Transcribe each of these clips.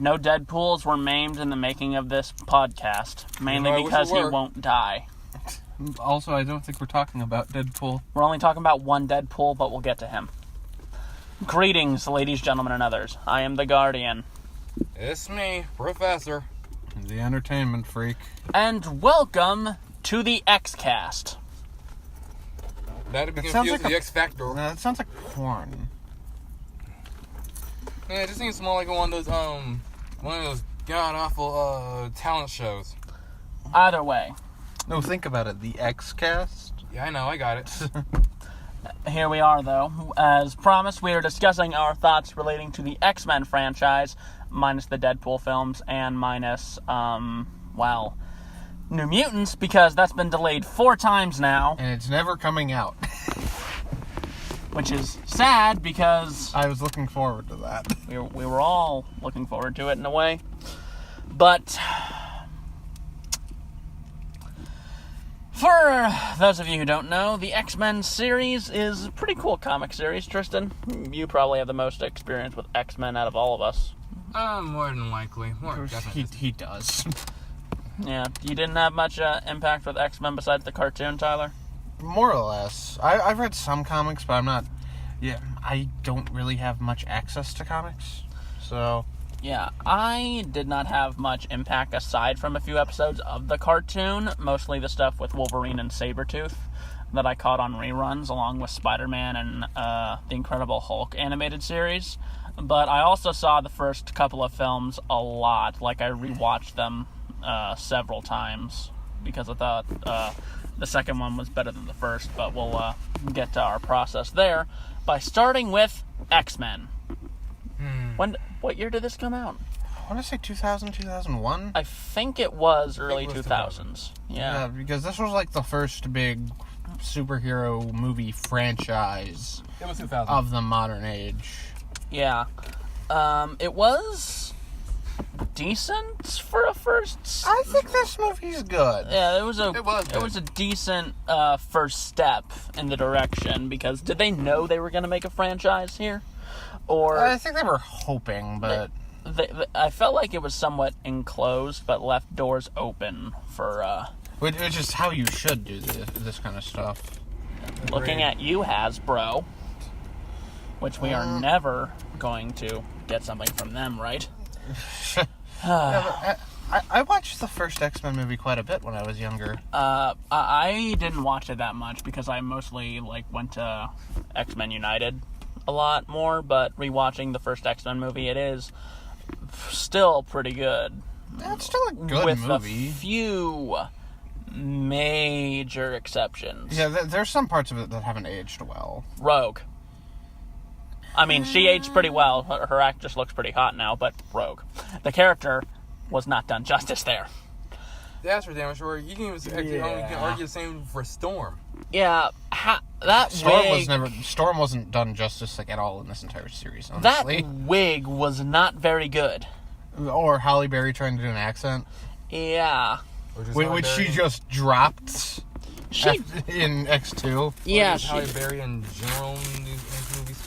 No Deadpools were maimed in the making of this podcast, mainly because he won't die. Also, I don't think we're talking about Deadpool. We're only talking about one Deadpool, but we'll get to him. Greetings, ladies, gentlemen, and others. I am the Guardian. It's me, Professor. The entertainment freak. And welcome to the X-Cast. That'd be confused with the X Factor. No, that sounds like porn. Yeah, it just seems more like one of those god-awful talent shows. Either way. No, think about it. The X-Cast? Yeah, I know, I got it. Here we are, though. As promised, we are discussing our thoughts relating to the X-Men franchise, minus the Deadpool films, and minus, New Mutants, because that's been delayed 4 times now. And it's never coming out. Which is sad, because I was looking forward to that. we were all looking forward to it in a way. But for those of you who don't know, the X-Men series is a pretty cool comic series. Tristan, you probably have the most experience with X-Men out of all of us. More than likely. He does. Yeah, you didn't have much impact with X-Men besides the cartoon, Tyler? More or less. I've read some comics, but I'm not... Yeah, I don't really have much access to comics, so... Yeah, I did not have much impact aside from a few episodes of the cartoon, mostly the stuff with Wolverine and Sabretooth that I caught on reruns, along with Spider-Man and the Incredible Hulk animated series. But I also saw the first couple of films a lot, like I rewatched them several times, because I thought the second one was better than the first, but we'll get to our process there by starting with X-Men. What year did this come out? I want to say 2000, 2001? I think it was early 2000s. Yeah, because this was like the first big superhero movie franchise It was 2000. of the modern age. Yeah. It was decent for a first... I think this movie's good. Yeah, it was good. a decent first step in the direction, because did they know they were going to make a franchise here? Or I think they were hoping, but... I felt like it was somewhat enclosed, but left doors open for... Which is how you should do this kind of stuff. Looking at you, Hasbro. Which we are never going to get something from them, right? Yeah, but I watched the first X-Men movie quite a bit when I was younger. I didn't watch it that much, because I mostly went to X-Men United a lot more, but rewatching the first X-Men movie, it is still pretty good. It's still a good with movie. With a few major exceptions. Yeah, there's some parts of it that haven't aged well. Rogue. I mean, she aged pretty well. Her actress looks pretty hot now, but Rogue. The character was not done justice there. That's for damn sure. You can even argue the same for Storm. Yeah, that Storm wasn't done justice at all in this entire series, honestly. That wig was not very good. Or Halle Berry trying to do an accent. Yeah. Which she just dropped in X2. Yeah, Halle Berry in general in these movies.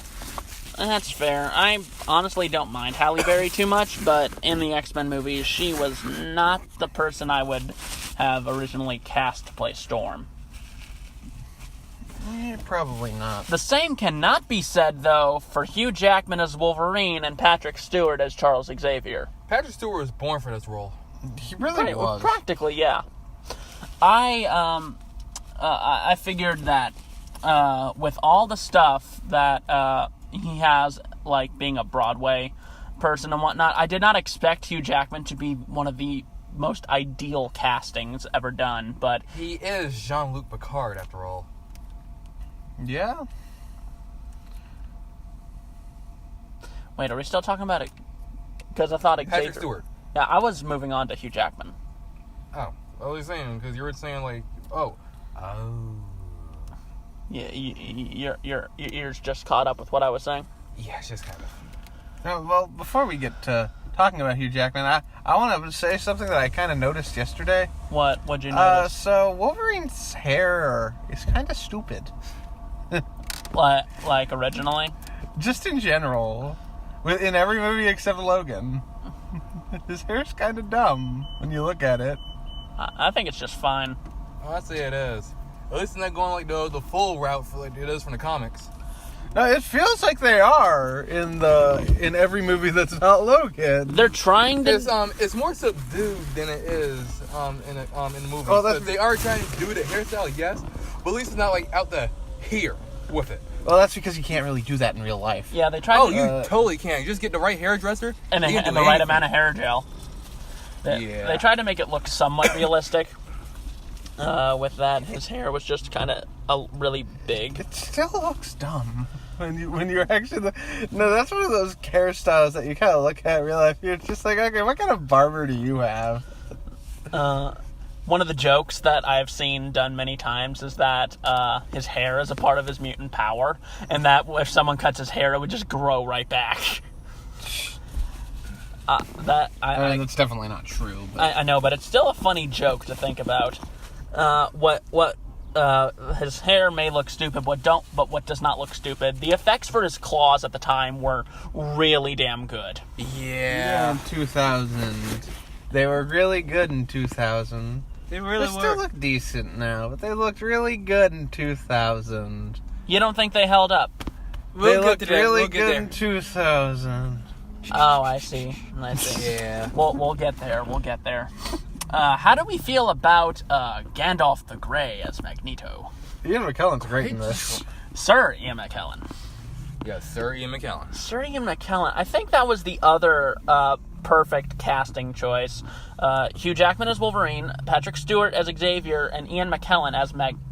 That's fair. I honestly don't mind Halle Berry too much, but in the X-Men movies, she was not the person I would have originally cast to play Storm. Probably not. The same cannot be said, though, for Hugh Jackman as Wolverine and Patrick Stewart as Charles Xavier. Patrick Stewart was born for this role. He really was. Practically, yeah. I figured that with all the stuff that he has, like being a Broadway person and whatnot, I did not expect Hugh Jackman to be one of the most ideal castings ever done, but... He is Jean-Luc Picard, after all. Yeah. Wait, are we still talking about it? Because I thought Xavier... Patrick Stewart. Yeah, I was moving on to Hugh Jackman. Oh, I was saying, because you were saying, oh. Yeah, your ears just caught up with what I was saying? Yeah, it's just kind of... Well, before we get to talking about Hugh Jackman, I want to say something that I kind of noticed yesterday. What'd you notice? So Wolverine's hair is kind of stupid. Like originally? Just in general. In every movie except Logan. His hair's kind of dumb when you look at it. I think it's just fine. I'd say it is. At least it's not going like the full route for like it is from the comics. No, it feels like they are in every movie that's not Logan. They're trying to. It's more subdued than it is in the movie. Oh, So they are trying to do the hairstyle, yes, but at least it's not like out the here with it. Well, that's because you can't really do that in real life. Yeah, they tried. Oh, to, you totally can. You just get the right hairdresser and the you can do right anything. amount of hair gel. They tried to make it look somewhat realistic. With that, his hair was just kind of really big. It still looks dumb when you're actually. No, that's one of those hairstyles that you kind of look at in real life. You're just like, okay, what kind of barber do you have? One of the jokes that I've seen done many times is that his hair is a part of his mutant power, and that if someone cuts his hair, it would just grow right back. I mean, that's definitely not true. But. I know, but it's still a funny joke to think about. His hair may look stupid, but what does not look stupid? The effects for his claws at the time were really damn good. Yeah. In 2000, they were really good in 2000. They really They were. still look decent now, but they looked really good in 2000. You don't think they held up? They We'll looked get to that. really We'll get good there. in 2000. Oh, I see. Yeah. We'll get there. We'll get there. How do we feel about Gandalf the Grey as Magneto? Ian McKellen's great in this. Sir Ian McKellen. Yeah, Sir Ian McKellen. Sir Ian McKellen. I think that was the other perfect casting choice. Hugh Jackman as Wolverine, Patrick Stewart as Xavier, and Ian McKellen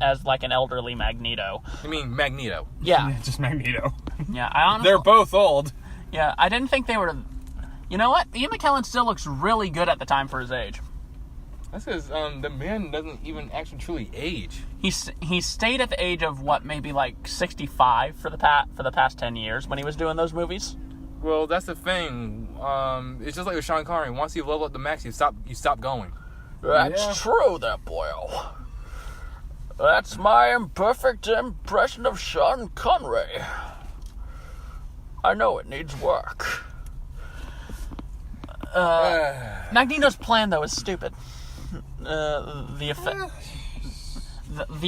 as like an elderly Magneto. You mean Magneto? Yeah, Just Magneto. yeah. I honestly, They're both old. yeah. I didn't think they were. You know what? Ian McKellen still looks really good at the time for his age. That's because the man doesn't even actually truly age. He stayed at the age of what, maybe like 65 for the past 10 years when he was doing those movies. Well, that's the thing. It's just like with Sean Connery. Once you level up the max, you stop going. That's true, there, boyo. That's my imperfect impression of Sean Connery. I know it needs work. Magneto's plan, though, is stupid. The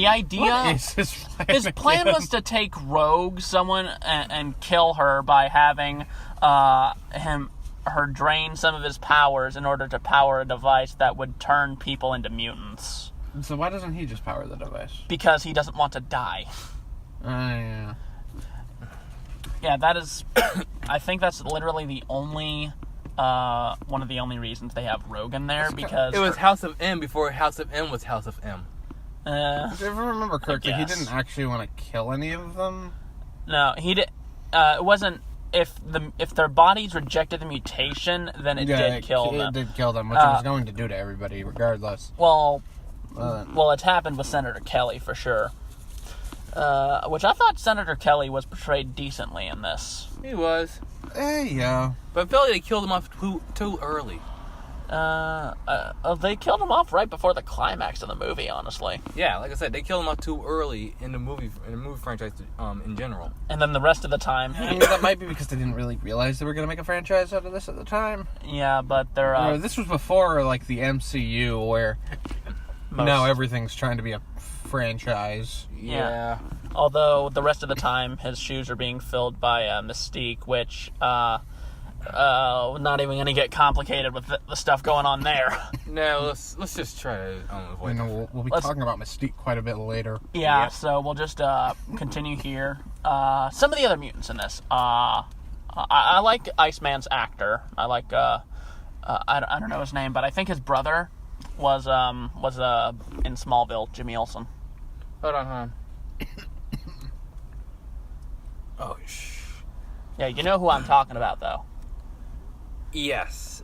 idea. What is his plan? His plan was to take Rogue, someone, and kill her by having her drain some of his powers in order to power a device that would turn people into mutants. So why doesn't he just power the device? Because he doesn't want to die. Yeah. Yeah, that is. I think that's literally the only. One of the only reasons they have Rogue in there, because It was House of M before House of M was House of M. If I remember correctly, he guess. didn't actually want to kill any of them. No, he did. It wasn't. If their bodies rejected the mutation, then it did kill them. It did kill them, which it was going to do to everybody, regardless. Well, it's happened with Senator Kelly for sure. Which I thought Senator Kelly was portrayed decently in this. He was. Yeah. But I felt like they killed him off too early. They killed him off right before the climax of the movie, honestly. Yeah, like I said, they killed him off too early in the movie franchise in general. And then the rest of the time, I mean, that might be because they didn't really realize they were going to make a franchise out of this at the time. yeah, but they're This was before, like, the MCU, where now everything's trying to be a franchise. Yeah. Although the rest of the time, his shoes are being filled by Mystique, which not even going to get complicated with the stuff going on there. No, let's just try to avoid that. We'll be talking about Mystique quite a bit later. Yeah, so we'll just continue here. Some of the other mutants in this. I like Iceman's actor. I like I don't know his name, but I think his brother was in Smallville, Jimmy Olsen. Hold on. Oh, Yeah, you know who I'm talking about, though. yes.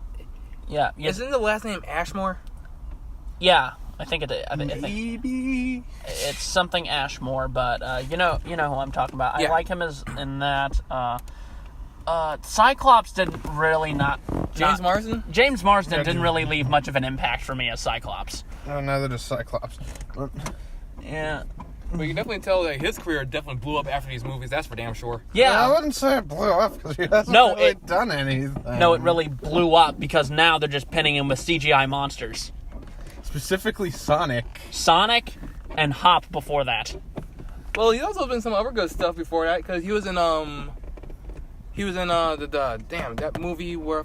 Yeah, Isn't the last name Ashmore? yeah. I think it. I think Maybe. it's something Ashmore, but you know who I'm talking about. I Yeah. like him as in that. Cyclops didn't really James Marsden? James Marsden Yeah, didn't really leave much of an impact for me as Cyclops. Oh, neither does Cyclops. Yeah. But you can definitely tell that his career definitely blew up after these movies. That's for damn sure. Yeah. I wouldn't say it blew up because he hasn't No, really it- done anything. No, it really blew up because now they're just pinning him with CGI monsters. Specifically Sonic. Sonic and Hop before that. Well, he's also been some other good stuff before that because he was in the that movie where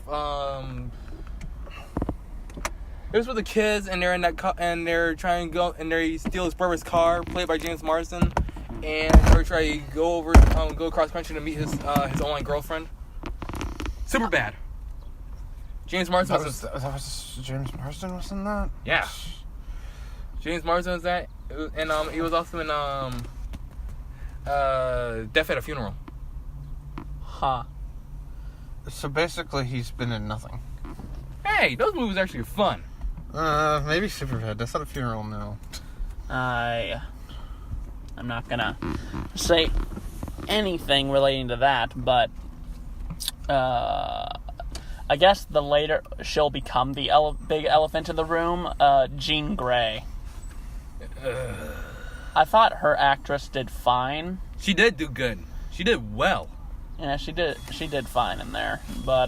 it was with the kids and they're in that and they're trying to go and they steal his brother's car, played by James Marsden, and they're trying to go across country to meet his online girlfriend. Super bad. James Marsden That was James Marsden was in that? Yeah. James Marsden was that, and he was also in Death at a Funeral. Huh. So basically he's been in nothing. Hey, those movies are actually fun. Maybe Superbad. That's not a funeral, no. I'm not gonna say anything relating to that, but I guess the later she'll become the big elephant in the room, Jean Grey. I thought her actress did fine. She did do good. She did well. Yeah, she did fine in there, but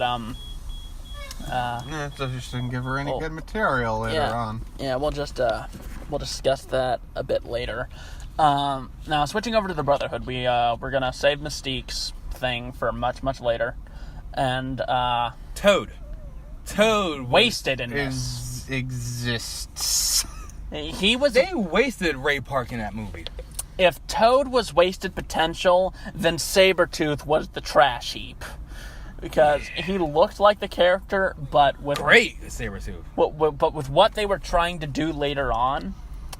Yeah, so just didn't give her any well, good material later on. Yeah, we'll discuss that a bit later. Now switching over to the Brotherhood, we're gonna save Mystique's thing for much later, and Toad wasted in this. Exists. He was. They wasted Ray Park in that movie. If Toad was wasted potential, then Sabretooth was the trash heap. Because he looked like the character, but with Great Sabretooth. but with what they were trying to do later on,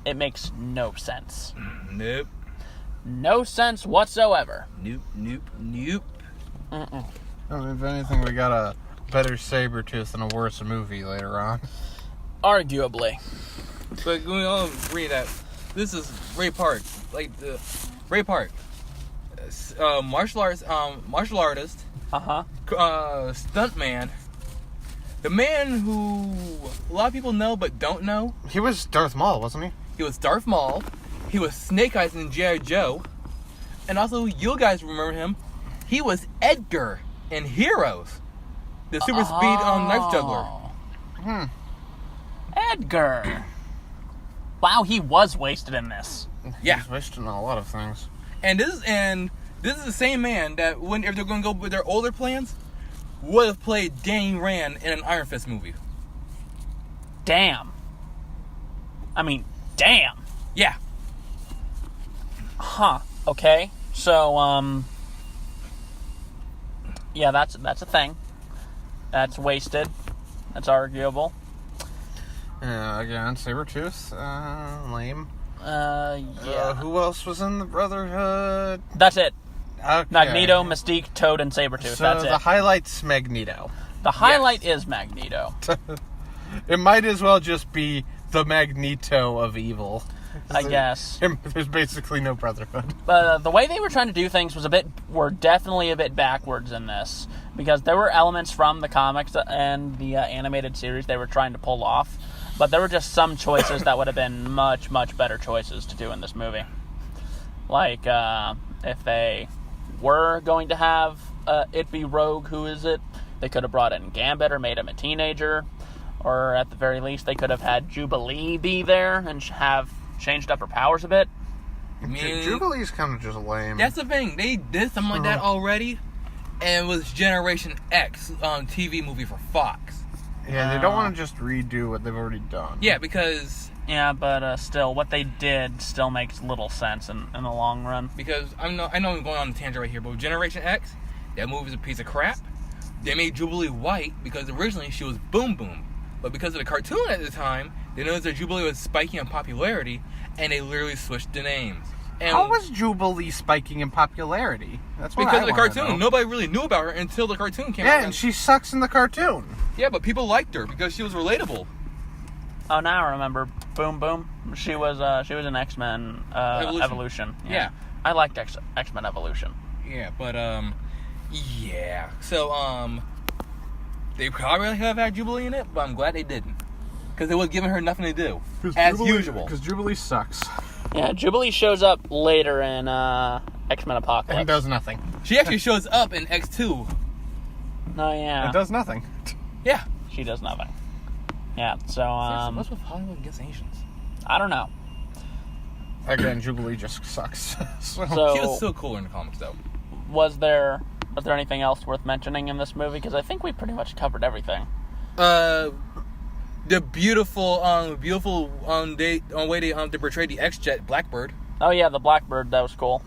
it makes no sense. Nope. No sense whatsoever. Nope. I mean, if anything, we got a better Sabretooth and a worse movie later on. Arguably. But we all agree that this is Ray Park. Ray Park. Martial artist. Uh-huh. Stuntman. The man who a lot of people know but don't know. He was Darth Maul, wasn't he? He was Darth Maul. He was Snake Eyes in G.I. Joe. And also, you guys remember him. He was Edgar in Heroes. The super speed knife juggler. Edgar. Wow, he was wasted in this. Yeah. He's wasting a lot of things. And this is the same man that if they're going to go with their older plans, would have played Danny Rand in an Iron Fist movie. Damn. I mean, damn. Yeah. Huh. Okay. So, yeah, that's a thing. That's wasted. That's arguable. Again, Sabretooth, lame. Yeah. Who else was in the Brotherhood? That's it. Okay. Magneto, Mystique, Toad, and Sabretooth. So That's it. the highlight's Magneto. The highlight is Magneto. It might as well just be the Magneto of evil. I guess. There's basically no Brotherhood. But the way they were trying to do things were definitely a bit backwards in this. Because there were elements from the comics and the animated series they were trying to pull off. But there were just some choices that would have been much better choices to do in this movie. Like, if they were going to have it be Rogue, who is it? They could have brought in Gambit or made him a teenager. Or at the very least, they could have had Jubilee be there and have changed up her powers a bit. Jubilee's kind of just lame. That's the thing. They did something like that already, and it was Generation X TV movie for Fox. Yeah, they don't want to just redo what they've already done. Yeah, because... Yeah, but still, what they did still makes little sense in the long run. Because I know I'm going on a tangent right here, but with Generation X, that movie's a piece of crap. They made Jubilee white because originally she was Boom Boom. But because of the cartoon at the time, they noticed that Jubilee was spiking in popularity, and they literally switched the names. And how was Jubilee spiking in popularity? That's what because I of the wanna cartoon. know. Nobody really knew about her until the cartoon came out. Yeah, and she sucks in the cartoon. Yeah, but people liked her because she was relatable. Oh, now I remember. Boom Boom. She was in X-Men Evolution. Yeah. I liked X-Men Evolution. Yeah, but yeah. So they probably have had Jubilee in it, but I'm glad they didn't, because it was giving her nothing to do, as usual. Because Jubilee sucks. Yeah, Jubilee shows up later in X-Men Apocalypse. And does nothing. She actually shows up in X2. Oh, yeah. It does nothing. Yeah. She does nothing. Yeah, so, What's with Hollywood against Asians? I don't know. Again, Jubilee just sucks. So, She was so cooler in the comics, though. was there anything else worth mentioning in this movie? Because I think we pretty much covered everything. The beautiful way they portrayed the X-Jet Blackbird. Oh, yeah, the Blackbird, that was cool.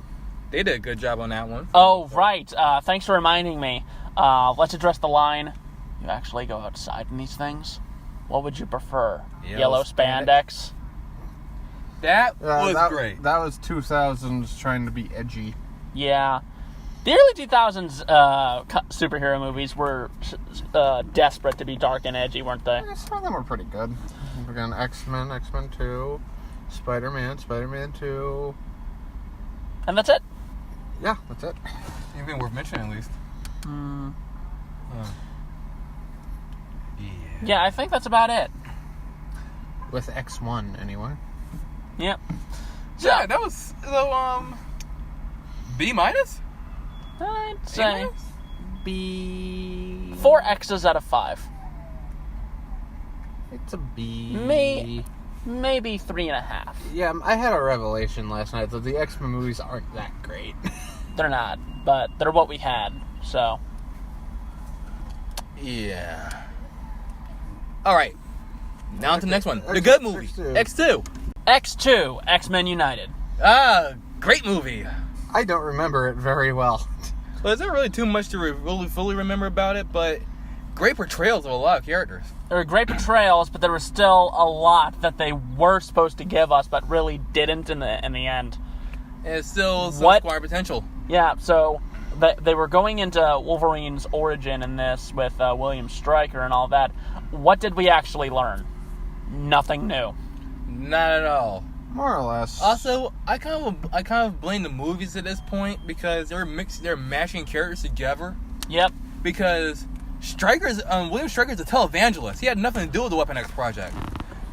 They did a good job on that one. Oh, right. Thanks for reminding me. Let's address the line. You actually go outside in these things? What would you prefer? Yellow spandex? That was great. That was 2000s trying to be edgy. Yeah. The early 2000s superhero movies were desperate to be dark and edgy, weren't they? Yeah, some of them were pretty good. Again, X-Men, X-Men 2, Spider-Man, Spider-Man 2. And that's it. Yeah, that's it. Anything worth mentioning, at least. Yeah, I think that's about it. With X1, anyway. Yep. So, Yeah, that was B minus. I'd say B. 4 X's out of 5. It's a B. Maybe 3.5. Yeah, I had a revelation last night that the X-Men movies aren't that great. They're not, but they're what we had, so. Yeah. All right. Now on to the next one. The good movie. X2. X2, X-Men United. Great movie. I don't remember it very well. Well, there's not really too much to really fully remember about it, but great portrayals of a lot of characters. There were great portrayals, but there was still a lot that they were supposed to give us, but really didn't in the end. And it's still some What? squire potential. Yeah, so they were going into Wolverine's origin in this with William Stryker and all that. What did we actually learn? Nothing new. Not at all. More or less. Also, I kind of blame the movies at this point because they're mashing characters together. Yep. Because William Stryker's a televangelist. He had nothing to do with the Weapon X project.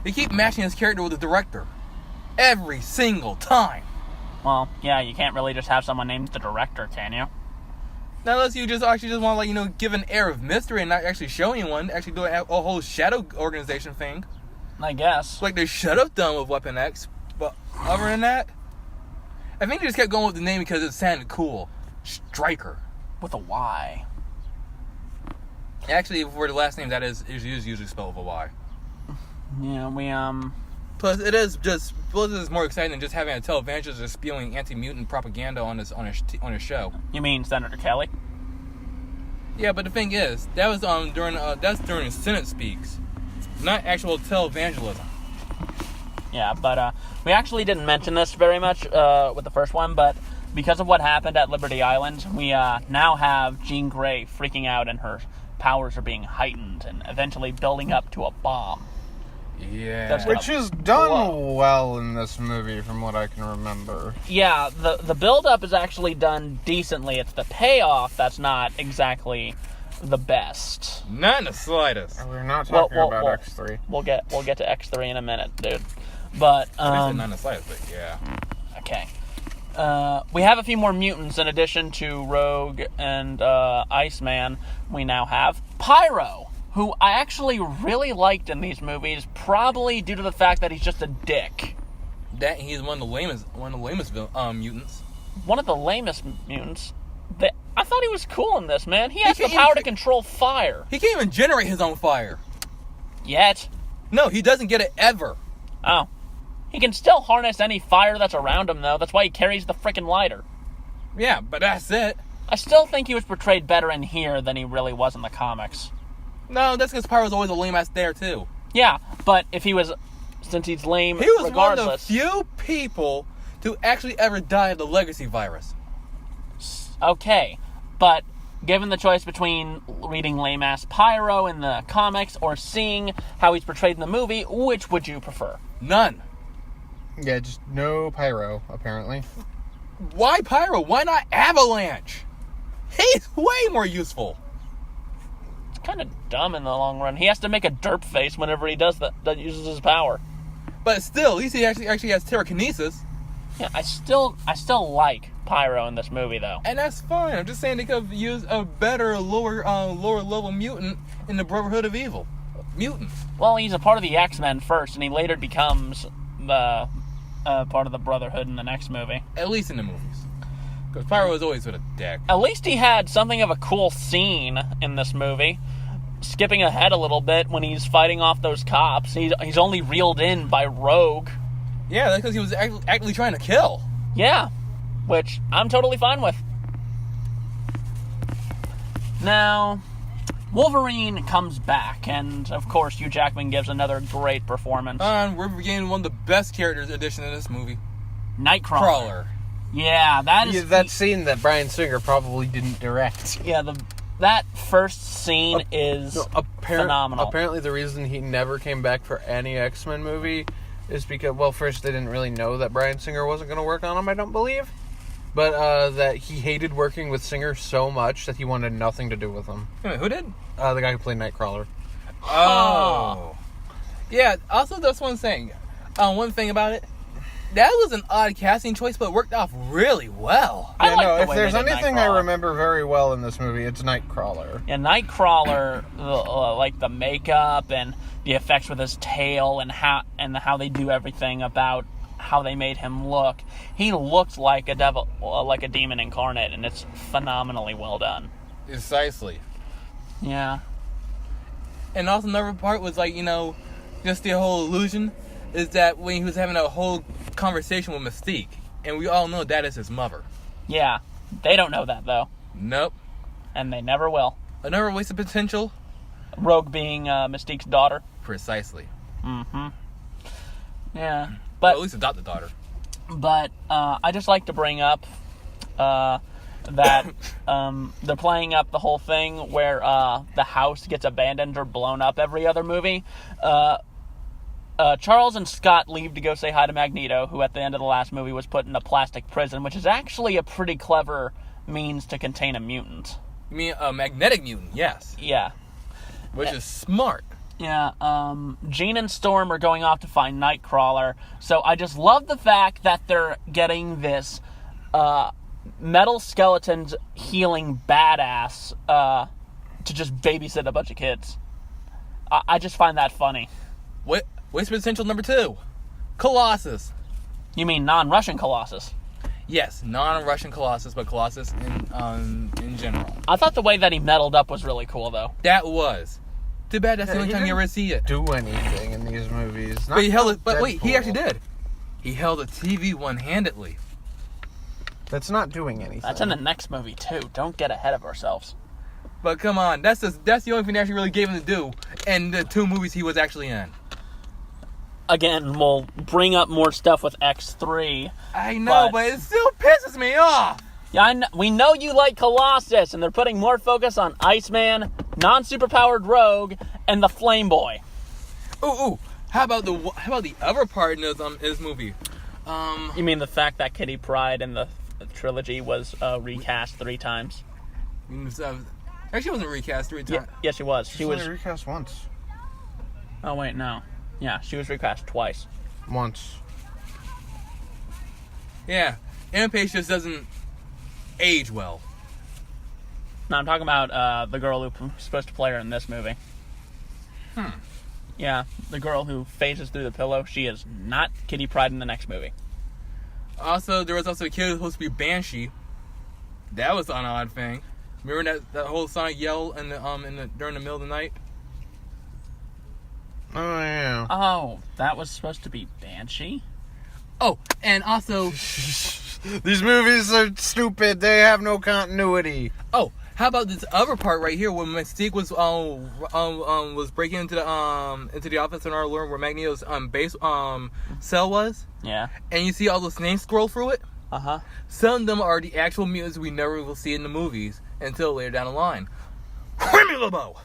They keep mashing his character with the director every single time. Well, yeah, you can't really just have someone named the director, can you? Not unless you just want to, like, give an air of mystery and not actually show anyone, actually do a whole shadow organization thing. I guess. Like they should have done with Weapon X. But other than that, I think they just kept going with the name because it sounded cool. Stryker. With a Y. Actually, for the last name, that is usually spelled with a Y. Yeah, we, Plus, it's more exciting than just having a televangelist just spewing anti-mutant propaganda on his show. You mean Senator Kelly? Yeah, but the thing is, that was during Senate speaks, not actual televangelism. Yeah, but we actually didn't mention this very much with the first one, but because of what happened at Liberty Island, we now have Jean Grey freaking out and her powers are being heightened and eventually building up to a bomb. Yeah. Which is done well in this movie, from what I can remember. Yeah, the build-up is actually done decently. It's the payoff that's not exactly the best. Not in the slightest. We're not talking about X3. We'll get to X3 in a minute, dude. But not in the slightest, but yeah. Okay. We have a few more mutants in addition to Rogue and Iceman. We now have Pyro, who I actually really liked in these movies, probably due to the fact that he's just a dick. That he's one of the lamest mutants. One of the lamest mutants. I thought he was cool in this, man. He has the power to control fire. He can't even generate his own fire. Yet. No, he doesn't get it ever. Oh. He can still harness any fire that's around him, though. That's why he carries the frickin' lighter. Yeah, but that's it. I still think he was portrayed better in here than he really was in the comics. No, that's because Pyro's always a lame ass there, too. Yeah, but if he was... Since he's lame, he was regardless... one of the few people to actually ever die of the legacy virus. Okay, but given the choice between reading lame-ass Pyro in the comics or seeing how he's portrayed in the movie, which would you prefer? None. Yeah, just no Pyro, apparently. Why Pyro? Why not Avalanche? He's way more useful. It's kind of dumb in the long run. He has to make a derp face whenever he does that uses his power. But still, at least he actually has telekinesis. Yeah, I still like Pyro in this movie, though. And that's fine. I'm just saying they could have used a better, lower level mutant in the Brotherhood of Evil. Mutant. Well, he's a part of the X-Men first, and he later becomes the part of the Brotherhood in the next movie. At least in the movies. Because Pyro was always with a dick. At least he had something of a cool scene in this movie. Skipping ahead a little bit, when he's fighting off those cops, he's only reeled in by Rogue. Yeah, that's because he was actually trying to kill. Yeah, which I'm totally fine with. Now, Wolverine comes back, and of course, Hugh Jackman gives another great performance. We're beginning one of the best characters addition in this movie. Nightcrawler. Crawler. Yeah, that scene that Bryan Singer probably didn't direct. Yeah, that first scene is phenomenal. Apparently, the reason he never came back for any X-Men movie is because, well, first, they didn't really know that Bryan Singer wasn't going to work on him, I don't believe. But that he hated working with Singer so much that he wanted nothing to do with him. Wait, who did? The guy who played Nightcrawler. Oh. Yeah, also, that's one thing. One thing about it. That was an odd casting choice, but it worked off really well. If there's anything I remember very well in this movie, it's Nightcrawler. Yeah, Nightcrawler, like the makeup and the effects with his tail and how they do everything about how they made him look. He looked like a devil, like a demon incarnate, and it's phenomenally well done. Precisely. Yeah. And also another part was just the whole illusion is that when he was having a whole conversation with Mystique, and we all know that is his mother. Yeah. They don't know that, though. Nope. And they never will. Another waste of potential. Rogue being Mystique's daughter. Precisely. Mm-hmm. Yeah. But Well, at least adopt the daughter. But I just like to bring up that they're playing up the whole thing where the house gets abandoned or blown up every other movie. Charles and Scott leave to go say hi to Magneto, who at the end of the last movie was put in a plastic prison, which is actually a pretty clever means to contain a mutant. You mean a magnetic mutant? Yes. Yeah. Which is smart. Yeah, Jean and Storm are going off to find Nightcrawler, so I just love the fact that they're getting this metal skeletons healing badass to just babysit a bunch of kids. I just find that funny. Waste potential number 2. Colossus. You mean non-Russian Colossus? Yes, non-Russian Colossus, but Colossus in general. I thought the way that he meddled up was really cool, though. That was. Too bad that's the only time you ever see it. Do anything in these movies. But he held it. But wait, he actually did. He held a TV one-handedly. That's not doing anything. That's in the next movie too. Don't get ahead of ourselves. But come on, that's the only thing they actually really gave him to do in the 2 movies he was actually in. Again, we'll bring up more stuff with X3. I know, but it still pisses me off. Yeah, we know you like Colossus, and they're putting more focus on Iceman, non-superpowered Rogue, and the Flame Boy. Ooh. How about the other part in this movie? You mean the fact that Kitty Pryde in the trilogy was recast 3 times? Actually, she wasn't recast 3 times. Yes, she was. She was recast once. Oh wait, no. Yeah, she was recast twice. Once. Yeah, Anna Pace just doesn't age well. No, I'm talking about the girl who's supposed to play her in this movie. Yeah, the girl who phases through the pillow. She is not Kitty Pryde in the next movie. Also, there was also a kid who was supposed to be Banshee. That was an odd thing. Remember that whole sonic yell during the middle of the night? Oh, yeah. Oh, that was supposed to be Banshee? Oh, and also... These movies are stupid. They have no continuity. Oh, how about this other part right here when Mystique was breaking into the office in our learn where Magneto's base cell was? Yeah. And you see all those names scroll through it? Uh-huh. Some of them are the actual mutants we never will see in the movies until later down the line. Remy LeBeau!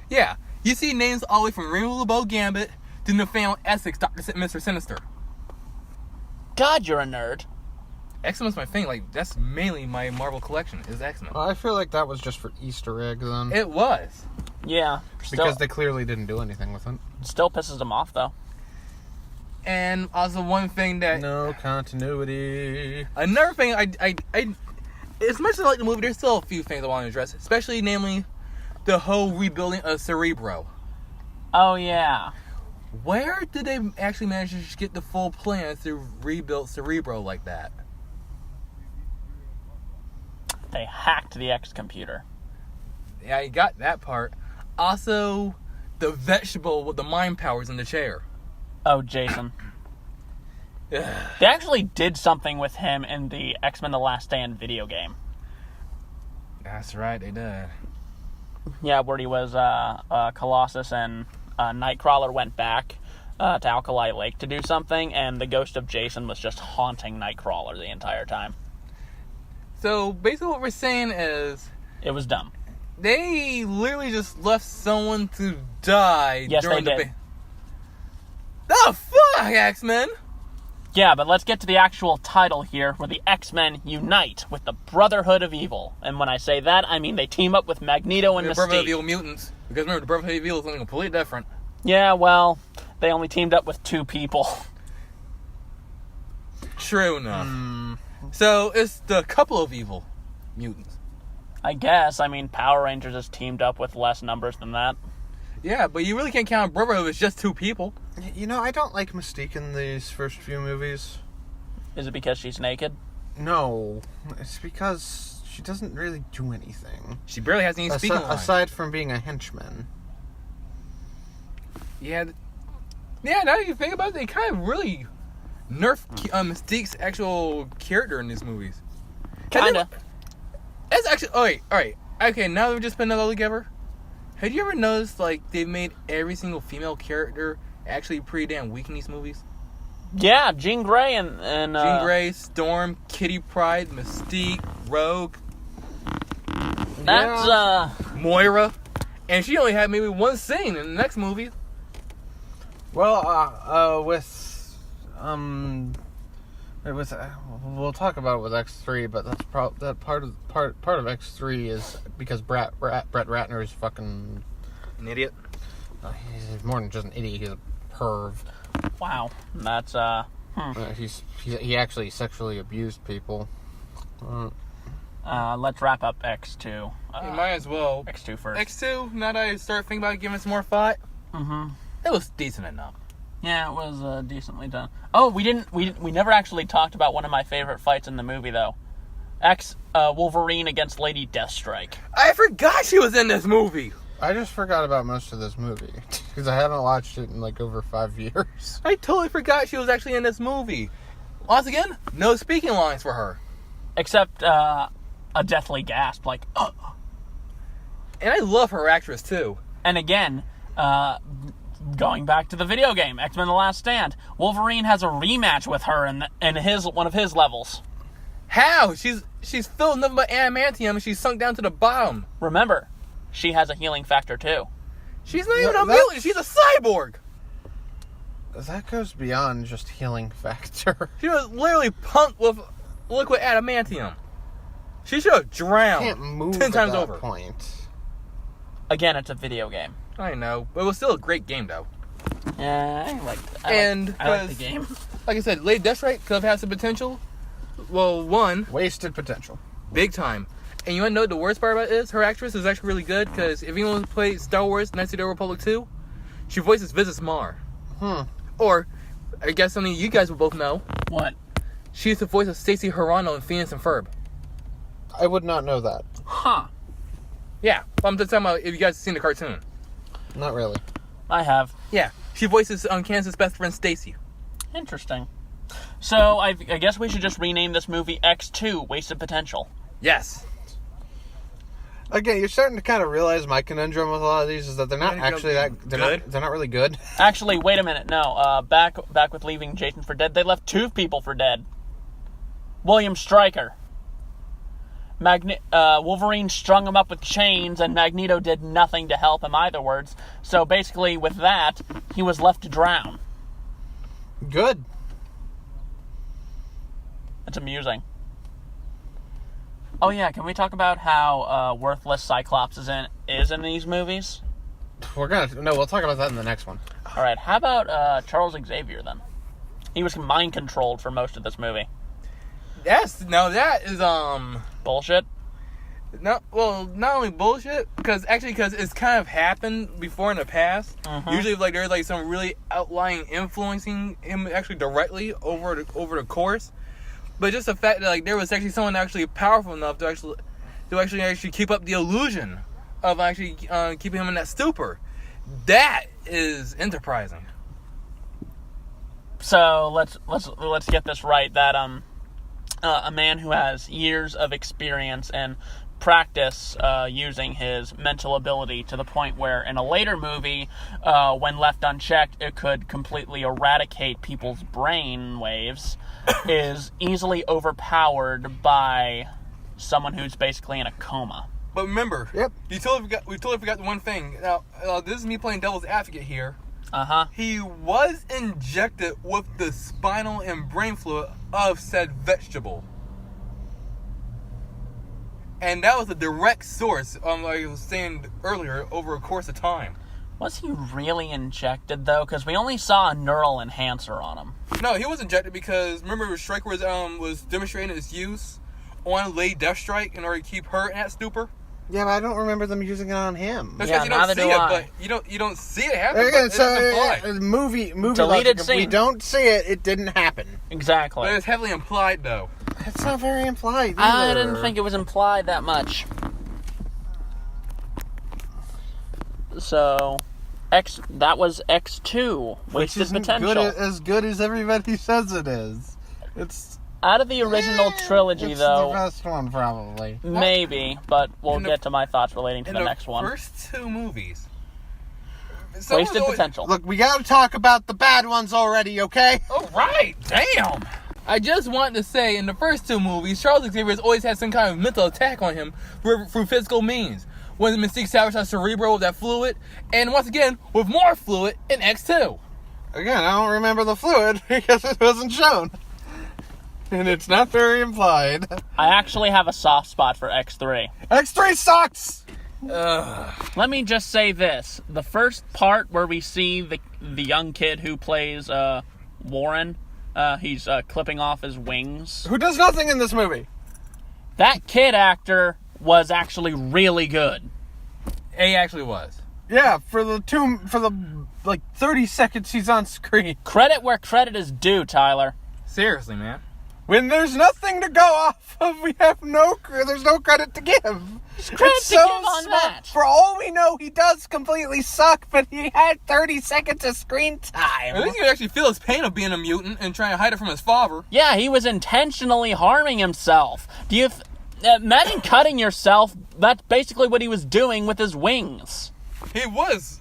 Yeah, you see names all the way from Remy LeBeau Gambit to Nathaniel Essex, Mr. Sinister. God, you're a nerd. X-Men's my thing. Like, that's mainly my Marvel collection, is X-Men. Well, I feel like that was just for Easter egg, then. It was. Yeah. Because they clearly didn't do anything with it. Still pisses them off, though. And also one thing that... No continuity. Another thing, I as much as I like the movie, there's still a few things I want to address. Especially, namely, the whole rebuilding of Cerebro. Oh, yeah. Where did they actually manage to get the full plan to rebuild Cerebro like that? They hacked the X computer. Yeah, I got that part. Also, the vegetable with the mind powers in the chair. Oh, Jason. They actually did something with him in the X-Men The Last Stand video game. That's right, they did. Yeah, where he was Colossus and Nightcrawler went back to Alkali Lake to do something, and the ghost of Jason was just haunting Nightcrawler the entire time. So, basically what we're saying is... It was dumb. They literally just left someone to die during they the... did. The fuck, X-Men? Yeah, but let's get to the actual title here, where the X-Men unite with the Brotherhood of Evil. And when I say that, I mean they team up with Magneto and The Mystique. Brotherhood of Evil mutants. Because remember, the Brotherhood of Evil is something completely different. Yeah, well, they only teamed up with 2 people. True enough. So, it's the couple of evil mutants. I guess. I mean, Power Rangers has teamed up with less numbers than that. Yeah, but you really can't count Brotherhood if it's just 2 people. You know, I don't like Mystique in these first few movies. Is it because she's naked? No, it's because she doesn't really do anything. She barely has any speaking lines. Aside from being a henchman. Yeah, now that you think about it, they kind of really nerfed Mystique's actual character in these movies. Kinda. That's actually... Alright. Okay, now that we've just been all together, have you ever noticed, like, they've made every single female character actually pretty damn weak in these movies? Yeah, Jean Grey and Jean Grey, Storm, Kitty Pryde, Mystique, Rogue. That's, Moira. And she only had maybe one scene in the next movie. Well, we'll talk about it with X3, but that's part of X3 is because Brett Ratner is fucking An idiot. he's more than just an idiot. He's a perv. Wow. That's, He actually sexually abused people. let's wrap up X2. You might as well. X2 first. X2, now that I start thinking about giving it some more thought, Mm-hmm. it was decent enough. Yeah, it was decently done. Oh, we never actually talked about one of my favorite fights in the movie, though. Wolverine against Lady Deathstrike. I forgot she was in this movie. I just forgot about most of this movie because I haven't watched it in like over 5 years. I totally forgot she was actually in this movie. Once again, no speaking lines for her. Except a deathly gasp, like, oh. And I love her actress, too. And again, going back to the video game, X-Men The Last Stand, Wolverine has a rematch with her in one of his levels. How? She's filled nothing but adamantium and she's sunk down to the bottom. Remember, she has a healing factor, too. She's not even a mutant, she's a cyborg. That goes beyond just healing factor. She was literally pumped with liquid adamantium. She should have drowned. Can't move 10 times at that over. point. Again, it's a video game. I know, but it was still a great game, though. Yeah, I like the game. Like I said, Lady Deathstrike could have had some potential. Well, one, Wasted potential. big time. And you want to know what the worst part about it is? Her actress is actually really good, because if anyone played Star Wars Knights of the Old Republic 2, she voices Visis Mar. Or, I guess something you guys will both know. What? She's the voice of Stacey Hirano in Phineas and Ferb. I would not know that. Huh. Yeah, I'm just talking about if you guys have seen the cartoon. Not really. I have. Yeah, she voices Kansas' best friend Stacy. Interesting. So, I guess we should just rename this movie X2, Wasted Potential. Yes. Again, you're starting to kind of realize my conundrum with a lot of these is that they're not actually that good. They're not really good. Actually, wait a minute. No, back with leaving Jason for dead, they left 2 people for dead. William Stryker. Wolverine strung him up with chains, and Magneto did nothing to help him either words. So basically, with that, he was left to drown. Good. It's amusing. Oh yeah, can we talk about how worthless Cyclops is in these movies? We'll talk about that in the next one. All right, how about Charles Xavier then? He was mind controlled for most of this movie. That is Bullshit. not only bullshit, because it's kind of happened before in the past. Usually, like, there's like some really outlying influencing him actually directly over the course, but just the fact that like there was actually someone actually powerful enough to actually keep up the illusion of actually keeping him in that stupor, that is enterprising. So let's get this right. That a man who has years of experience and practice using his mental ability to the point where in a later movie, when left unchecked, it could completely eradicate people's brain waves, is easily overpowered by someone who's basically in a coma. But remember, Yep. we totally forgot the one thing. Now, this is me playing devil's advocate here. He was injected with the spinal and brain fluid of said vegetable. And that was a direct source, like I was saying earlier, over a course of time. Was he really injected, though? Because we only saw a neural enhancer on him. No, he was injected because, remember, Stryker was demonstrating its use on Lady Deathstrike in order to keep her in that stupor? Yeah, but I don't remember them using it on him. That's Yeah, because you don't neither see do it, I. but you don't see it happen. Again, But so it's implied. movie Deleted logic, if we scene. don't see it, it didn't happen. Exactly. But it's heavily implied, though. It's not very implied either. I didn't think it was implied that much. So, that was X2, Which Wasted isn't Potential. as good as everybody says it is. It's Out of the original trilogy, it's though, the best one, probably. maybe, but we'll In the- get to my thoughts relating to In the next one. first two movies. Wasted Potential. Look, we gotta talk about the bad ones already, okay? Oh, right. Damn. I just wanted to say, in the first two movies, Charles Xavier has always had some kind of mental attack on him through physical means. When Mystique sabotaged Cerebro with that fluid, and once again, with more fluid in X2. Again, I don't remember the fluid because it wasn't shown. And it's not very implied. I actually have a soft spot for X3. X3 sucks! Let me just say this. The first part where we see the young kid who plays Warren, he's clipping off his wings. Who does nothing in this movie? That kid actor was actually really good. He actually was. Yeah, for the 30 seconds he's on screen. Credit where credit is due, Tyler. Seriously, man. When there's nothing to go off of, there's no credit to give. Credit It's to so give on smart. that. For all we know, he does completely suck, but he had 30 seconds of screen At time. least you can actually feel his pain of being a mutant and trying to hide it from his father. Yeah, he was intentionally harming himself. Do you imagine cutting yourself? That's basically what he was doing with his wings. He was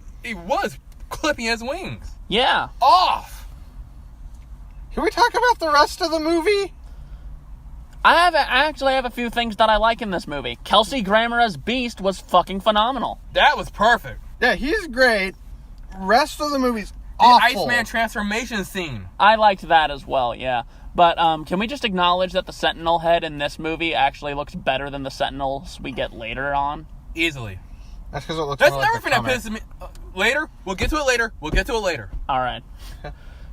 clipping his wings Yeah. off. Can we talk about the rest of the movie? I actually have a few things that I like in this movie. Kelsey Grammer as Beast was fucking phenomenal. That was perfect. Yeah, he's great. Rest of the movie's The awful. Iceman transformation scene. I liked that as well, yeah. But can we just acknowledge that the Sentinel head in this movie actually looks better than the Sentinels we get later on? Easily. That's because it looks That's more like never the gonna comic. piss me. Later. We'll get to it later. All right.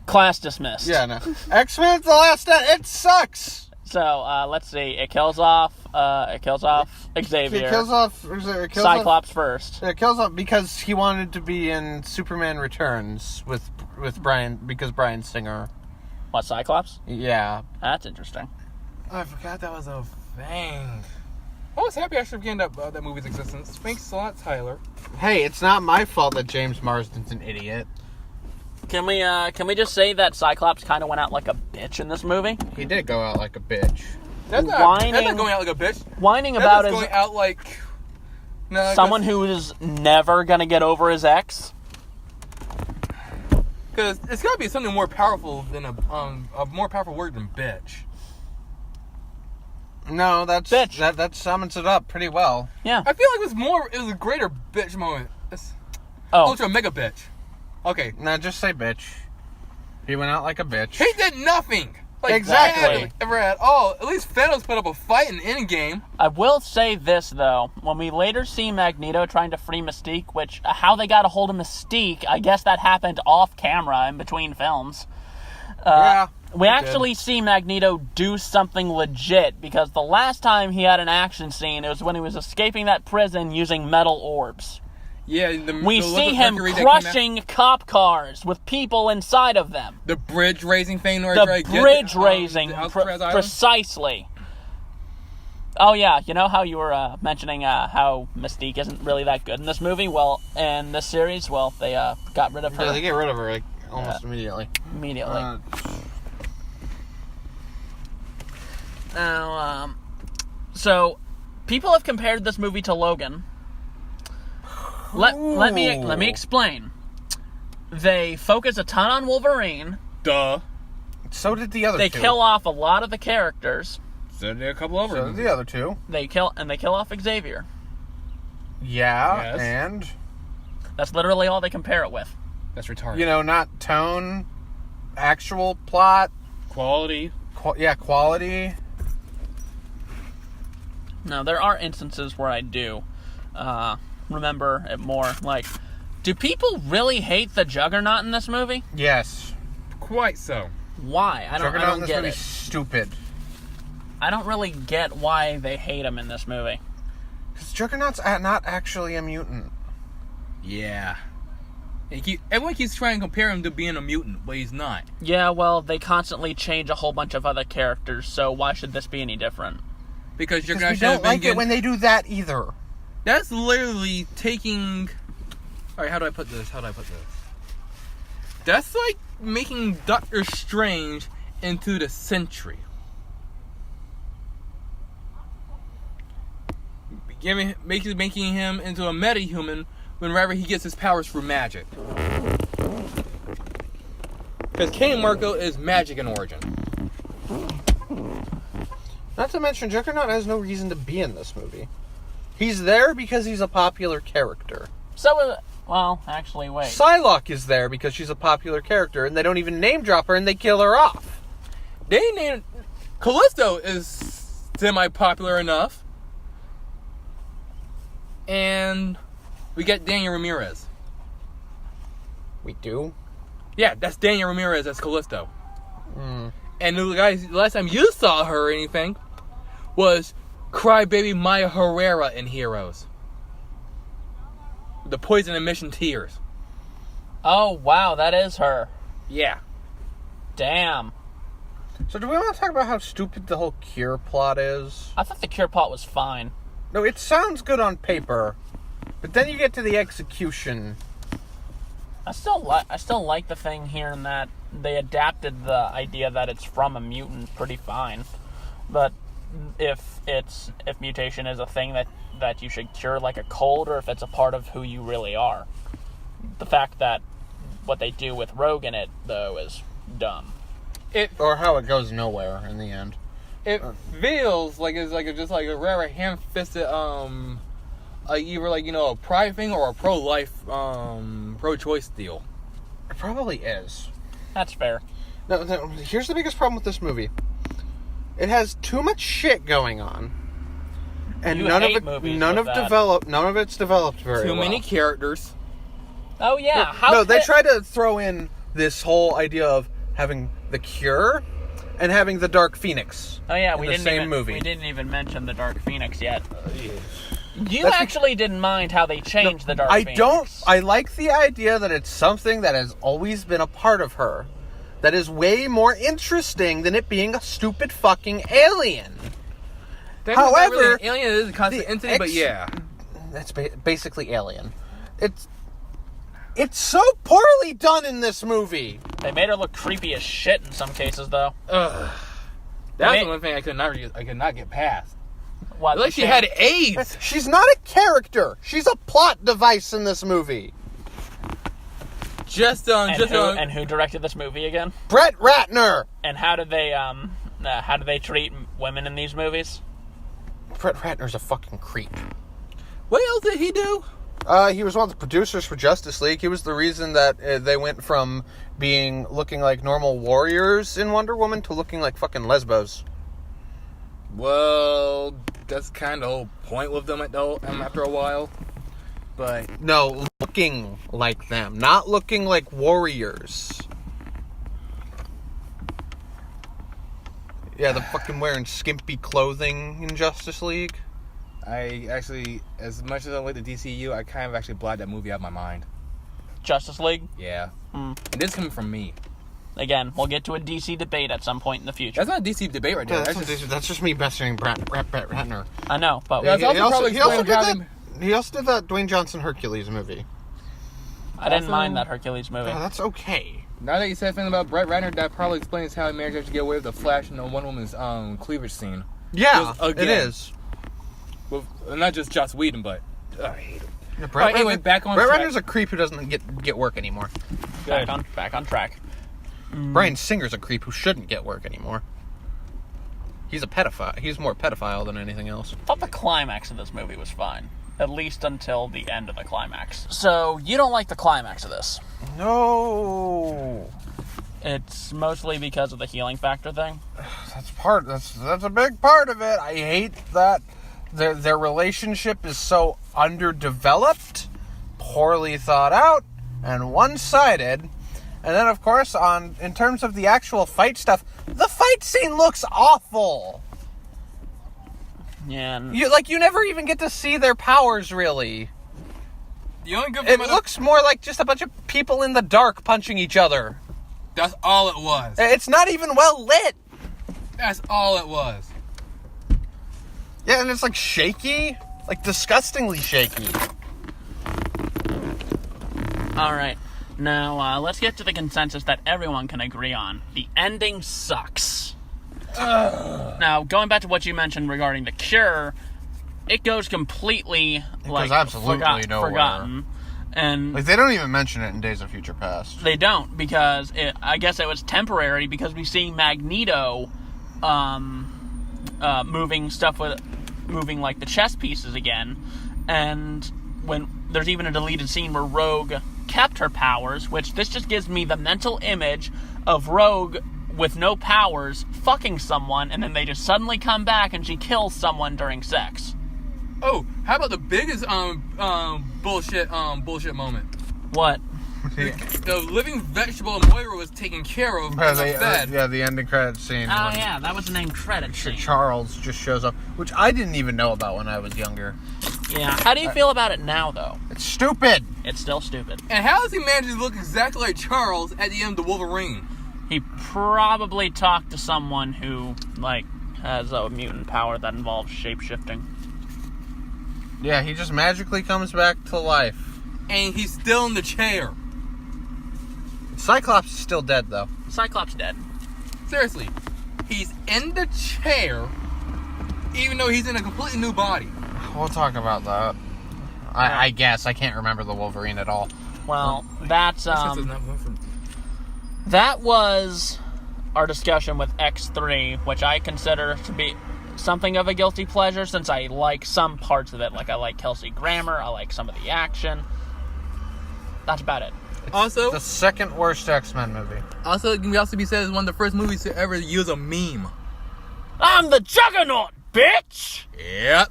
Class dismissed. Yeah, no. X-Men: The Last Stand. It sucks. So, let's see. It kills off Xavier. It kills off Cyclops first. It kills off because he wanted to be in Superman Returns with Bryan, because Bryan Singer. What, Cyclops? Yeah. That's interesting. Oh, I forgot that was a thing. I was happy I should begin that movie's existence. Thanks a lot, Tyler. Hey, it's not my fault that James Marsden's an idiot. Can we just say that Cyclops kind of went out like a bitch in this movie? He did go out like a bitch. That's not going out like a bitch. Whining about That's his going out like someone who is never gonna get over his ex. Because it's got to be something more powerful than a more powerful word than bitch. No, that's Bitch. That sums it up pretty well. Yeah. I feel like it was a greater bitch moment. It's Oh, ultra mega bitch. Okay. Now just say bitch. He went out like a bitch. He did nothing. Like, Exactly. Ever at all. At least Thanos put up a fight in Endgame. I will say this though: when we later see Magneto trying to free Mystique, which how they got a hold of Mystique, I guess that happened off camera in between films. We actually see Magneto do something legit, because the last time he had an action scene, it was when he was escaping that prison using metal orbs. Yeah, we see him crushing cop cars with people inside of them. The bridge raising thing, precisely. Oh yeah, you know how you were mentioning how Mystique isn't really that good in this movie? Well, in this series, they got rid of her. Yeah, they get rid of her like almost immediately. Now, so people have compared this movie to Logan. Let me explain. They focus a ton on Wolverine. Duh. So did the other two. They kill off a lot of the characters. So did a couple over. So did the other two. They kill off Xavier. Yeah, yes. And that's literally all they compare it with. That's retarded. You know, not tone, actual plot, quality. Quality. No, there are instances where I do remember it more. Like, do people really hate the Juggernaut in this movie? Yes. Quite so. Why? I don't get it. Stupid. I don't really get why they hate him in this movie. Because Juggernaut's not actually a mutant. Yeah. Everyone keeps trying to compare him to being a mutant, but he's not. Yeah, well, they constantly change a whole bunch of other characters, so why should this be any different? Because we don't like it when they do that either. That's literally taking... Alright, how do I put this? That's like making Doctor Strange into the Sentry. Making him into a metahuman whenever he gets his powers through magic. Because Kane Marco is magic in origin. Not to mention, Juggernaut has no reason to be in this movie. He's there because he's a popular character. Well, actually, wait. Psylocke is there because she's a popular character, and they don't even name drop her, and they kill her off. Callisto is semi-popular enough. And we get Daniel Ramirez. We do? Yeah, that's Daniel Ramirez as Callisto. Mm. And the last time you saw her or anything was crybaby Maya Herrera in Heroes. The Poison and Mission Tears. Oh, wow, that is her. Yeah. Damn. So do we want to talk about how stupid the whole Cure plot is? I thought the Cure plot was fine. No, it sounds good on paper, but then you get to the execution. I still like the thing here in that they adapted the idea that it's from a mutant pretty fine. But if mutation is a thing that you should cure like a cold, or if it's a part of who you really are. The fact that what they do with Rogue in it, though, is dumb. Or how it goes nowhere in the end. It feels like it's just like a rare ham-fisted, either a pride thing or a pro-life, pro-choice deal. It probably is. That's fair. No, here's the biggest problem with this movie. It has too much shit going on, and none of it's developed very well. Too many characters. Oh yeah. They try to throw in this whole idea of having the Cure and having the Dark Phoenix. Oh yeah, we didn't even mention the Dark Phoenix yet. You actually didn't mind how they changed the Dark Phoenix. I like the idea that it's something that has always been a part of her. That is way more interesting than it being a stupid fucking alien. However, really an alien is a constant entity, but yeah. That's basically Alien. It's so poorly done in this movie. They made her look creepy as shit in some cases, though. Ugh. That's the one thing I could not get past. What? Like she had AIDS. She's not a character. She's a plot device in this movie. And who directed this movie again? Brett Ratner. And how did they treat women in these movies? Brett Ratner's a fucking creep. What else did he do? He was one of the producers for Justice League. He was the reason that they went from looking like normal warriors in Wonder Woman to looking like fucking lesbos. Well, that's kind of the whole point with them after a while. But no, looking like them, not looking like warriors. Yeah, the fucking wearing skimpy clothing in Justice League. I actually, as much as I like the DCU, I kind of actually blotted that movie out of my mind. Justice League? Yeah. And this is coming from me. Again, we'll get to a DC debate at some point in the future. That's not a DC debate right there. Yeah, that's just me besting Brett Ratner. I know, but Yeah, He also did that Dwayne Johnson Hercules movie. I didn't mind that Hercules movie. Yeah, that's okay. Now that you said something about Brett Ratner, that probably explains how he managed to get away with the Flash in the Wonder Woman's cleavage scene. Yeah, Again. it is. With, not just Joss Whedon, but I hate him. Yeah, Right, anyway, back on Brett track. Ratner's a creep who doesn't get work anymore. Back on track. Bryan Singer's a creep who shouldn't get work anymore. He's a pedophile. He's more pedophile than anything else. I thought the climax of this movie was fine. At least until the end of the climax. So, you don't like the climax of this? No. It's mostly because of the healing factor thing? That's a big part of it. I hate that their relationship is so underdeveloped, poorly thought out, and one-sided. And then, of course, in terms of the actual fight stuff, the fight scene looks awful. Yeah. You never even get to see their powers, really. The only good It looks more like just a bunch of people in the dark punching each other. That's all it was. It's not even well lit. That's all it was. Yeah, and it's like shaky. Like disgustingly shaky. Alright. Now, let's get to the consensus that everyone can agree on. The ending sucks. Now, going back to what you mentioned regarding The Cure, it goes completely, absolutely nowhere. forgotten. And Like, they don't even mention it in Days of Future Past. they don't, because I guess it was temporary, because we see Magneto moving like the chess pieces again, and when there's even a deleted scene where Rogue kept her powers, which this just gives me the mental image of Rogue with no powers fucking someone, and then they just suddenly come back and she kills someone during sex. Oh, how about the biggest bullshit moment? What? The living vegetable Moira was taken care of Yeah, and fed. the ending credits scene. Oh when yeah, that was an end credit scene. Charles just shows up, which I didn't even know about when I was younger. Yeah. How do you feel about it now, though? It's stupid. It's still stupid. And how does he manage to look exactly like Charles at the end of the Wolverine? He probably talked to someone who, has a mutant power that involves shape-shifting. Yeah, he just magically comes back to life. And he's still in the chair. Cyclops is still dead, though. Cyclops dead. Seriously. He's in the chair, even though he's in a completely new body. We'll talk about that. I guess. I can't remember the Wolverine at all. Well, that was our discussion with X3, which I consider to be something of a guilty pleasure, since I like some parts of it. Like, I like Kelsey Grammer, I like some of the action. That's about it. Also, The second worst X-Men movie. Also, it can also be said as one of the first movies to ever use a meme. I'm the Juggernaut, bitch! Yep.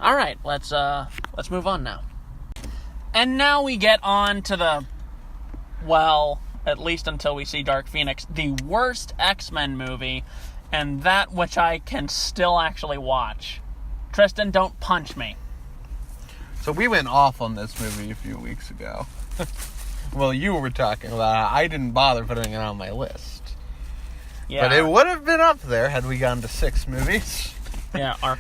Alright, let's move on now. And now we get on to the, well, at least until we see Dark Phoenix, the worst X-Men movie, and that which I can still actually watch. Tristan, don't punch me. So we went off on this movie a few weeks ago. Well, you were talking about it. I didn't bother putting it on my list. Yeah. But it would have been up there had we gone to 6 movies. Yeah, our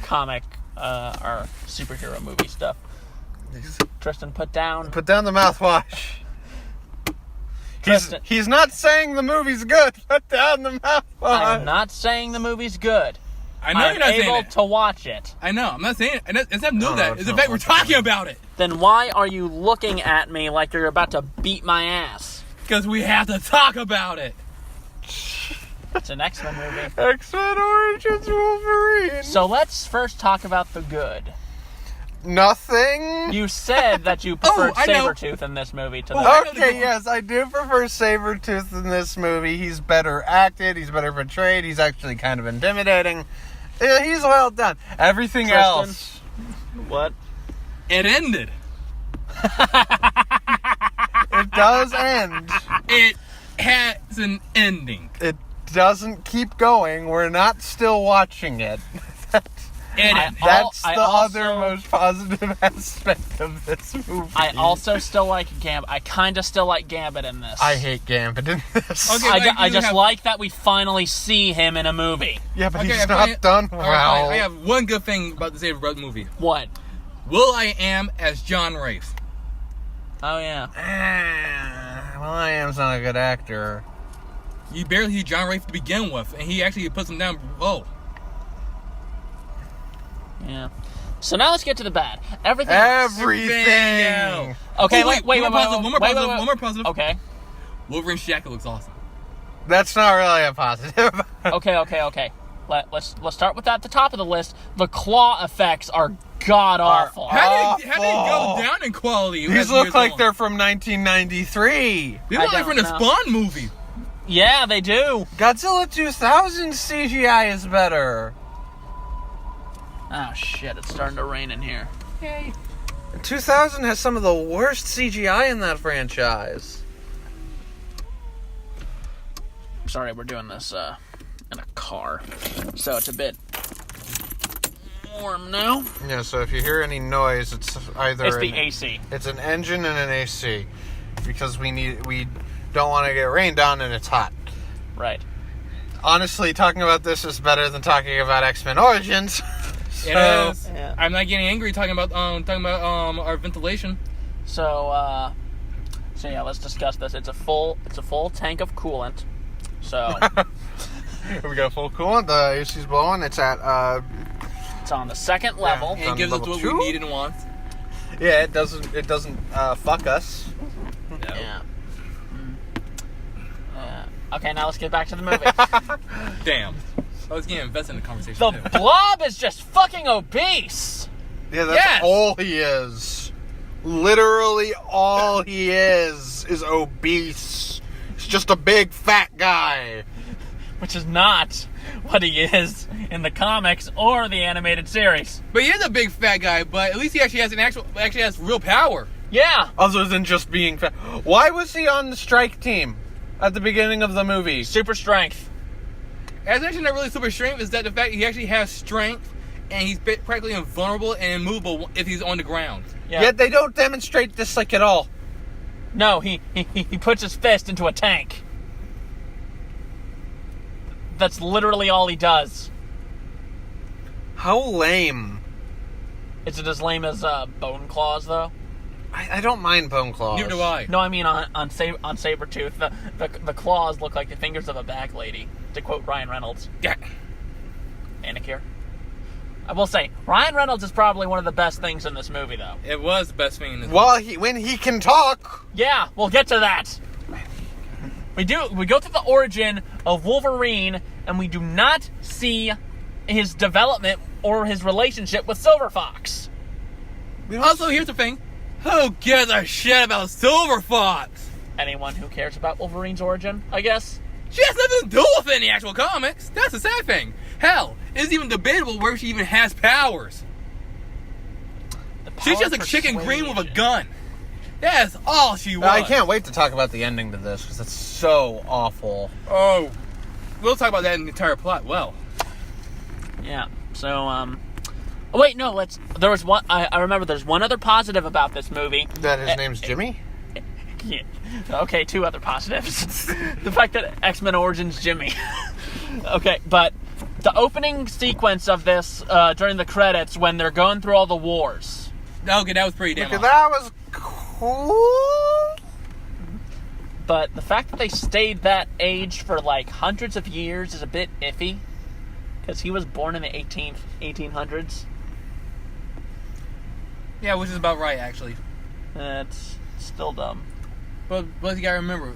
superhero movie stuff. Tristan, put down Put down the mouthwash. Tristan. He's not saying the movie's good. Put down the mouthwash. I'm not saying the movie's good. I know I'm you're not saying able it. to watch it. I know. I'm not saying it. It's not new that. it's It's the not fact we're watching talking it. about it. Then why are you looking at me like you're about to beat my ass? Because we have to talk about it. It's an X-Men movie. X-Men Origins Wolverine. So let's first talk about the good. Nothing. You said that you preferred I know. Sabretooth in this movie to the... I know the Okay, good yes, I do prefer Sabretooth in this movie. He's better acted. He's better portrayed. He's actually kind of intimidating. Yeah, he's well done. Everything Tristan? else. What? It ended. It does end. It has an ending. It doesn't keep going, we're not still watching it. That's the other most positive aspect of this movie. I also still like Gambit. I kind of still like Gambit in this. I hate Gambit in this. Okay, I just like that we finally see him in a movie. Yeah, but he's not done well. Right, I have one good thing about the Saber Brothers movie. What? Will.i.am as John Rafe. Oh, yeah. Will.i.am's not a good actor. You barely see John Rafe to begin with, and he actually puts him down low. Yeah. So now let's get to the bad. Everything. Okay, wait. One more positive. Okay. Wolverine's jacket looks awesome. That's not really a positive. Okay. Let's start with that at the top of the list. The claw effects are god awful. How did it go down in quality? These look like they're from 1993. They look like from the Spawn movie. Yeah, they do. Godzilla 2000 CGI is better. Oh shit! It's starting to rain in here. Yay. 2000 has some of the worst CGI in that franchise. Sorry, we're doing this in a car, so it's a bit warm now. Yeah, so if you hear any noise, it's either It's the AC. It's an engine and an AC, because we don't want to get rained on and it's hot. Right. Honestly, talking about this is better than talking about X-Men Origins. It is. Yeah. I'm not getting angry talking about our ventilation. So yeah, let's discuss this. It's a full tank of coolant. So We got full coolant. The AC's blowing. It's at it's on the second level. And it gives us what we need and want. Yeah, it doesn't fuck us. No. Yeah. Okay, now let's get back to the movie. Damn. I was getting invested in the conversation The too. Blob is just fucking obese. Yeah, that's Yes! all he is. Literally all he is obese. He's just a big fat guy. Which is not what he is in the comics or the animated series. But he is a big fat guy, but at least he actually has real power. Yeah. Other than just being fat. Why was he on the strike team at the beginning of the movie? Super strength. As actually not really super strength is that the fact he actually has strength and he's practically invulnerable and immovable if he's on the ground. Yeah. Yet they don't demonstrate this at all. No, he puts his fist into a tank. That's literally all he does. How lame. Is it as lame as Bone Claws, though? I don't mind bone claws. Neither do I. No, I mean on Sabretooth, the claws look like the fingers of a bag lady, to quote Ryan Reynolds. Yeah. Anikir. I will say, Ryan Reynolds is probably one of the best things in this movie, though. It was the best thing in this Well, when he can talk. Yeah, we'll get to that. We go through the origin of Wolverine, and we do not see his development or his relationship with Silver Fox. Also, here's the thing. Who gives a shit about Silver Fox? Anyone who cares about Wolverine's origin, I guess. She has nothing to do with it in the actual comics. That's the sad thing. Hell, it's even debatable where she even has powers. She's just a chicken green with a gun. That's all she was. I can't wait to talk about the ending to this, because it's so awful. Oh, we'll talk about that in the entire plot. Well, Yeah. So, oh, wait, no, there was one, I remember there's one other positive about this movie. That his name's Jimmy? Yeah. Okay, two other positives. The fact that X-Men Origins Jimmy. Okay, but the opening sequence of this, during the credits, when they're going through all the wars. okay, that was pretty damn Look, awesome. that was cool. But the fact that they stayed that age for like hundreds of years is a bit iffy. Because he was born in the 1800s. Yeah, which is about right, actually. It's still dumb. But you gotta remember,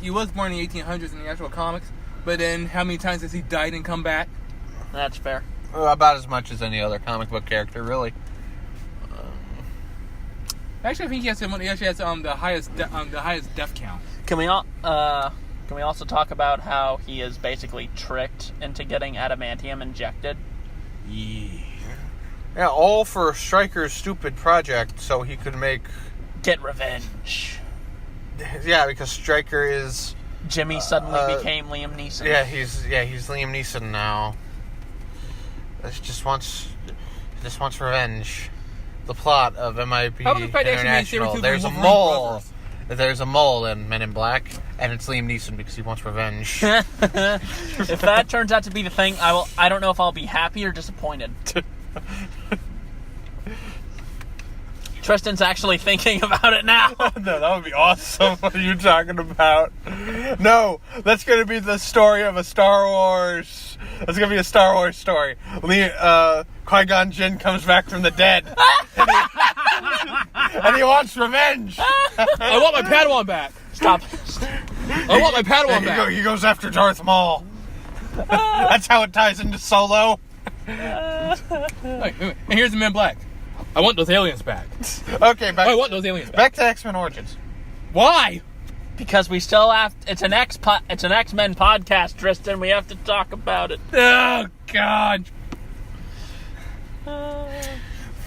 he was born in the 1800s in the actual comics, but then how many times has he died and come back? That's fair. About as much as any other comic book character, really. Actually, I think he has the highest death count. Can we also talk about how he is basically tricked into getting adamantium injected? Yeah, all for Stryker's stupid project, so he could make... Get revenge. Yeah, because Stryker is Jimmy suddenly became Liam Neeson. Yeah, he's Liam Neeson now. He just wants revenge. The plot of MIB How about the fact that actually made International. Sabretooth There's a and Wolverine mole. brothers? There's a mole in Men in Black, and it's Liam Neeson because he wants revenge. If that turns out to be the thing, I don't know if I'll be happy or disappointed. Tristan's actually thinking about it now. No, that would be awesome. What are you talking about? No, that's going to be the story of a Star Wars. That's going to be a Star Wars story. Qui-Gon Jinn comes back from the dead. And he wants revenge. I want my Padawan back. Stop. I want my Padawan back. He goes after Darth Maul. That's how it ties into Solo. And here's the Men in Black. I want those aliens back. Okay, I want those aliens back. back to X-Men Origins. Why? Because we still have... It's an X-Men podcast, Tristan. We have to talk about it. Oh, God.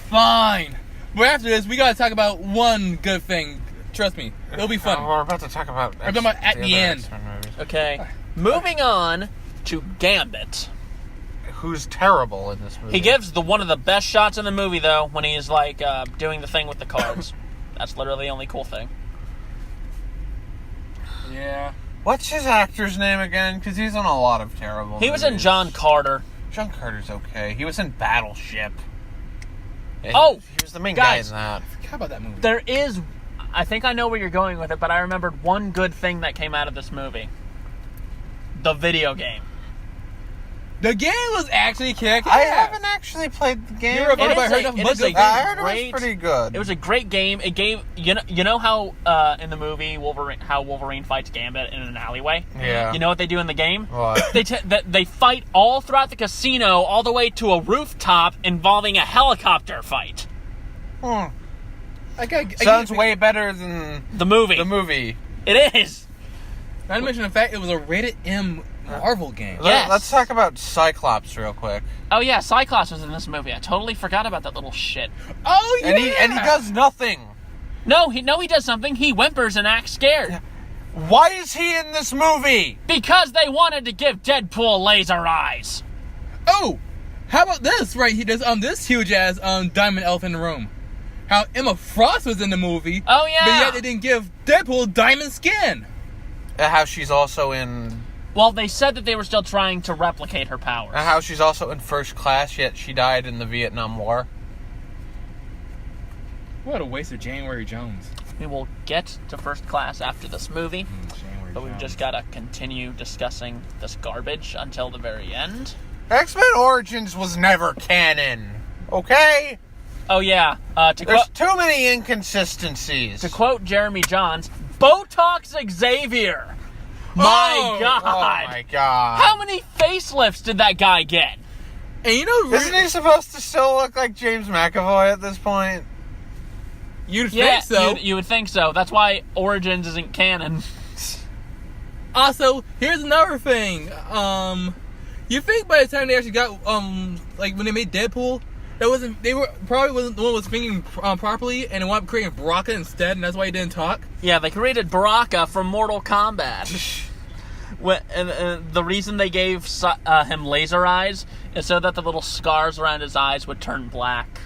Fine. But after this, we gotta talk about one good thing. Trust me, it'll be fun. We're about to talk about... I'm talking about at the end. X-Men movies. Okay. Moving on to Gambit. Who's terrible in this movie. He gives one of the best shots in the movie, though, when he's, like, doing the thing with the cards. That's literally the only cool thing. Yeah. What's his actor's name again? Because he's in a lot of terrible He was in movies. John Carter. John Carter's okay. He was in Battleship. Yeah, Oh, he was the main guys. guy in that. I forgot about that movie. There is... I think I know where you're going with it, but I remembered one good thing that came out of this movie. The video game. The game was actually kick-ass. I haven't actually played the game. You're about It to is heard a- nothing it but is a good good- I heard it great- was pretty good. It was a great game. It gave... You know how in the movie Wolverine fights Gambit in an alleyway? Yeah. You know what they do in the game? What? They fight all throughout the casino, all the way to a rooftop involving a helicopter fight. Sounds way better than The movie. the movie. It is. Not to mention the fact it was a rated M Marvel game. Yes. Let's talk about Cyclops real quick. Oh yeah, Cyclops was in this movie. I totally forgot about that little shit. Oh yeah. And he does nothing. No, he does something. He whimpers and acts scared. Why is he in this movie? Because they wanted to give Deadpool laser eyes. Oh, how about this? Right, he does this huge ass diamond elf in the room. How Emma Frost was in the movie. Oh yeah. But yet they didn't give Deadpool diamond skin. How she's also in... Well, they said that they were still trying to replicate her powers. How she's also in First Class, yet she died in the Vietnam War. What a waste of January Jones. We will get to First Class after this movie, January but we've Jones. just got to continue discussing this garbage until the very end. X-Men Origins was never canon. Okay? Oh yeah, There's too many inconsistencies. to quote Jeremy Johns, Botox Xavier. My God. Oh my god. How many facelifts did that guy get? And you know, Isn't he supposed to still look like James McAvoy at this point? you'd Yeah, think so. you would think so. That's why Origins isn't canon. Also, here's another thing. You think by the time they actually got like when they made Deadpool, they wasn't the one who was thinking properly, and they wound up creating Baraka instead, and that's why he didn't talk. Yeah, they created Baraka from Mortal Kombat. The reason they gave him laser eyes is so that the little scars around his eyes would turn black.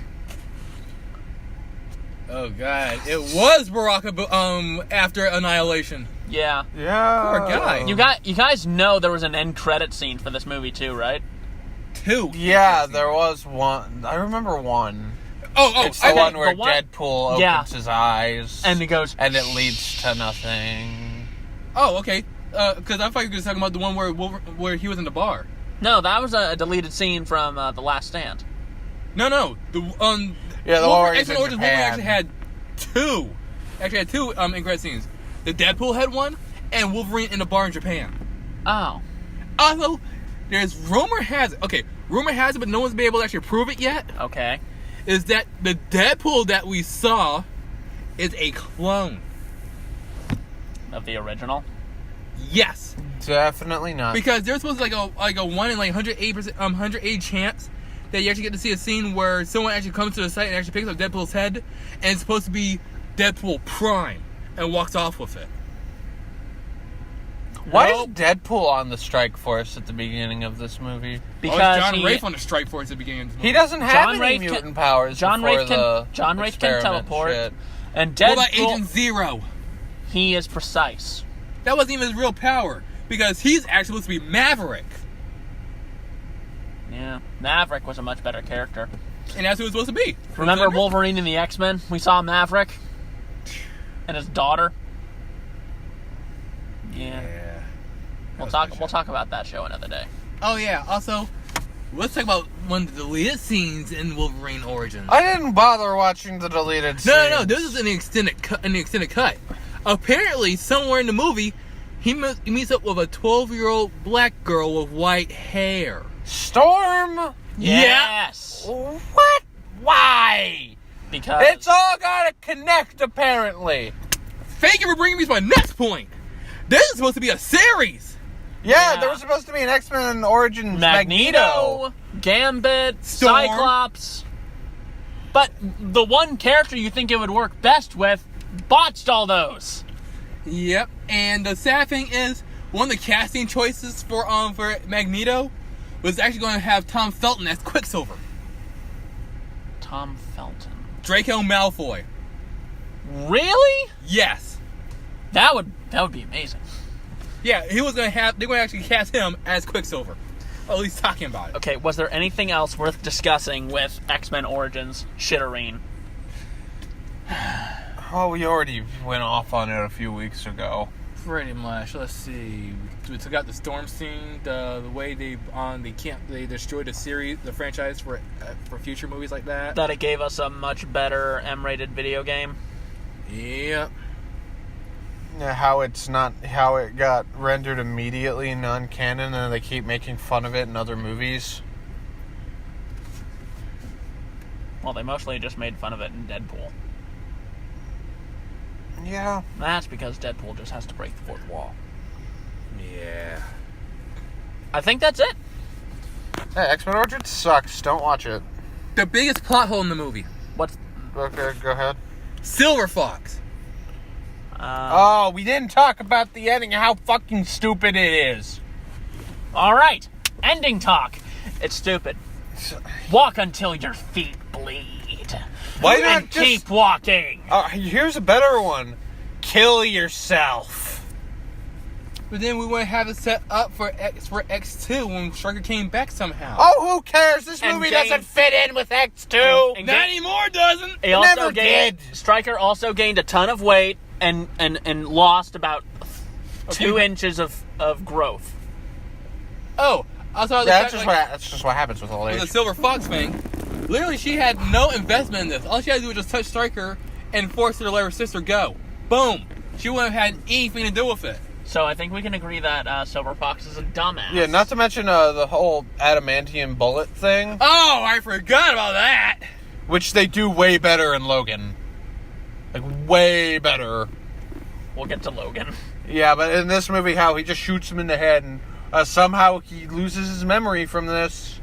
Oh god, it was Baraka after Annihilation. Yeah. Yeah. Poor guy. You guys know there was an end credit scene for this movie too, right? 2. Yeah, there was one. I remember one. Oh, It's the okay, one where the one- Deadpool opens Yeah. his eyes. And he goes, And it leads to nothing. Oh, okay. Because I thought you were talking about the one where he was in the bar. No, that was a deleted scene from The Last Stand. No. The Yeah, the one where he's X-Men in Origins Japan. actually had 2. Actually had 2 end credit scenes. The Deadpool had one, and Wolverine in the bar in Japan. Oh. Also, rumor has it, but no one's been able to actually prove it yet, Okay. is that the Deadpool that we saw is a clone. Of the original. Yes. Definitely not. Because there's supposed to be like a 1 in like 108 chance that you actually get to see a scene where someone actually comes to the site and actually picks up Deadpool's head, and it's supposed to be Deadpool Prime and walks off with it. Why Nope. is Deadpool on the strike force at the beginning of this movie? Because John Rafe on the strike force at the beginning of the movie. He doesn't have John any Rafe mutant powers. John before Rafe the can experiment teleport. shit. And What about Deadpool, Agent Zero? he is precise. That wasn't even his real power. Because he's actually supposed to be Maverick. Yeah, Maverick was a much better character. And that's who he was supposed to be. Remember Wolverine in the X-Men? We saw Maverick and his daughter. Yeah. We'll talk about that show another day. Oh yeah, also, let's talk about one of the deleted scenes in Wolverine Origins. I didn't bother watching the deleted scenes. No, this is in the extended cut. Apparently, somewhere in the movie, he meets up with a 12-year-old black girl with white hair. Storm? Yes. What? Why? Because It's all gotta connect, apparently. Thank you for bringing me to my next point. This is supposed to be a series. Yeah, Yeah. there was supposed to be an X-Men Origins Magneto, Gambit, Storm. Cyclops. But the one character you think it would work best with botched all those. Yep. And the sad thing is, one of the casting choices for Magneto was actually going to have Tom Felton as Quicksilver. Tom Felton. Draco Malfoy. Really? Yes. That would be amazing. Yeah, they're going to actually cast him as Quicksilver. Or at least talking about it. Okay, was there anything else worth discussing with X-Men Origins Shitterine? Oh, we already went off on it a few weeks ago. Pretty much. Let's see. We took out the Storm scene, the way they destroyed the franchise for future movies like that. That it gave us a much better M-rated video game. Yep. Yeah, how it got rendered immediately non-canon, and they keep making fun of it in other movies. Well, they mostly just made fun of it in Deadpool. Yeah. That's because Deadpool just has to break the fourth wall. Yeah. I think that's it. Hey, X-Men Origins sucks. Don't watch it. The biggest plot hole in the movie. What's... Okay, go ahead. Silver Fox. Oh, we didn't talk about the ending and how fucking stupid it is. Alright, ending talk. It's stupid. Walk until your feet bleed. Why not and just... keep walking. Here's a better one. Kill yourself. But then we want to have it set up for X2 when Stryker came back somehow. Oh, who cares? This And movie James- doesn't fit in with X2. And Not anymore, doesn't? He also never gained, did. Stryker also gained a ton of weight and lost about 2 inches of growth. Oh, also That's just what happens with old with age. the Silver Fox thing. Literally, she had no investment in this. All she had to do was just touch Stryker and force her to let her sister go. Boom. She wouldn't have had anything to do with it. So I think we can agree that Silver Fox is a dumbass. Yeah, not to mention the whole adamantium bullet thing, Oh, I forgot about that. which they do way better in Logan. Like, way better. We'll get to Logan. Yeah, but in this movie, how he just shoots him in the head, and somehow he loses his memory from this.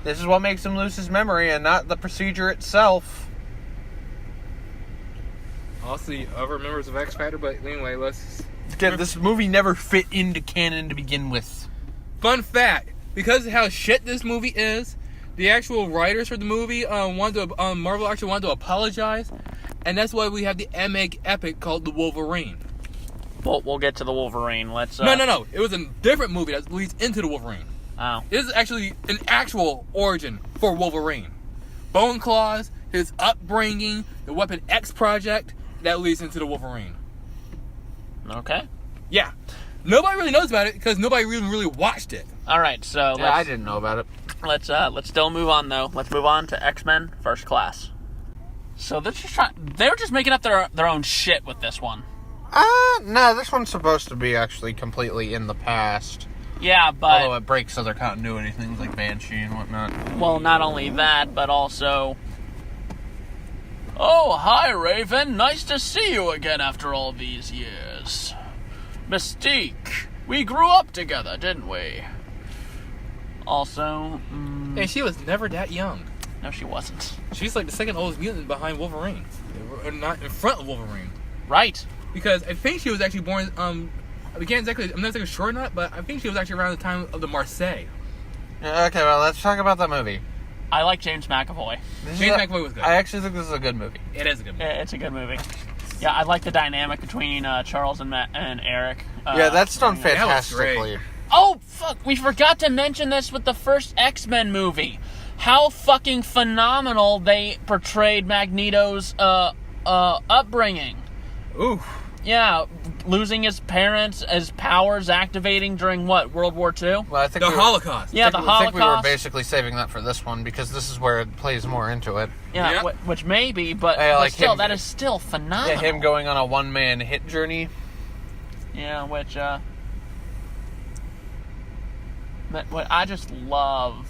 This is what makes him lose his memory, and not the procedure itself. Also, the other members of X Factor, but anyway, let's... Again, this movie never fit into canon to begin with. Fun fact, because of how shit this movie is, the actual writers for the movie Marvel actually wanted to apologize, and that's why we have the MA epic called The Wolverine. We'll get to the Wolverine. Let's. No. It was a different movie that leads into the Wolverine. Oh. This is actually an actual origin for Wolverine. Bone Claws, his upbringing, the Weapon X project, that leads into the Wolverine. Okay. Yeah. Nobody really knows about it because nobody really watched it. All right. So Yeah, I didn't know about it. let's still move on though. Let's move on to X-Men First Class. So they're just making up their own shit with this one. No, this one's supposed to be actually completely in the past. Yeah, but Although it breaks other continuity things like Banshee and whatnot. well, not only that, but also. Oh, hi, Raven. Nice to see you again after all these years. Mystique, we grew up together, didn't we? Also, And she was never that young. no, she wasn't. She's like the second oldest mutant behind Wolverine. Or not in front of Wolverine. Right. Because I think she was actually born I'm not exactly sure or not, but I think she was actually around the time of the Marseille. Yeah, okay, well, let's talk about that movie. I like James McAvoy. James McAvoy was good. I actually think this is a good movie. It is a good movie. It's a good movie. Yeah, I like the dynamic between Charles and Eric. Yeah, that's done that was fantastically. great. Oh, fuck! We forgot to mention this with the first X-Men movie. How fucking phenomenal they portrayed Magneto's upbringing. Ooh. Yeah, losing his parents, his powers activating during what, World War II? Well, I think The Holocaust. Yeah, the I think we were Holocaust. basically saving that for this one because this is where it plays more into it. Yeah, Yeah. which may be, but, I like still, him. that is still phenomenal. Yeah, him going on a one-man hit journey. Yeah, which, I just love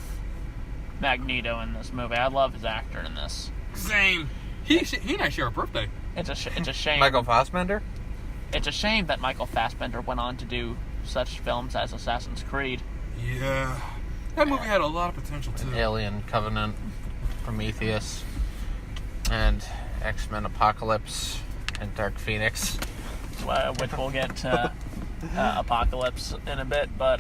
Magneto in this movie. I love his actor in this. Same. He and I share a birthday. It's a shame. Michael Fassbender? It's a shame that Michael Fassbender went on to do such films as Assassin's Creed. Yeah. That movie had a lot of potential, too. Alien Covenant, Prometheus, and X-Men Apocalypse, and Dark Phoenix. Which we'll get to Apocalypse in a bit, but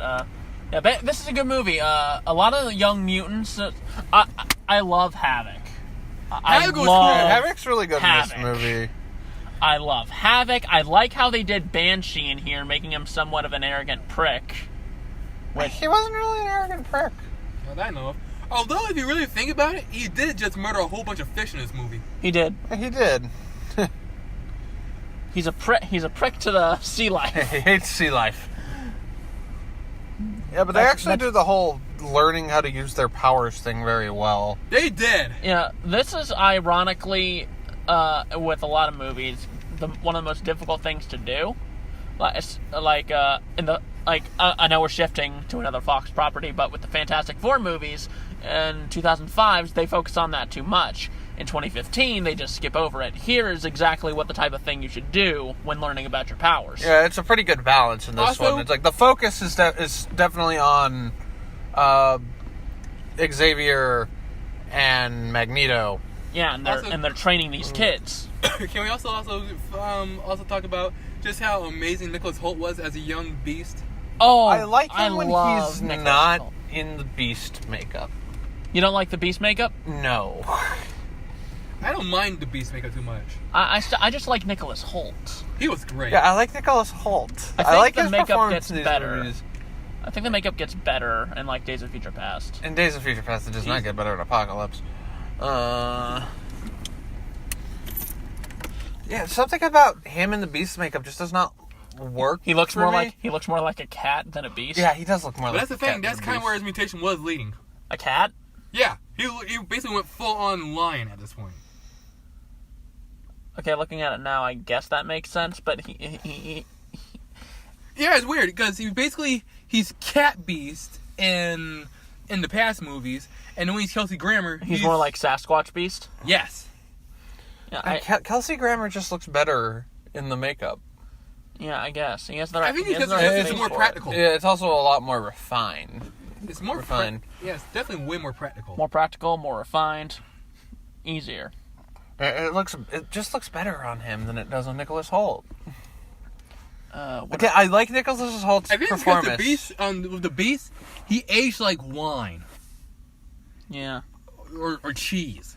yeah, this is a good movie. A lot of the young mutants. I love Havoc. Havoc was love cool. Havoc's really good in Havoc. this movie. I love Havoc. I like how they did Banshee in here, making him somewhat of an arrogant prick. He wasn't really an arrogant prick. Not that I know of. Although, if you really think about it, he did just murder a whole bunch of fish in this movie. He did. He did. He's a prick. He's a prick to the sea life. He hates sea life. Yeah, but they actually do the whole learning how to use their powers thing very well. They did. Yeah, this is ironically, with a lot of movies, one of the most difficult things to do. I know we're shifting to another Fox property, but with the Fantastic Four movies in 2005, they focus on that too much. In 2015, they just skip over it. Here is exactly what the type of thing you should do when learning about your powers. Yeah, it's a pretty good balance in this Also- one. It's like the focus is definitely on Xavier and Magneto. Yeah, and they're training these kids. Can we also talk about just how amazing Nicholas Hoult was as a young Beast? Oh, I like him when love he's Nicholas not Hoult. in the Beast makeup. You don't like the Beast makeup? No. I don't mind the Beast makeup too much. I just like Nicholas Hoult. He was great. Yeah, I like Nicholas Hoult. I think like the his makeup performance gets in these better. movies. I think the makeup gets better in like Days of Future Past. In Days of Future Past, it does not get better in Apocalypse. Yeah, something about him in the Beast makeup just does not work. He looks for more me. like a cat than a beast. Yeah, he does look more But like. that's the thing. Captain That's kind of Beast. where his mutation was leading. A cat? Yeah, he basically went full on lion at this point. Okay, looking at it now, I guess that makes sense. But he Yeah, it's weird because he's Cat Beast in the past movies, and when he's Kelsey Grammer, he's more like Sasquatch Beast. yes. Yeah, Kelsey Grammer just looks better in the makeup. I guess he has the. I think he has because the right it's face more for it. practical. Yeah, it's also a lot more refined. It's more refined. Yeah, it's definitely way more practical. More practical, more refined, easier. It just looks better on him than it does on Nicholas Hoult. What Okay, I like Nicholas Holt's I think it's because performance. with the Beast, he aged like wine Yeah. or cheese.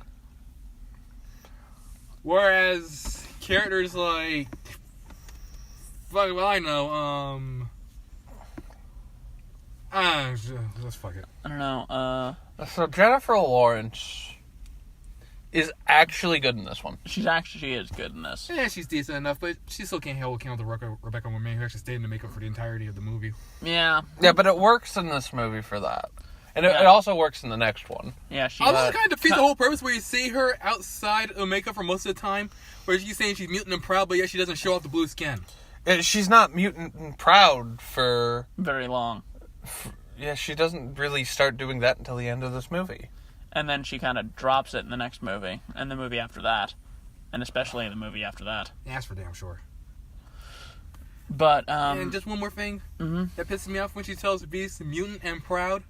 Whereas characters like, fuck, well, I know, let's fuck it. I don't know. So Jennifer Lawrence is actually good in this one. She is good in this. Yeah, she's decent enough, but she still can't hold candle to Rebecca Romijn, who actually stayed in the makeup for the entirety of the movie. Yeah. Yeah, but it works in this movie for that. And Yeah. it also works in the next one. Yeah, she. Although it kind of defeats the whole purpose where you see her outside of makeup for most of the time, where she's saying she's mutant and proud, but yet she doesn't show off the blue skin. She's not mutant and proud for... very long. Yeah, she doesn't really start doing that until the end of this movie. And then she kind of drops it in the next movie, and the movie after that, and especially the movie after that. Yeah, that's for damn sure. But And just one more thing that pisses me off when she tells Beast mutant and proud.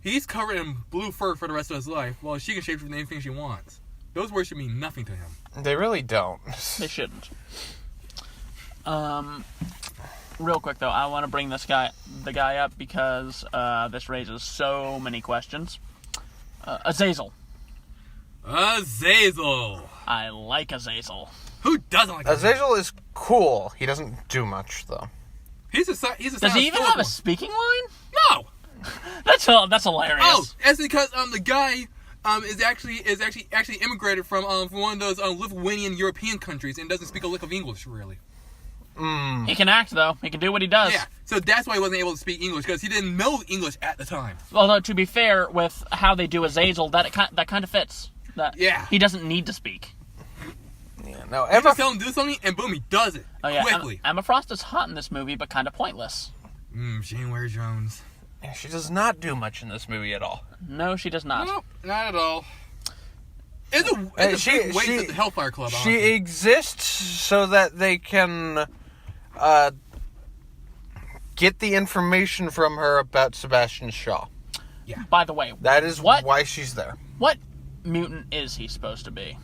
He's covered in blue fur for the rest of his life, while she can shape into anything she wants. Those words should mean nothing to him. They really don't. they shouldn't. Real quick though, I want to bring the guy up because this raises so many questions. Azazel. Azazel. I like Azazel. Who doesn't like Azazel is cool. He doesn't do much though. He's a Does he even have a speaking line? No. That's hilarious. Oh, that's because the guy is actually immigrated from one of those Lithuanian European countries and doesn't speak a lick of English really. He can act though. He can do what he does. Yeah, so that's why he wasn't able to speak English because he didn't know English at the time. Although to be fair, with how they do Azazel, that kind of fits. Yeah. He doesn't need to speak. Yeah, no. You just tell him to do something, and boom, he does it quickly. Emma Frost is hot in this movie, but kind of pointless. Janeway Jones. Yeah, she does not do much in this movie at all. No, she does not. No, not at all. It's a big waste at the Hellfire Club. She honestly. exists so that they can get the information from her about Sebastian Shaw. Yeah. By the way, That is why she's there. What mutant is he supposed to be?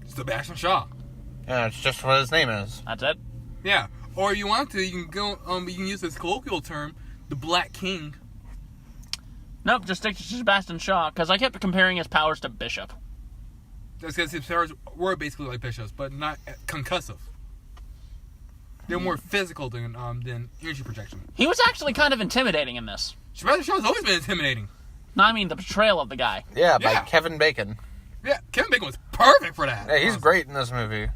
Sebastian Shaw. Yeah, it's just what his name is. That's it. Yeah. Or you want to, you can go. You can use this colloquial term, the Black King. Nope, just stick to Sebastian Shaw, because I kept comparing his powers to Bishop. That's because his powers were basically like Bishop's, but not concussive. They're more physical than energy projection. He was actually kind of intimidating in this. Sebastian Shaw's always been intimidating. No, I mean the portrayal of the guy. Yeah, by Yeah. Kevin Bacon. Yeah, Kevin Bacon was perfect for that. Yeah, he's great in this movie.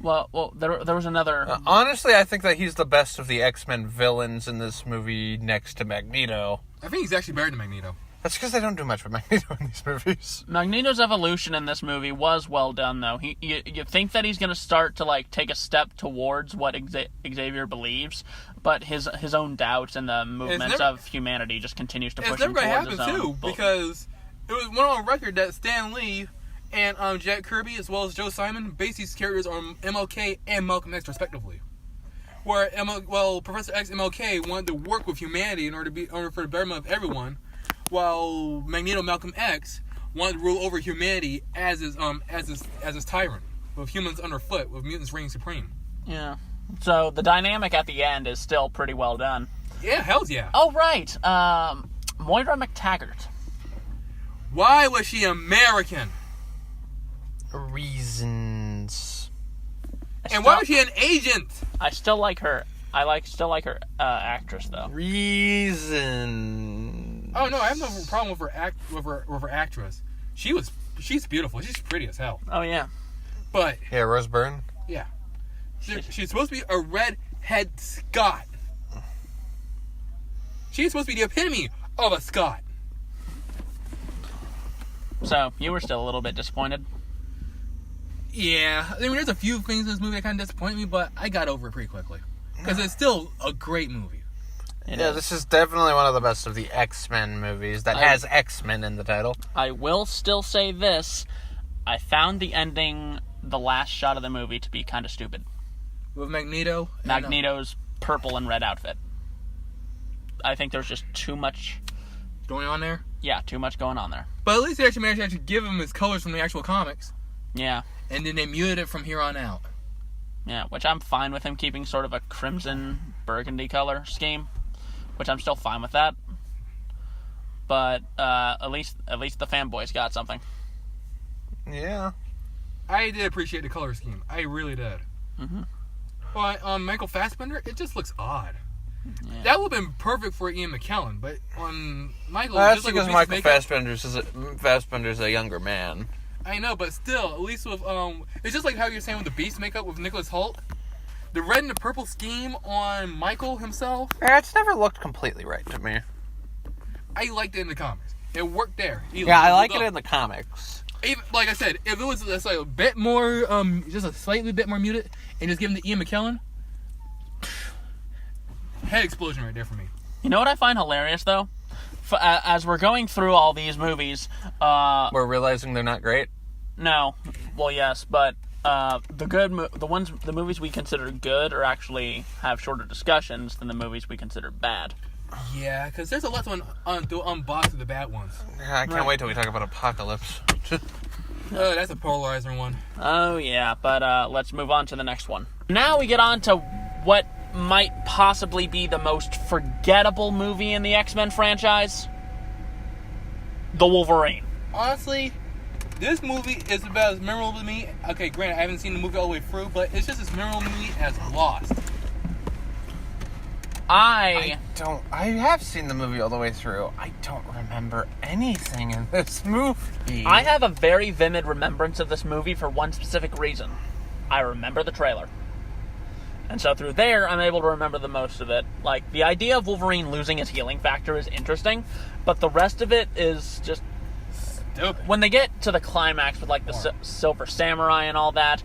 Well, there was another... Honestly, I think that he's the best of the X-Men villains in this movie next to Magneto. I think he's actually better than Magneto. That's because they don't do much with Magneto in these movies. Magneto's evolution in this movie was well done, though. You think that he's going to start to take a step towards what Xavier believes, but his own doubts and the movements of humanity just continues to push him It's never towards going his to happen, own. too, because it was one on record that Stan Lee and Jack Kirby, as well as Joe Simon, based these characters on MLK and Malcolm X, respectively. Where Professor X MLK wanted to work with humanity in order for the betterment of everyone, while Magneto Malcolm X wanted to rule over humanity as his tyrant, with humans underfoot, with mutants reigning supreme. Yeah. So the dynamic at the end is still pretty well done. Yeah, hell's yeah. Oh, right. Moira McTaggart. Why was she American? Reasons. And why was she an agent? I still like her. Still like her actress though. Reason. Oh no, I have no problem with her actress. She's beautiful. She's pretty as hell. Oh yeah. But Yeah, Rose Byrne. yeah, she's supposed to be a redhead Scot. She's supposed to be the epitome of a Scot. So you were still a little bit disappointed. Yeah, I mean, there's a few things in this movie that kind of disappoint me, but I got over it pretty quickly because it's still a great movie. This is definitely one of the best of the X-Men movies that has X-Men in the title. I will still say this. I found the ending, the last shot of the movie, to be kind of stupid. With Magneto. Magneto's purple and red outfit. I think there's just too much going on there. Yeah, too much going on there. But at least they actually managed to give him his colors from the actual comics. Yeah. And then they muted it from here on out. Yeah, which I'm fine with him keeping sort of a crimson burgundy color scheme, which I'm still fine with that. But at least the fanboys got something. Yeah. I did appreciate the color scheme. I really did. Mm-hmm. But on Michael Fassbender, it just looks odd. Yeah. That would have been perfect for Ian McKellen, but on Michael... Well, that's just because like Michael Fassbender's a younger man. I know, but still, at least with... it's just like how you're saying with the Beast makeup with Nicholas Hoult. The red and the purple scheme on Michael himself... Yeah, it's never looked completely right to me. I liked it in the comics. It worked there. I like it in the comics. Even, like I said, if it was just like a bit more... just a slightly bit more muted, and just give him to Ian McKellen... Head explosion right there for me. You know what I find hilarious, though? As we're going through all these movies... we're realizing they're not great? No. Well, yes, but the movies we consider good are actually have shorter discussions than the movies we consider bad. Yeah, because there's a lot to unbox of the bad ones. Yeah, I can't wait till we talk about Apocalypse. That's a polarizer one. Oh, yeah, but let's move on to the next one. Now we get on to what might possibly be the most forgettable movie in the X-Men franchise? The Wolverine. Honestly, this movie is about as memorable to me. Okay, granted, I haven't seen the movie all the way through, but it's just as memorable to me as Lost. I have seen the movie all the way through. I don't remember anything in this movie. I have a very vivid remembrance of this movie for one specific reason. I remember the trailer. And so through there, I'm able to remember the most of it. Like, the idea of Wolverine losing his healing factor is interesting, but the rest of it is just... Stupid. When they get to the climax with, like, the Silver Samurai and all that,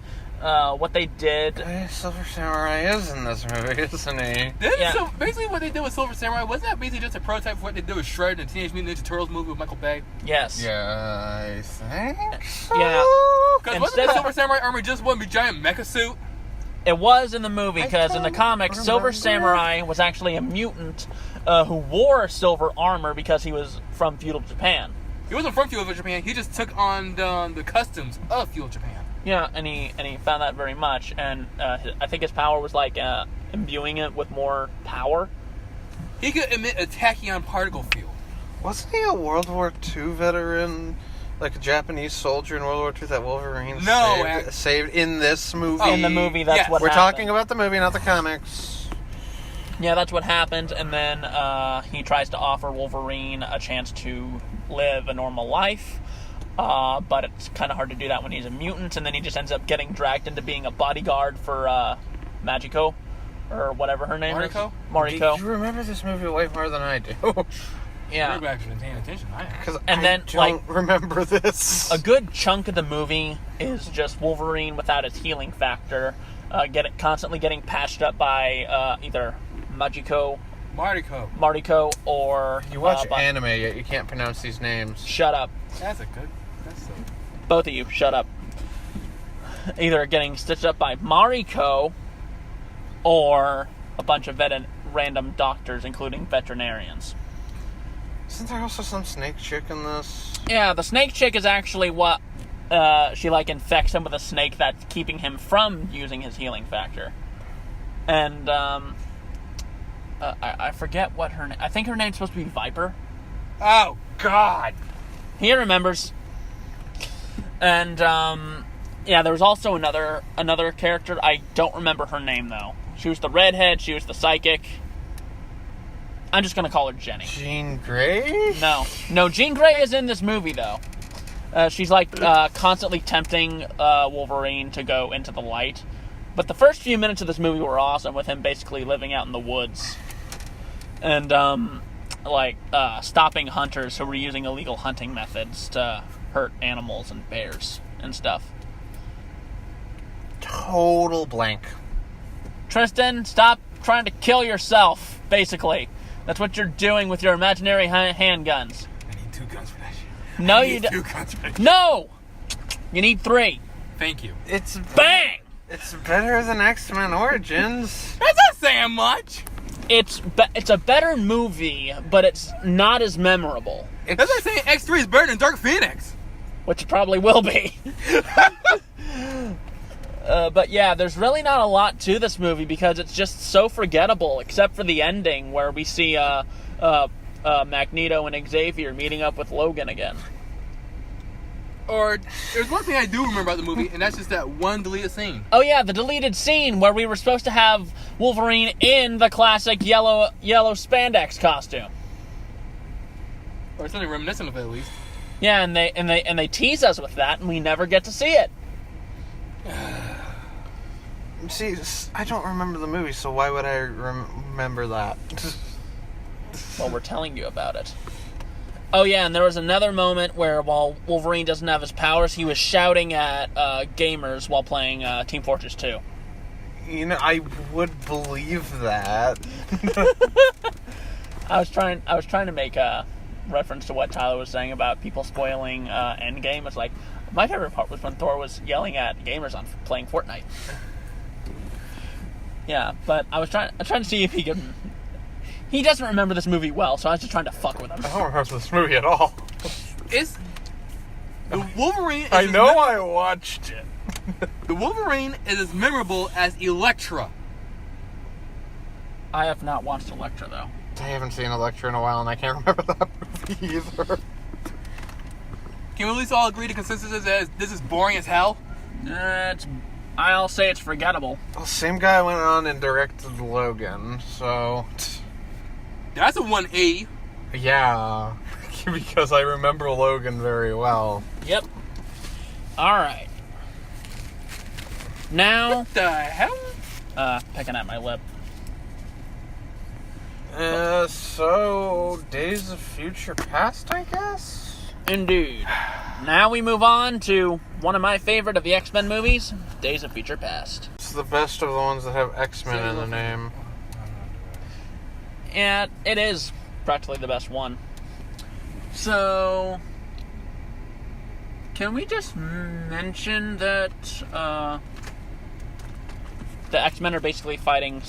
what they did... Silver Samurai is in this movie, isn't he? So basically what they did with Silver Samurai, wasn't that basically just a prototype for what they did with Shred in the Teenage Mutant Ninja Turtles movie with Michael Bay? Yes. Yeah, I think so. Yeah. Because wasn't the Silver Samurai armor just one big giant mecha suit? It was in the movie, because in the comics, Silver Samurai was actually a mutant who wore silver armor because he was from feudal Japan. He wasn't from feudal Japan, he just took on the customs of feudal Japan. Yeah, and he found that very much, and I think his power was like imbuing it with more power. He could emit a tachyon particle field. Wasn't he a World War II veteran? Like a Japanese soldier in World War II that Wolverine saved in this movie? In the movie, that's what We're happened. talking about the movie, not the comics. Yeah, that's what happened, and then he tries to offer Wolverine a chance to live a normal life, but it's kind of hard to do that when he's a mutant, and then he just ends up getting dragged into being a bodyguard for Magico, or whatever her name is. Mariko. You remember this movie way more than I do. Yeah. You're actually paying attention. Because and I then, don't remember this. A good chunk of the movie is just Wolverine without his healing factor, constantly getting patched up by either Mariko, or... You watch anime, yet you can't pronounce these names. Shut up. That's Both of you, shut up. Either getting stitched up by Mariko, or a bunch of random doctors, including veterinarians. Isn't there also some snake chick in this? Yeah, the snake chick is actually what... she, infects him with a snake that's keeping him from using his healing factor. And, I forget what her name... I think her name's supposed to be Viper. Oh, God! He remembers. And, there was also another character. I don't remember her name, though. She was the redhead, she was the psychic. I'm just gonna call her Jenny. Jean Grey? No, Jean Grey is in this movie, though. She's, constantly tempting Wolverine to go into the light. But the first few minutes of this movie were awesome, with him basically living out in the woods. And, stopping hunters who were using illegal hunting methods to hurt animals and bears and stuff. Total blank. Tristan, stop trying to kill yourself, basically. That's what you're doing with your imaginary handguns. I need 2 guns for that shit. No, you don't. 2 guns for that shit. No! You need 3. Thank you. It's Bang! It's better than X-Men Origins. That's not saying much. It's a better movie, but it's not as memorable. That's like saying X3 is better than Dark Phoenix. Which it probably will be. But yeah, there's really not a lot to this movie because it's just so forgettable, except for the ending where we see Magneto and Xavier meeting up with Logan again. Or, there's one thing I do remember about the movie, and that's just that one deleted scene. Oh yeah, the deleted scene where we were supposed to have Wolverine in the classic yellow spandex costume. Or something reminiscent of it, at least. Yeah, and they tease us with that, and we never get to see it. See, I don't remember the movie, so why would I remember that? Well, we're telling you about it. Oh yeah, and there was another moment where while Wolverine doesn't have his powers, he was shouting at gamers while playing Team Fortress 2. You know, I would believe that. I was trying to make a reference to what Tyler was saying about people spoiling Endgame. It's like, my favorite part was when Thor was yelling at gamers on playing Fortnite. Yeah, but I was trying to see if he could... He doesn't remember this movie well, so I was just trying to fuck with him. I don't remember this movie at all. It's... The Wolverine... I know I watched it. The Wolverine is as memorable as Elektra. I have not watched Elektra, though. I haven't seen Elektra in a while, and I can't remember that movie either. Can we at least all agree to consensus that this is boring as hell? I'll say it's forgettable. Well, same guy went on and directed Logan, so... That's a 180. Yeah, because I remember Logan very well. Yep. Alright. Now... What the hell? Picking at my lip. So... Days of Future Past, I guess? Indeed. Now we move on to one of my favorite of the X-Men movies, Days of Future Past. It's the best of the ones that have X-Men in the name. And it is practically the best one. So, can we just mention that the X-Men are basically fighting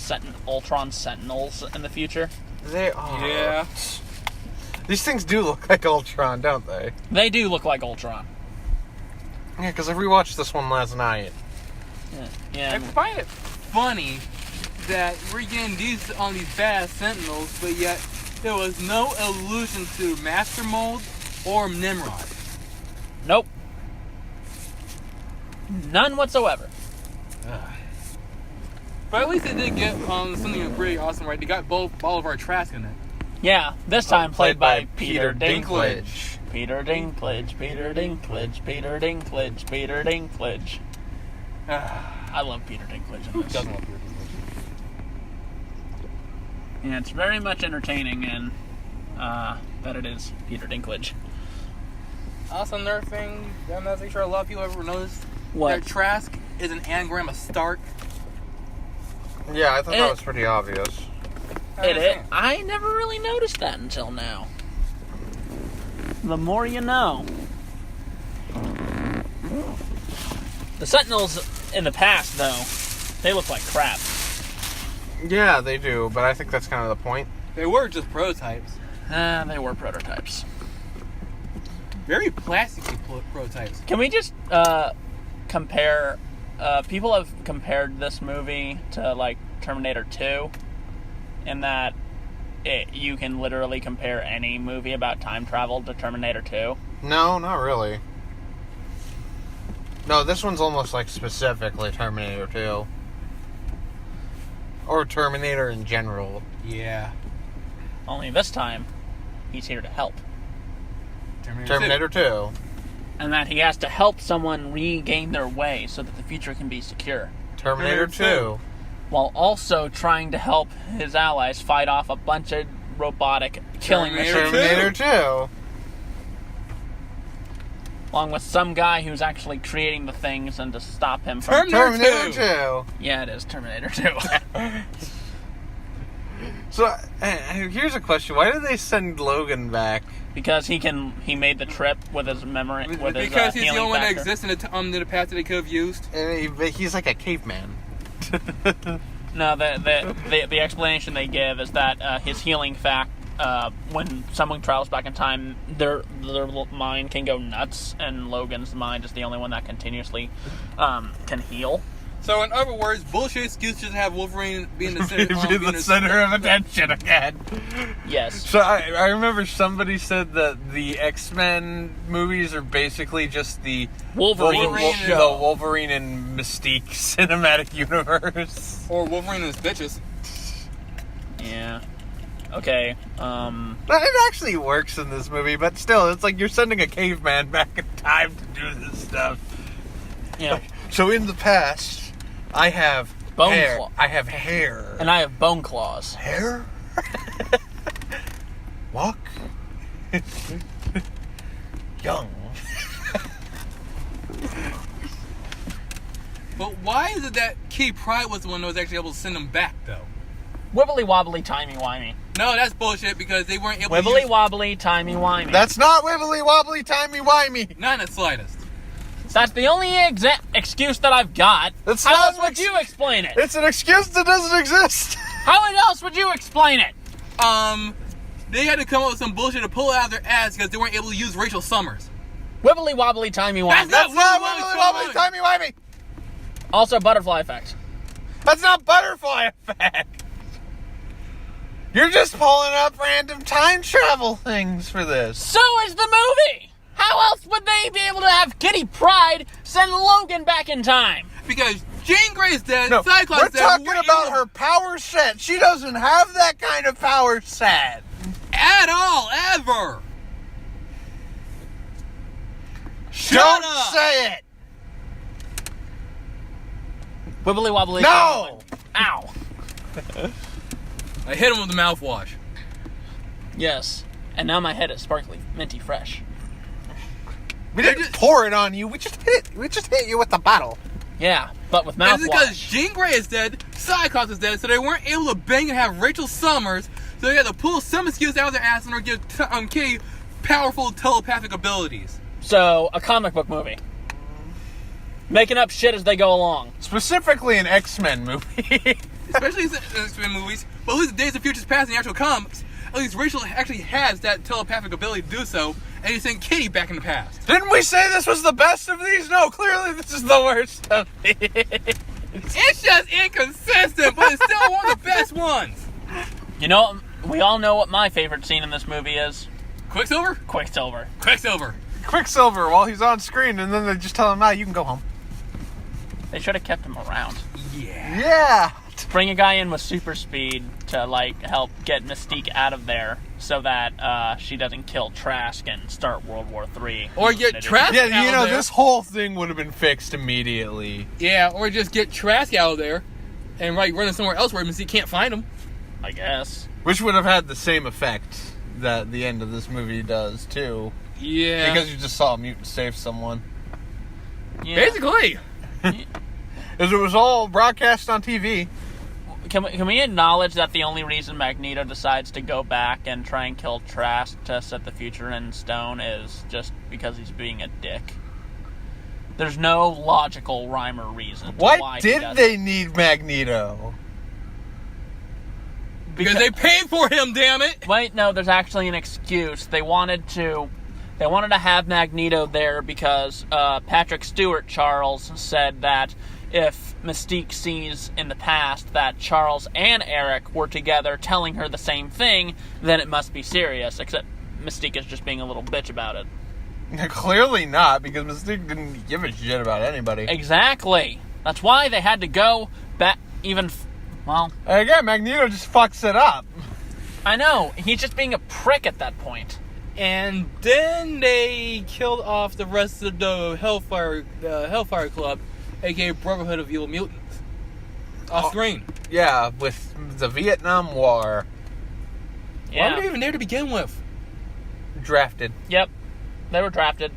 Ultron Sentinels in the future? They are. Yeah. These things do look like Ultron, don't they? They do look like Ultron. Yeah, because I rewatched this one last night. Yeah. I find it funny that we're getting these bad Sentinels, but yet there was no allusion to Master Mold or Nimrod. Nope. None whatsoever. But at least they did get something pretty awesome, right? They got both Bolivar Trask in it. Yeah, this time played by Peter Dinklage. Dinklage. Peter Dinklage, Peter Dinklage, Peter Dinklage, Peter Dinklage. I love Peter Dinklage in this. Doesn't love Peter Dinklage. Yeah, it's very much entertaining in that it is Peter Dinklage. Also, another thing, I'm not sure a lot of people ever noticed. What? That Trask is an anagram of Stark. Yeah, I thought that was pretty obvious. I never really noticed that until now. The more you know. The Sentinels in the past, though, they look like crap. Yeah, they do, but I think that's kind of the point. They were just prototypes. They were prototypes. Very plasticky prototypes. Can we just compare... people have compared this movie to, like, Terminator 2, in that you can literally compare any movie about time travel to Terminator 2. No, not really. No, this one's almost like specifically Terminator 2. Or Terminator in general. Yeah. Only this time, he's here to help. Terminator 2. And that he has to help someone regain their way so that the future can be secure. Terminator 2. While also trying to help his allies fight off a bunch of robotic killing machines. Terminator 2. Along with some guy who's actually creating the things and to stop him from... Terminator 2. Yeah, it is Terminator 2. So, here's a question. Why did they send Logan back? Because he made the trip with his memory, with his because he's the healing only one that factor. exists in the past that they could have used. And he's like a caveman. No, the explanation they give is that his healing fact, when someone travels back in time, their mind can go nuts, and Logan's mind is the only one that continuously can heal. So, in other words, bullshit excuse to have Wolverine being the center, center of attention again. Yes. So I remember somebody said that the X-Men movies are basically just the Wolverine the Wolverine and Mystique cinematic universe. Or Wolverine and his bitches. Yeah. Okay. It actually works in this movie, but still, it's like you're sending a caveman back in time to do this stuff. Yeah. So in the past, I have Bone hair. claw. I have hair. And I have bone claws. Hair? Walk. Young. But why is it that Key Pride was the one that was actually able to send them back, though? Wibbly wobbly, timey wimey. No, that's bullshit because they weren't able to Wibbly use... wobbly, timey wimey. That's not wibbly wobbly timey wimey. Not in the slightest. That's the only excuse that I've got. That's How not else would you explain it? It's an excuse that doesn't exist. How else would you explain it? They had to come up with some bullshit to pull it out of their ass because they weren't able to use Rachel Summers. Wibbly wobbly, timey wimey. That's not wibbly wobbly timey wimey. Also, butterfly effect. That's not butterfly effect. You're just pulling up random time travel things for this. So is the movie! How else would they be able to have Kitty Pryde send Logan back in time? Because Jean Grey is dead, No, Cyclops we're is dead. talking about her power set. She doesn't have that kind of power set. At all, ever. Don't up. say it. Wibbly wobbly. No! Ow. I hit him with the mouthwash. Yes. And now my head is sparkly, minty fresh. We didn't pour it on you. We just hit you with the bottle. Yeah, but with It's because mouthwash. Jean Grey is dead, Cyclops is dead, so they weren't able to bang and have Rachel Summers, so they had to pull some excuse out of their ass and give Kitty powerful telepathic abilities. So, a comic book movie. Making up shit as they go along. Specifically an X-Men movie. Especially in X-Men movies, but at least Days of Futures Past in the actual comics, at least Rachel actually has that telepathic ability to do so, and you send Kitty back in the past. Didn't we say this was the best of these? No, clearly this is the worst of these. It's just inconsistent, but it's still one of the best ones. You know, we all know what my favorite scene in this movie is. Quicksilver? Quicksilver. Quicksilver. Quicksilver while he's on screen, and then they just tell him, "Ah, you can go home." They should have kept him around. Yeah. Yeah. Bring a guy in with super speed to, like, help get Mystique out of there so that she doesn't kill Trask and start World War III. Or get Trask out Yeah, you know, of there. this whole thing would have been fixed immediately. Yeah, or just get Trask out of there and running somewhere else where Mystique can't find him. I guess. Which would have had the same effect that the end of this movie does, too. Yeah. Because you just saw a mutant save someone. Yeah. Basically. As it was all broadcast on TV. Can we acknowledge that the only reason Magneto decides to go back and try and kill Trask to set the future in stone is just because he's being a dick? There's no logical rhyme or reason to Why why he did does they it. need Magneto? Because they paid for him, damn it! Wait, no, there's actually an excuse. They wanted to have Magneto there because Patrick Stewart Charles said that if Mystique sees in the past that Charles and Eric were together telling her the same thing, then it must be serious, except Mystique is just being a little bitch about it. Clearly not, because Mystique didn't give a shit about anybody. Exactly. That's why they had to go back even... Well, And again, Magneto just fucks it up. I know. He's just being a prick at that point. And then they killed off the rest of the Hellfire Club, aka Brotherhood of Evil Mutants, off screen. Yeah, with the Vietnam War. Yeah. Why were they even there to begin with? Drafted. Yep. They were drafted.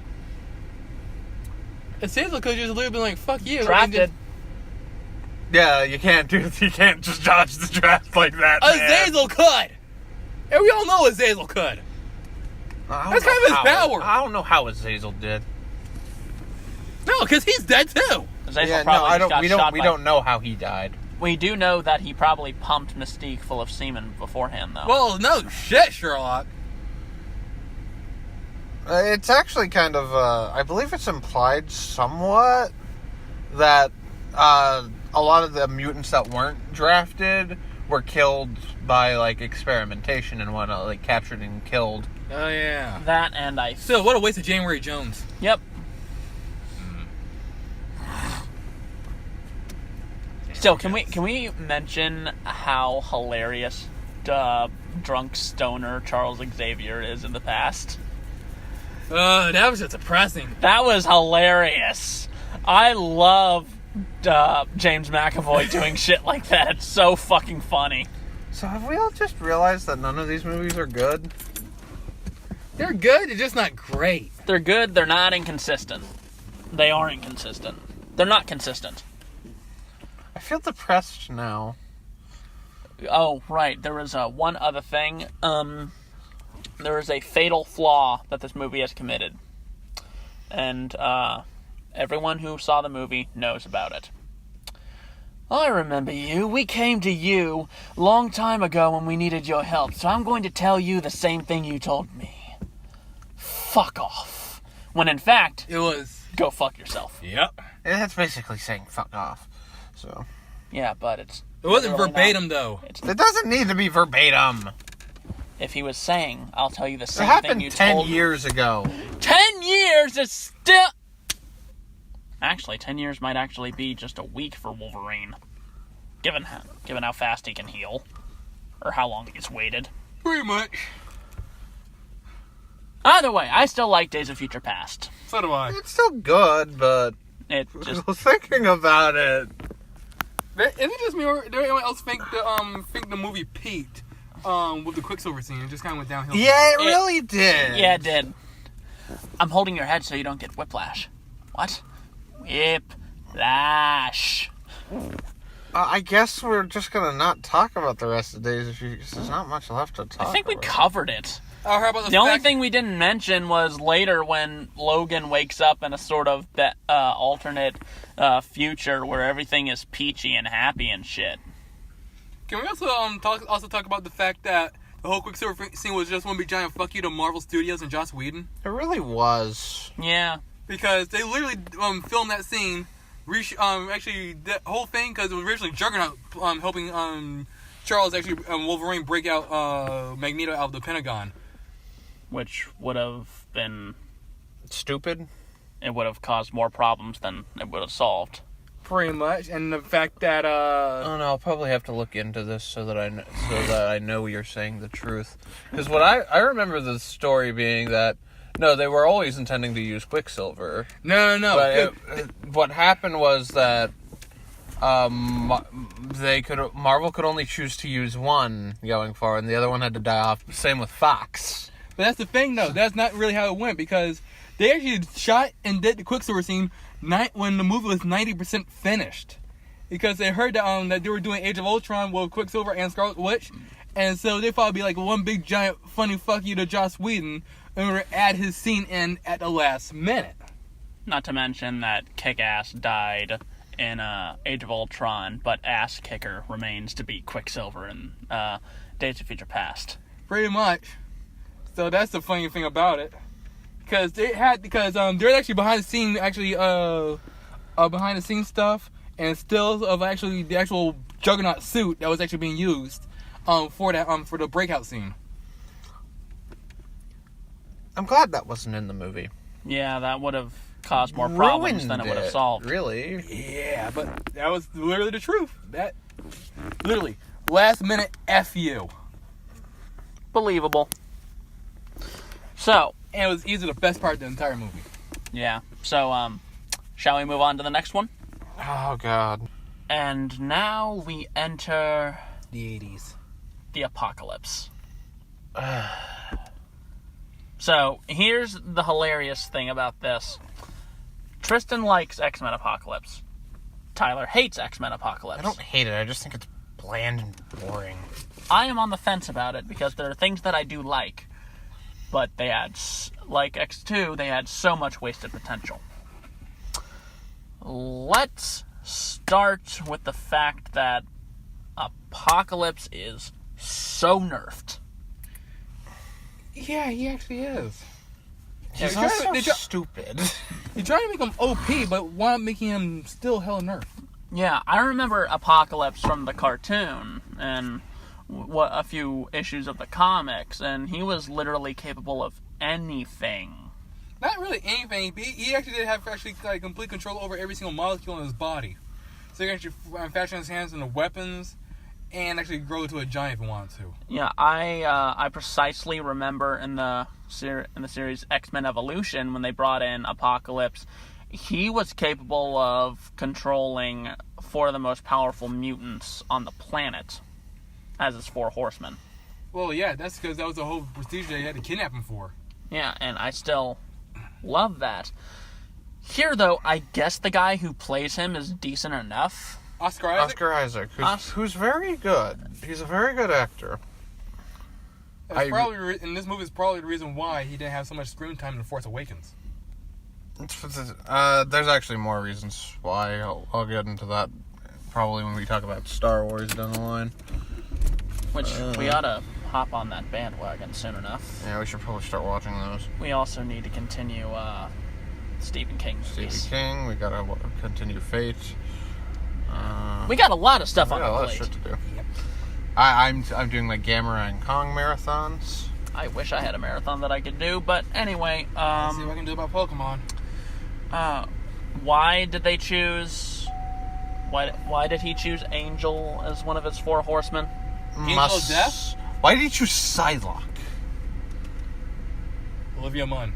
It seems like just literally been like, fuck you. Drafted. Yeah, you can't just dodge the draft like that, man. Azazel could! And we all know Azazel could. That's kind of his power. I don't know how Azazel did. No, because he's dead too. Azazel probably just got shot we by- don't know how he died. We do know that he probably pumped Mystique full of semen beforehand, though. Well, no shit, Sherlock. It's actually kind of, I believe it's implied somewhat that a lot of the mutants that weren't drafted were killed by, like, experimentation and whatnot, like, captured and killed. Oh, yeah. That and I... Still, what a waste of January Jones. Yep. Still, can we mention how hilarious drunk stoner Charles Xavier is in the past? That was just depressing. That was hilarious. I love James McAvoy doing shit like that. It's so fucking funny. So have we all just realized that none of these movies are good? They're good, they're just not great. They're good, they're not inconsistent. They are inconsistent. They're not consistent. I feel depressed now. Oh, right. There was one other thing. There is a fatal flaw that this movie has committed. And everyone who saw the movie knows about it. I remember you. We came to you long time ago when we needed your help, so I'm going to tell you the same thing you told me. Fuck off. When in fact, It was... go fuck yourself. Yep. That's basically saying fuck off. So, Yeah, but it's It wasn't Literally verbatim, though. It doesn't need to be verbatim. If he was saying, I'll tell you the It same happened thing you 10 told years ago. 10 years is still... Actually, 10 years might actually be just a week for Wolverine. Given how fast he can heal. Or how long he's waited. Pretty much. Either way, I still like Days of Future Past. So do I. It's still good, but It just... thinking about it. Is it just me, or did anyone else think the movie peaked with the Quicksilver scene? It just kind of went downhill. Yeah, it really did. Yeah, it did. I'm holding your head so you don't get whiplash. What? Whiplash. I guess we're just gonna not talk about the rest of the Days of Future. There's not much left to talk about. I think we covered it. How about The only thing we didn't mention was later when Logan wakes up in a sort of alternate future where everything is peachy and happy and shit. Can we also talk about the fact that the whole Quicksilver scene was just one big giant fuck you to Marvel Studios and Joss Whedon? It really was. Yeah. Because they literally filmed that scene, actually that whole thing, because it was originally Juggernaut helping Charles Wolverine break out Magneto out of the Pentagon. Which would have been... Stupid. It would have caused more problems than it would have solved. Pretty much, and the fact that Oh no, I'll probably have to look into this so that I know you're saying the truth. Because what I remember the story being that no, they were always intending to use Quicksilver. No. But what happened was that Marvel could only choose to use one going forward, and the other one had to die off. Same with Fox. But that's the thing, though. That's not really how it went, because they actually shot and did the Quicksilver scene when the movie was 90% finished. Because they heard that they were doing Age of Ultron with Quicksilver and Scarlet Witch, and so they thought it'd be like one big giant funny fuck you to Joss Whedon, and we're add his scene in at the last minute. Not to mention that Kick-Ass died in Age of Ultron, but Ass Kicker remains to be Quicksilver in Days of Future Past. Pretty much. So that's the funny thing about it. Because they're actually behind the scenes stuff and stills of actually the actual Juggernaut suit that was actually being used for the breakout scene. I'm glad that wasn't in the movie. Yeah, that would have caused more problems than it would have solved. Really? Yeah, but that was literally the truth. That literally last minute F you. Believable. So, And it was easily the best part of the entire movie. yeah. So, shall we move on to the next one? Oh god. And now we enter The 80s. the apocalypse. So, here's the hilarious thing about this. Tristan likes X-Men Apocalypse. Tyler hates X-Men Apocalypse. I don't hate it, I just think it's bland and boring. I am on the fence about it because there are things that I do like. But they had, like X2, they had so much wasted potential. Let's start with the fact that Apocalypse is so nerfed. Yeah, he actually is. He's Yeah, also they try- stupid. You're trying to make him OP, but why not making him still hella nerf? Yeah, I remember Apocalypse from the cartoon and a few issues of the comics, and he was literally capable of anything. Not really anything. He actually did have complete control over every single molecule in his body. So he can actually fashion his hands into weapons and actually grow into a giant if he wanted to. Yeah, I precisely remember in the series X-Men Evolution when they brought in Apocalypse, he was capable of controlling 4 of the most powerful mutants on the planet as his 4 horsemen. Well, yeah, that's because that was the whole procedure they had to kidnap him for. Yeah, and I still love that. Here, though, I guess the guy who plays him is decent enough. Oscar Isaac? Oscar Isaac, who's very good. He's a very good actor. And this movie is probably the reason why he didn't have so much screen time in The Force Awakens. There's actually more reasons why. I'll get into that probably when we talk about Star Wars down the line. Which we ought to hop on that bandwagon soon enough. Yeah, we should probably start watching those. We also need to continue Stephen King movies. Stephen King, we gotta continue Fate. We got a lot of stuff on a lot the of plate. shit to do. I'm doing like Gamera and Kong marathons. I wish I had a marathon that I could do, but anyway, Let's see what I can do about Pokemon. why did they choose? Why did he choose Angel as one of his 4 horsemen? Angel of Death? Why did he choose Psylocke? Olivia Munn.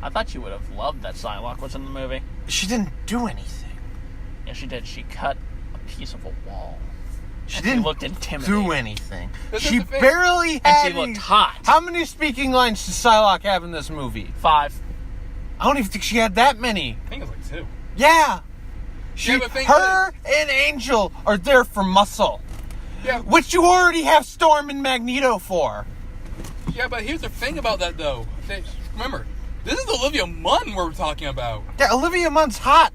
I thought you would have loved that Psylocke was in the movie. She didn't do anything. Yeah, she did. She cut a piece of a wall. She And didn't she looked intimidating. do anything. This She is the thing. barely had And she any- looked hot. How many speaking lines does Psylocke have in this movie? 5. I don't even think she had that many. I think it was like 2. Yeah. Yeah, but thing Her and Angel are there for muscle. Yeah. Which you already have Storm and Magneto for. Yeah, but here's the thing about that, though. Remember, this is Olivia Munn we're talking about. Yeah, Olivia Munn's hot.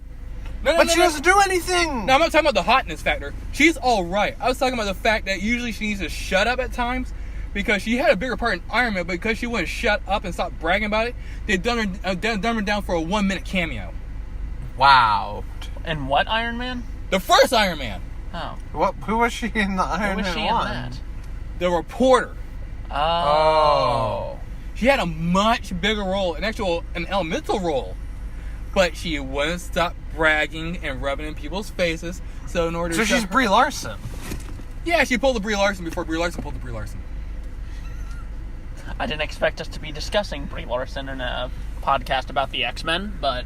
No, But she doesn't do anything. No, I'm not talking about the hotness factor. She's all right. I was talking about the fact that usually she needs to shut up at times because she had a bigger part in Iron Man, but because she wouldn't shut up and stop bragging about it, they dumbed her down for a 1-minute cameo. Wow. And what Iron Man? The first Iron Man, Oh, Who was she in the Iron who was Man she in 1? that? the reporter. Oh. She had a much bigger role, an elemental role, but she wouldn't stop bragging and rubbing in people's faces. So in order So to she's shut her- Brie Larson. Yeah, she pulled the Brie Larson before Brie Larson pulled the Brie Larson. I didn't expect us to be discussing Brie Larson in a podcast about the X-Men, but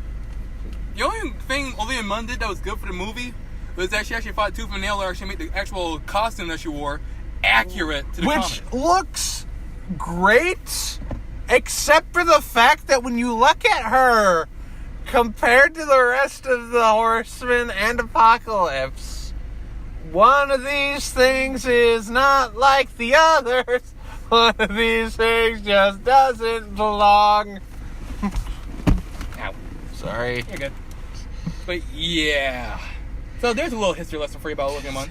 The only thing Olivia Munn did that was good for the movie was that she actually fought tooth and nail to actually make the actual costume that she wore accurate to the Which comic. looks great, except for the fact that when you look at her compared to the rest of the Horsemen and Apocalypse, one of these things is not like the others. One of these things just doesn't belong. Ow. Sorry. You're good. But yeah. So there's a little history lesson for you about Olivia Munn.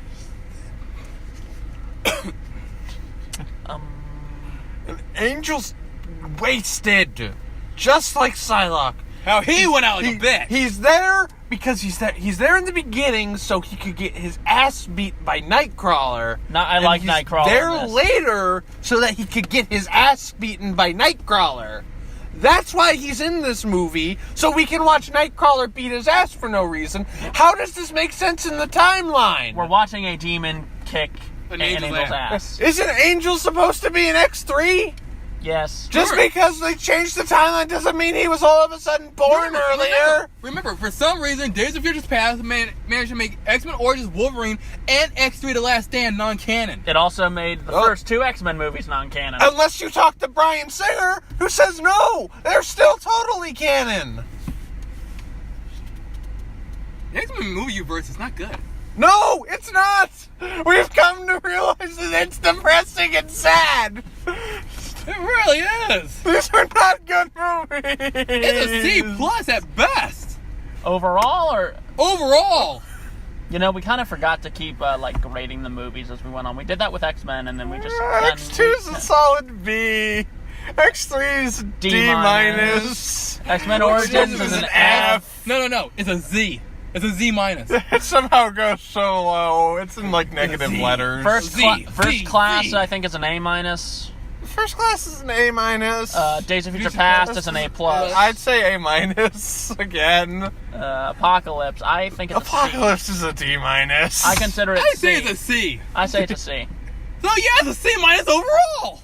And Angel's wasted, just like Psylocke. How he went out like a bitch. He's there because he's there in the beginning so he could get his ass beat by Nightcrawler. I And like he's Nightcrawler there in this. later so that he could get his ass beaten by Nightcrawler. That's why he's in this movie, so we can watch Nightcrawler beat his ass for no reason. How does this make sense in the timeline? we're watching a demon kick An an angel's angel's ass. ass. Isn't Angel supposed to be an X3? Yes. Just Sure. because they changed the timeline doesn't mean he was all of a sudden born earlier. Remember, for some reason, Days of Future Past managed to make X-Men Origins Wolverine and X3 The Last Stand non-canon. It also made the Oh. first 2 X-Men movies non-canon. Unless you talk to Bryan Singer, who says no, they're still totally canon. The X-Men movie universe is not good. No, it's not. We've come to realize that it's depressing and sad. It really is. These are not good movies. It's a C+ at best. Overall, or... Overall. You know, we kind of forgot to keep, grading the movies as we went on. We did that with X-Men, and then we just... X2's a solid B. X3's D minus. X-Men Origins is an F. No. It's a Z. It's a Z minus. It somehow goes so low. It's in negative Z. letters. First Z. class, Z. I think, is an A minus. First class is an A minus. Days of Future Past is an A plus. I'd say A minus again. Apocalypse, I think it's Apocalypse is a D minus. a C. I consider it I C. say it's a C. I say it's a C. So yeah, it's a C minus overall.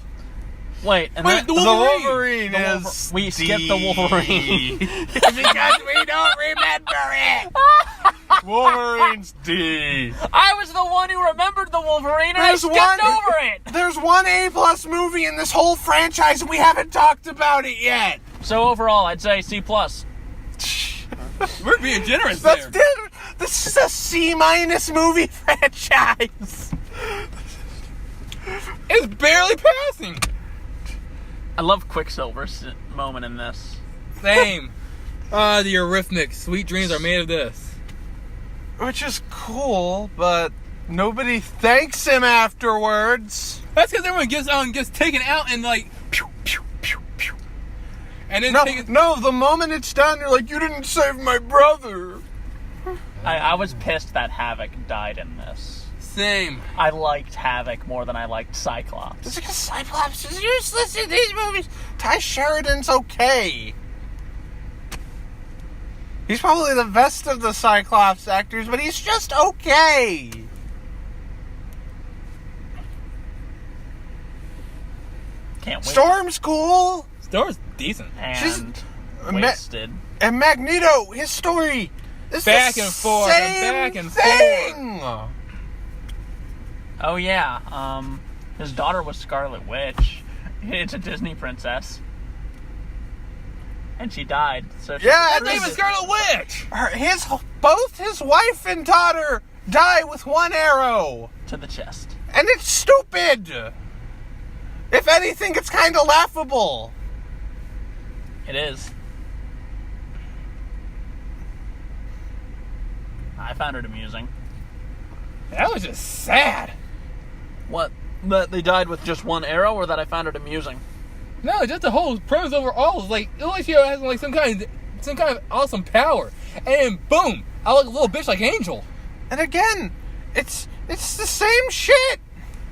Wait, and Wait, then... the The Wolverine. Wolverine is We D. skipped the Wolverine. because we don't remember it. Wolverine's D. I was the one who remembered the Wolverine, and I There's skipped one- over it. There's one A plus movie in this whole franchise and we haven't talked about it yet. So overall, I'd say C plus. We're being generous there. This is a C minus movie franchise. It's barely passing. I love Quicksilver's moment in this. Same. The Eurythmics. Sweet dreams are made of this. Which is cool, but nobody thanks him afterwards. That's because everyone gets taken out and pew, pew, pew, pew. And then No, the moment it's done, you're like, you didn't save my brother. I was pissed that Havoc died in this. Same. I liked Havoc more than I liked Cyclops. It's because Cyclops is useless in these movies. Ty Sheridan's okay. He's probably the best of the Cyclops actors, but he's just okay. Can't wait. Storm's cool. Storm's decent. And wasted. And Magneto, his story is Back the and forth, same and back and thing. Oh yeah, his daughter was Scarlet Witch. It's a Disney princess. And she died. So she Yeah, That name is Scarlet Witch! Both his wife and daughter die with one arrow. to the chest. And it's stupid. If anything, it's kind of laughable. It is. I found it amusing. That was just sad. What? That they died with just one arrow, or that I found it amusing? No, just the whole premise overall is like, it looks like she has like some kind of awesome power. And then boom, I look a little bitch like Angel. And again, it's the same shit.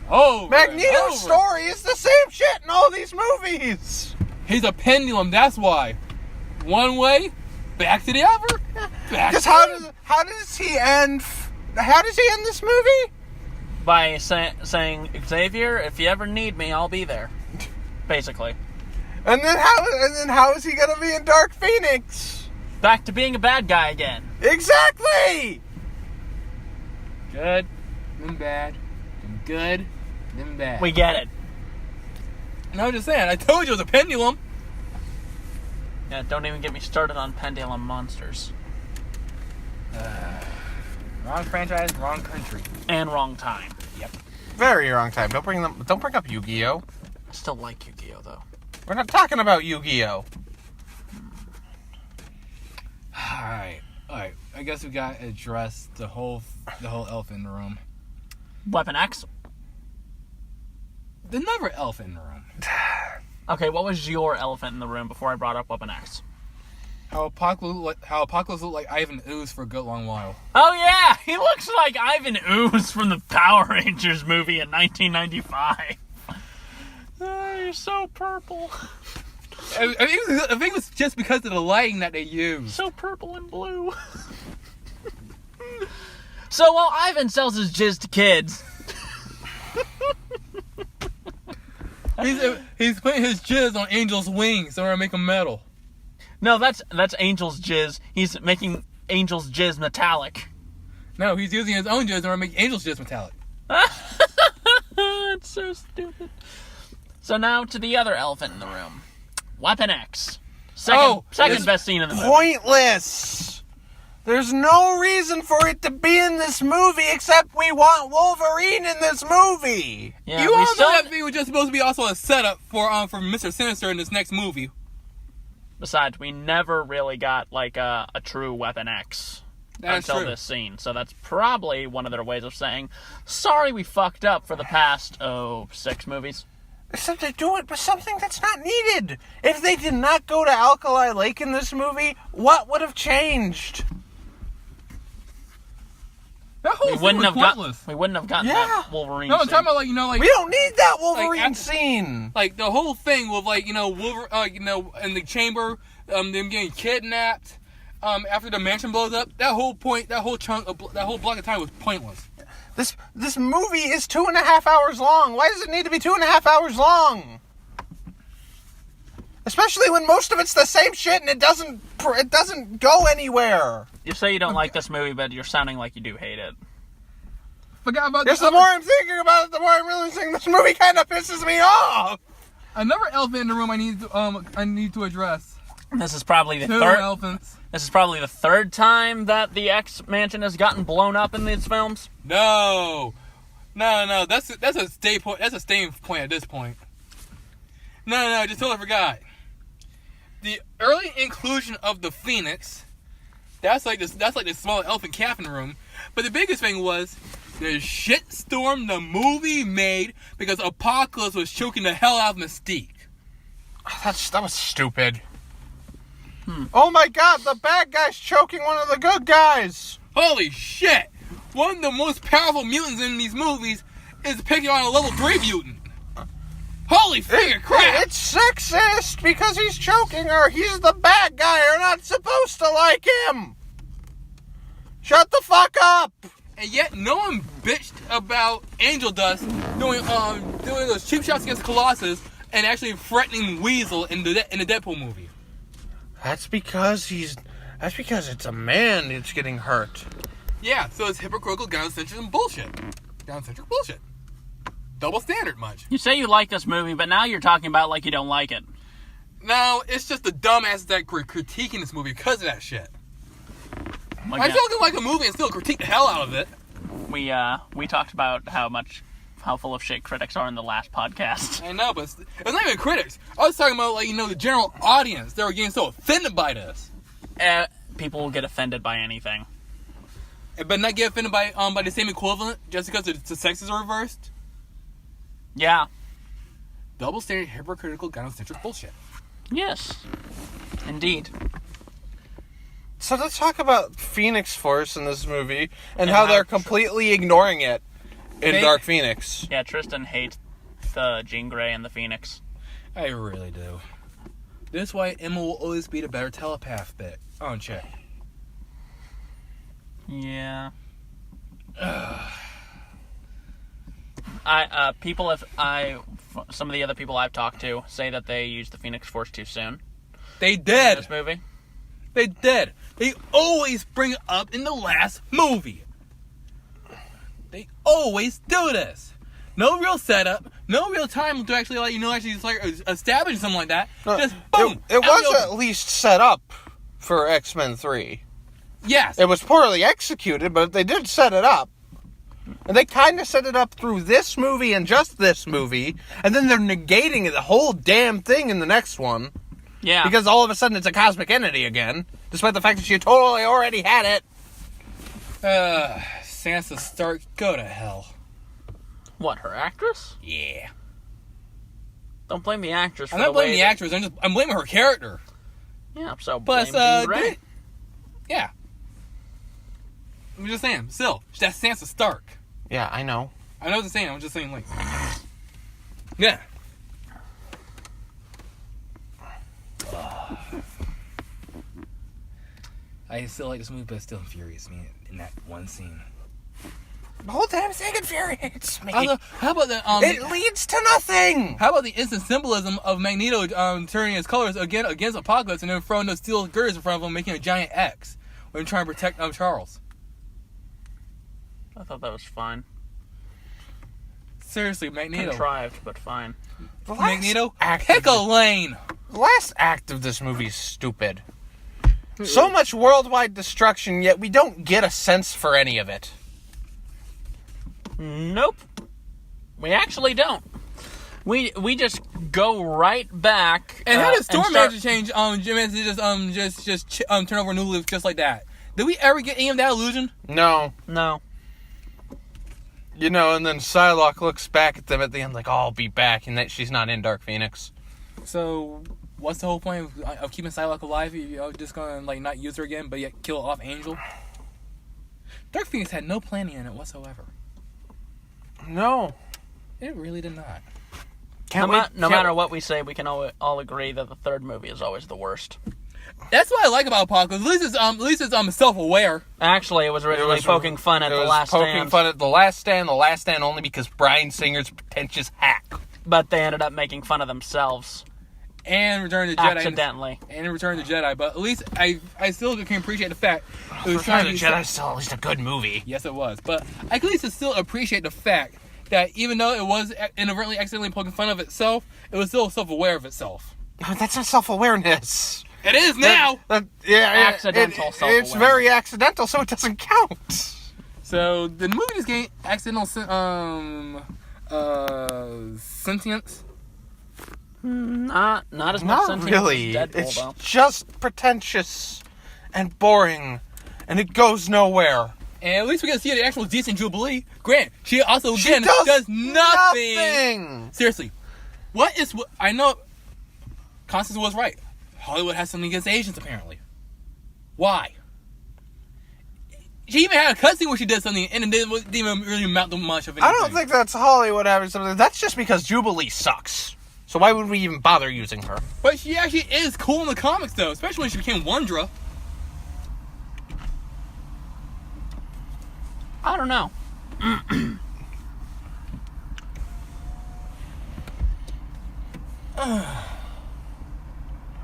Oh, Magneto's story is the same shit in all these movies. He's a pendulum, that's why. One way, back to the other. Back. Because how does he end? How does he end this movie? By saying, Xavier, if you ever need me, I'll be there. Basically. And then how is he gonna be in Dark Phoenix? Back to being a bad guy again. Exactly. Good, then bad, then good, then bad. We get it. And I was just saying, I told you it was a pendulum. Yeah, don't even get me started on pendulum monsters. Wrong franchise, wrong country. And wrong time. Yep. Very wrong time. Don't bring up Yu-Gi-Oh. I still like Yu-Gi-Oh, though. We're not talking about Yu-Gi-Oh. Alright. I guess we gotta address the whole elephant in the room. Weapon X? The never elephant in the room. Okay, what was your elephant in the room before I brought up Weapon X? How Apocalypse looked like Ivan Ooze for a good long while. Oh yeah, he looks like Ivan Ooze from the Power Rangers movie in 1995. Oh, you're so purple. I think it was just because of the lighting that they used. So purple and blue. So while Ivan sells his jizz to kids... He's putting his jizz on Angel's wings so we're gonna make him metal. No, that's Angel's jizz. He's making Angel's jizz metallic. No, he's using his own jizz and we're gonna make Angel's jizz metallic. It's so stupid. So now to the other elephant in the room. Weapon X. Second best scene in the movie. Pointless. There's no reason for it to be in this movie except we want Wolverine in this movie. Yeah, You all know that thing was just supposed to be also a setup for Mr. Sinister in this next movie. Besides, we never really got like a true Weapon X until true. this scene. So that's probably one of their ways of saying, sorry we fucked up for the past, 6 movies. Except they do it with something that's not needed. If they did not go to Alkali Lake in this movie, what would have changed? That whole thing was pointless. We wouldn't have gotten Yeah. that Wolverine No, I'm scene. talking about like We don't need that Wolverine Like, scene. like the whole thing with Wolverine, in the chamber, them getting kidnapped, after the mansion blows up. That whole block of time was pointless. This movie is 2.5 hours long. Why does it need to be 2.5 hours long? Especially when most of it's the same shit and it doesn't go anywhere. You say you don't like this movie, but you're sounding like you do hate it. Forgot about Just the more I'm thinking about it, the more I'm realizing this movie kind of pisses me off. another elephant in the room I need to address. This is probably the Two third. elephants. This is probably the third time that the X Mansion has gotten blown up in these films. No. That's a stay point. That's a staying point at this point. No. Just totally forgot. The early inclusion of the Phoenix. That's like the small elephant calf in the room. But the biggest thing was the shitstorm the movie made because Apocalypse was choking the hell out of Mystique. That was stupid. Oh my god, the bad guy's choking one of the good guys. Holy shit! One of the most powerful mutants in these movies is depicted on a level 3 mutant. Holy freaking crap! It's sexist because he's choking her. He's the bad guy. You're not supposed to like him. Shut the fuck up. And yet, no one bitched about Angel Dust doing those cheap shots against Colossus and actually threatening Weasel in the Deadpool movie. That's because it's a man that's getting hurt. Yeah, so it's hypocritical gynocentric bullshit. Gynocentric bullshit. Double standard much. You say you like this movie, but now you're talking about like you don't like it. No, it's just the dumbasses that were critiquing this movie because of that shit. Like I still can like a movie and still critique the hell out of it. We talked about how full of shit critics are in the last podcast. I know, but it's not even critics. I was talking about the general audience. They were getting so offended by this. People will get offended by anything. But not get offended by the same equivalent just because the sexes are reversed. Yeah. Double standard, hypocritical, gynocentric bullshit. Yes. Indeed. So let's talk about Phoenix Force in this movie and how they're completely ignoring it in Dark Phoenix. Yeah, Tristan hates the Jean Grey and the Phoenix. I really do. This is why Emma will always be the better telepath bit, aren't you? Yeah. Some of the other people I've talked to say that they used the Phoenix Force too soon. They did. In this movie. They did. They always bring it up in the last movie. They always do this. No real setup. No real time to actually establish something like that. Just boom. It was at least set up for X-Men 3. Yes. It was poorly executed, but they did set it up. And they kind of set it up through this movie and just this movie, and then they're negating the whole damn thing in the next one. Yeah. Because all of a sudden it's a cosmic entity again, despite the fact that she totally already had it. Sansa Stark, go to hell. What, her actress? Yeah. Don't blame the actress for I'm not blaming the actress, I'm blaming her character. Yeah, so Plus, blame Jean Grey. Yeah. I'm just saying, still, that's Sansa Stark. Yeah, I know. I know what I'm saying, I'm just saying, yeah. I still like this movie, but it still infuriates me in that one scene. The whole damn thing infuriates me. How about the it leads to nothing. How about the instant symbolism of Magneto turning his colors again against Apocalypse and then throwing those steel girders in front of him, making a giant X when trying to protect Charles? I thought that was fine. Seriously, Magneto. Contrived, but fine. Magneto, pick a lane. The last act of this movie is stupid. So much worldwide destruction, yet we don't get a sense for any of it. Nope. We actually don't. We just go right back. And how did Storm manage to change? Just turn over a new leaf just like that. Did we ever get any of that illusion? No. You know, and then Psylocke looks back at them at the end like, oh, I'll be back, and that she's not in Dark Phoenix. So, what's the whole point of keeping Psylocke alive? You're just gonna not use her again, but yet kill off Angel? Dark Phoenix had no planning in it whatsoever. No. It really did not. No matter what we say, we can all agree that the third movie is always the worst. That's what I like about Apocalypse. At least it's self-aware. Actually, it was originally poking fun at The Last Stand. Poking fun at The Last Stand only because Bryan Singer's a pretentious hack. But they ended up making fun of themselves. And Return of the Jedi. Accidentally. And Return of the Jedi. But at least I still can appreciate the fact it was Return of the Jedi is still at least a good movie. Yes, it was. But I can at least still appreciate the fact that even though it was inadvertently accidentally poking fun of itself, it was still self-aware of itself. No, that's not self-awareness. It is now! Accidental self-awareness. It's very accidental, so it doesn't count. So, the movie just gained accidental sentience? Not as much sentience really. as Deadpool, it's though. just pretentious and boring, and it goes nowhere. And at least we get to see the actual decent Jubilee. Grant, she also does nothing. Seriously, I know Constance was right. Hollywood has something against Asians, apparently. Why? She even had a cutscene where she did something, and it didn't even really amount to much of anything. I don't think that's Hollywood having something. That's just because Jubilee sucks. So why would we even bother using her? But she actually is cool in the comics, though, especially when she became Wondra. I don't know.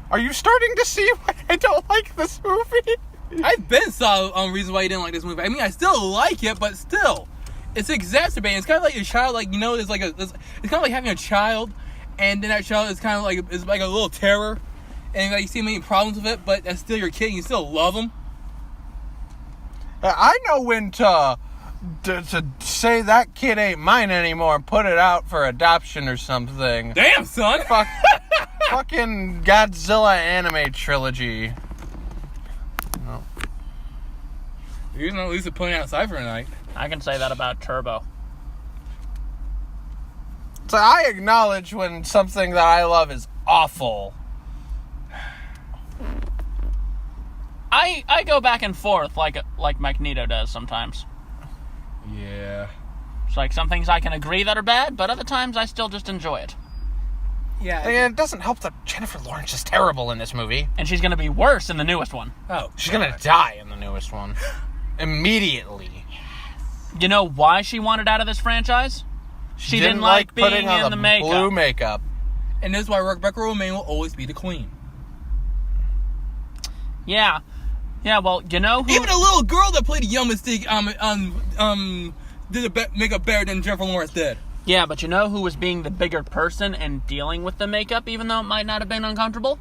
Are you starting to see why I don't like this movie? I've been saw reasons why you didn't like this movie. I mean, I still like it, but still, it's exacerbating. It's kind of like your child, like, you know, it's kind of like having a child, and then that child is kind of like it's like a little terror, and like you see many problems with it, but that's still your kid. And you still love them. I know when to say that kid ain't mine anymore and put it out for adoption or something. Damn, son. Fucking Godzilla anime trilogy. No. You're not at least putting outside for a night. I can say that about Turbo. So I acknowledge when something that I love is awful. I go back and forth like Magneto does sometimes. Yeah. It's like some things I can agree that are bad, but other times I still just enjoy it. Yeah. And it doesn't help that Jennifer Lawrence is terrible in this movie. And she's going to be worse in the newest one. Oh. She's going to die in the newest one. Immediately. You know why she wanted out of this franchise? She didn't like being putting on in the makeup. Blue makeup. And this is why Rebecca Romijn will always be the queen. Yeah. Yeah, well, you know who... Even a little girl that played a young Mystique did makeup better than Jennifer Lawrence did. Yeah, but you know who was being the bigger person and dealing with the makeup, even though it might not have been uncomfortable?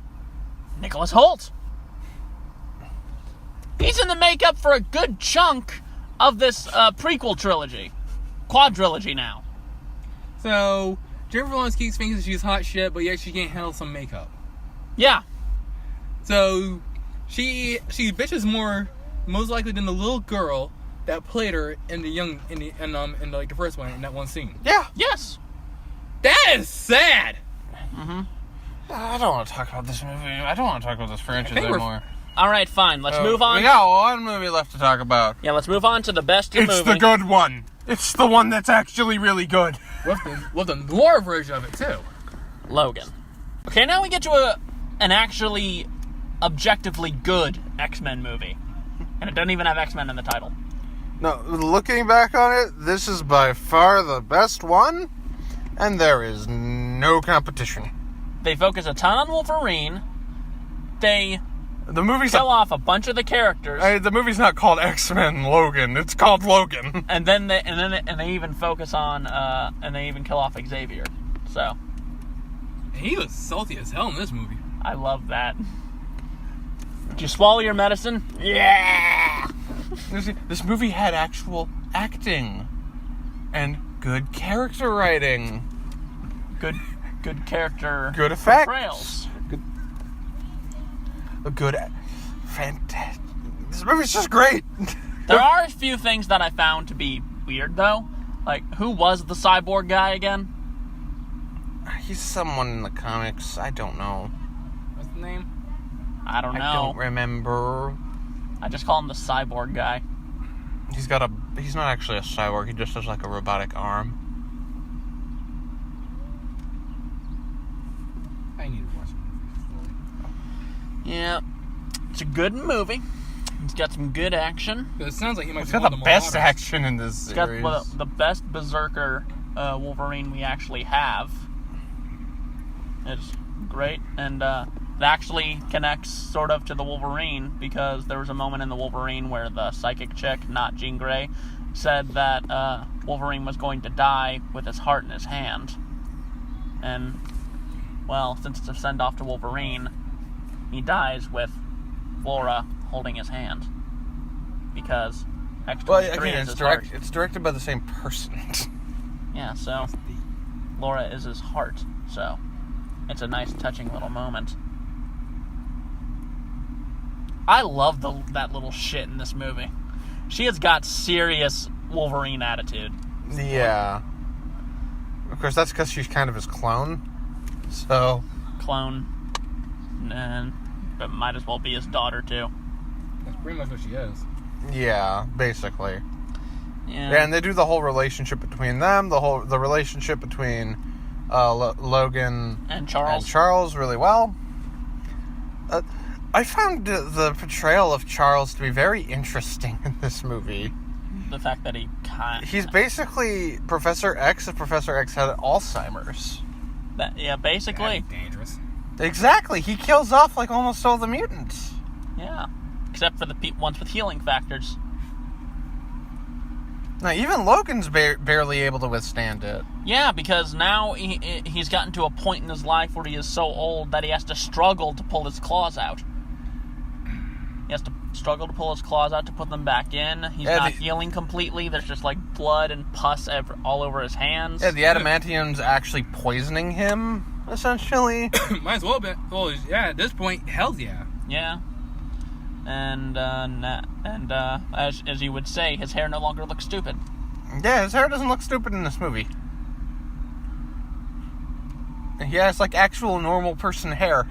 Nicholas Hoult. He's in the makeup for a good chunk of this prequel trilogy. Quadrilogy now. So, Jennifer Lawrence keeps thinking she's hot shit, but yet she can't handle some makeup. Yeah. So, she bitches more, most likely, than the little girl that played her in the first one, in that one scene. Yeah. Yes. That is sad. Mm-hmm. I don't want to talk about this movie. I don't want to talk about this franchise anymore. All right, fine. Let's move on. We got one movie left to talk about. Yeah, let's move on to the best movie. It's the good one. It's the one that's actually really good. With the noir version of it, too. Logan. Okay, now we get to an actually objectively good X-Men movie. And it doesn't even have X-Men in the title. No, looking back on it, this is by far the best one, and there is no competition. They focus a ton on Wolverine. They The movie's kill off a bunch of the characters. the movie's not called X-Men Logan. It's called Logan. And then they even focus on and they even kill off Xavier. So He was salty as hell in this movie. I love that. Did you swallow your medicine? Yeah. This movie had actual acting and good character writing, Good character. good effects, portrayals. good fantastic. This movie's just great. There are a few things that I found to be weird though. Like, who was the cyborg guy again? He's someone in the comics. I don't know. What's the name? I don't know. I don't remember. I just call him the cyborg guy. He's not actually a cyborg. He just has like a robotic arm. I need to watch it. Yeah. It's a good movie. It's got some good action. It sounds like he might It's be got one the of the best more action in this It's got series. the best Berserker Wolverine we actually have. It's great, and it actually connects sort of to the Wolverine, because there was a moment in the Wolverine where the psychic chick, not Jean Grey, said that Wolverine was going to die with his heart in his hand. And, well, since it's a send-off to Wolverine, he dies with Flora holding his hand. Because X-23 is his heart. It's directed by the same person. Yeah, so Laura is his heart, so it's a nice, touching little moment. I love that little shit in this movie. She has got serious Wolverine attitude. Yeah. Of course, that's because she's kind of his clone. So. Clone. But might as well be his daughter, too. That's pretty much what she is. Yeah, basically. Yeah. And they do the whole relationship between them, the relationship between Logan and Charles really well. I found the portrayal of Charles to be very interesting in this movie. The fact that he's basically Professor X if Professor X had Alzheimer's. Basically. That's dangerous. Exactly. He kills off like almost all the mutants. Yeah. Except for the ones with healing factors. Now, even Logan's barely able to withstand it. Yeah, because now he's gotten to a point in his life where he is so old that he has to struggle to pull his claws out. He has to struggle to pull his claws out to put them back in. He's not healing completely. There's just like blood and pus all over his hands. Yeah, the adamantium's actually poisoning him, essentially. Might as well be. Well, yeah, at this point, hell yeah. Yeah. And as you would say, his hair no longer looks stupid. Yeah, his hair doesn't look stupid in this movie. He has like actual normal person hair.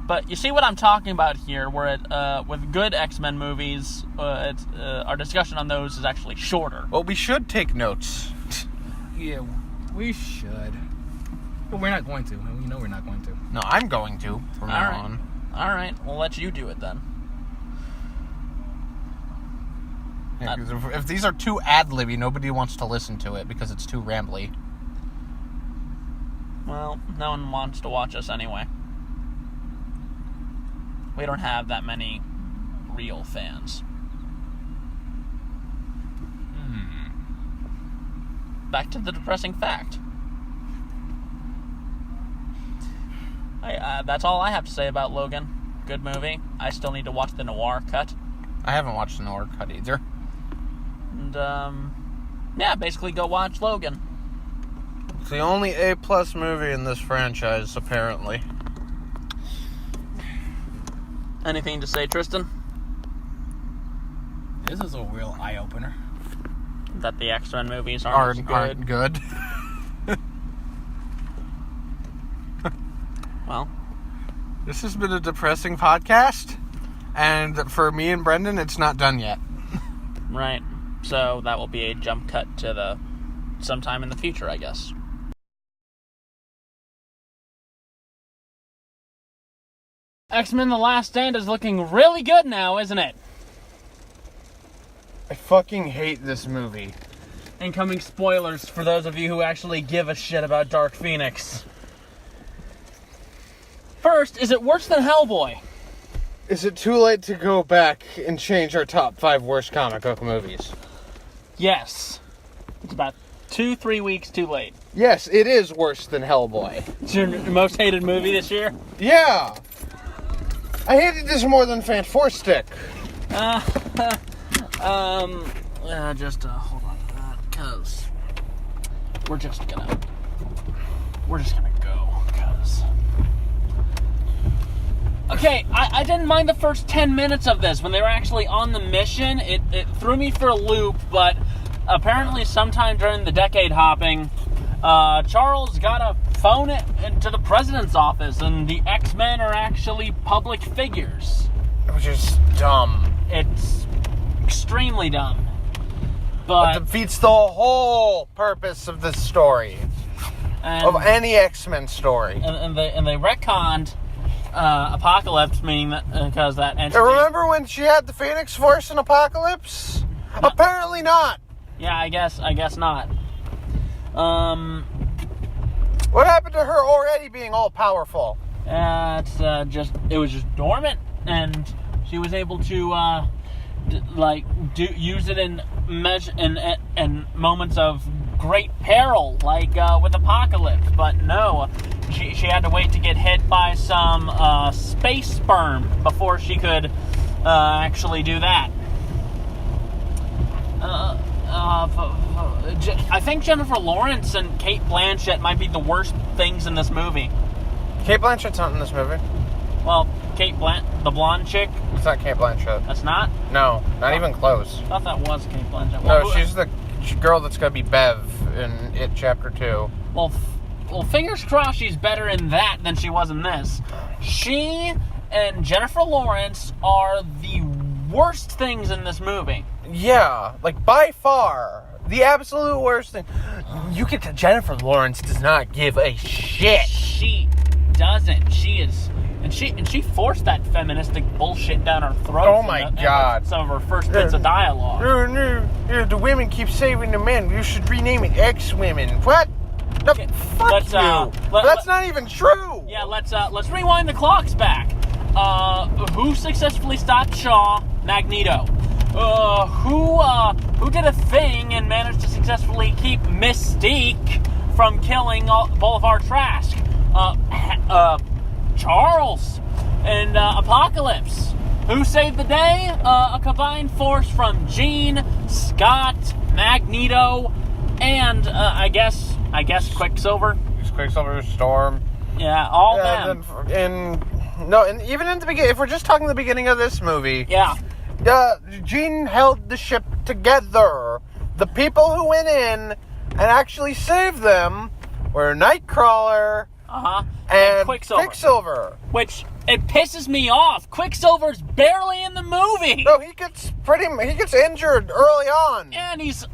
But you see what I'm talking about here, where with good X-Men movies, our discussion on those is actually shorter. Well, we should take notes. Yeah, we should. But we're not going to. And we know we're not going to. No, I'm going to from now on. All right, we'll let you do it then. Yeah, if these are too ad-libby, nobody wants to listen to it because it's too rambly. Well, no one wants to watch us anyway. We don't have that many real fans. Back to the depressing fact. That's all I have to say about Logan. Good movie. I still need to watch the noir cut. I haven't watched the noir cut either. And, basically go watch Logan. It's the only A+ movie in this franchise, apparently. Anything to say, Tristan? This is a real eye-opener. That the X-Men movies aren't good. Well, this has been a depressing podcast, and for me and Brendan, it's not done yet. Right. So that will be a jump cut to sometime in the future, I guess. X-Men The Last Stand is looking really good now, isn't it? I fucking hate this movie. Incoming spoilers for those of you who actually give a shit about Dark Phoenix. First, is it worse than Hellboy? Is it too late to go back and change our top 5 worst comic book movies? Yes. It's about 2-3 weeks too late. Yes, it is worse than Hellboy. It's your most hated movie this year? Yeah! I hated this more than Fantastic. Just hold on to that, because we're just gonna go, because... Okay, I didn't mind the first 10 minutes of this when they were actually on the mission. It threw me for a loop, but apparently sometime during the decade hopping, Charles got a phone it into the president's office, and the X-Men are actually public figures. Which is dumb. It's extremely dumb. But it defeats the whole purpose of this story. Of any X-Men story. And they retconned Apocalypse, meaning that because that entity... Remember when she had the Phoenix Force in Apocalypse? No. Apparently not. Yeah, I guess not. What happened to her already being all powerful? It was just dormant, and she was able to use it in moments of great peril, like with Apocalypse. But no, she had to wait to get hit by some space sperm before she could actually do that. I think Jennifer Lawrence and Cate Blanchett might be the worst things in this movie. Cate Blanchett's not in this movie. Well, the blonde chick. It's not Cate Blanchett. That's not? No, not even close. I thought that was Cate Blanchett. No, she's the girl that's going to be Bev in It Chapter 2. Well, fingers crossed she's better in that than she was in this. She and Jennifer Lawrence are the worst things in this movie. Yeah, like by far the absolute worst thing. You can tell Jennifer Lawrence does not give a shit. She doesn't. She is, and she forced that feministic bullshit down her throat. Oh my God! Some of her first bits of dialogue. No, the women keep saving the men. You should rename it X-Women. What? No, Okay, fuck you. That's not even true. Yeah, let's rewind the clocks back. Who successfully stopped Shaw? Magneto. Who did a thing and managed to successfully keep Mystique from killing Boulevard Trask? Charles and Apocalypse. Who saved the day? A combined force from Jean, Scott, Magneto, and I guess Quicksilver. Quicksilver, Storm. Yeah, all them. And even in the beginning, if we're just talking the beginning of this movie, Yeah. Jean held the ship together. The people who went in and actually saved them were Nightcrawler and Quicksilver. Which, it pisses me off. Quicksilver's barely in the movie. No, he gets injured early on. And he's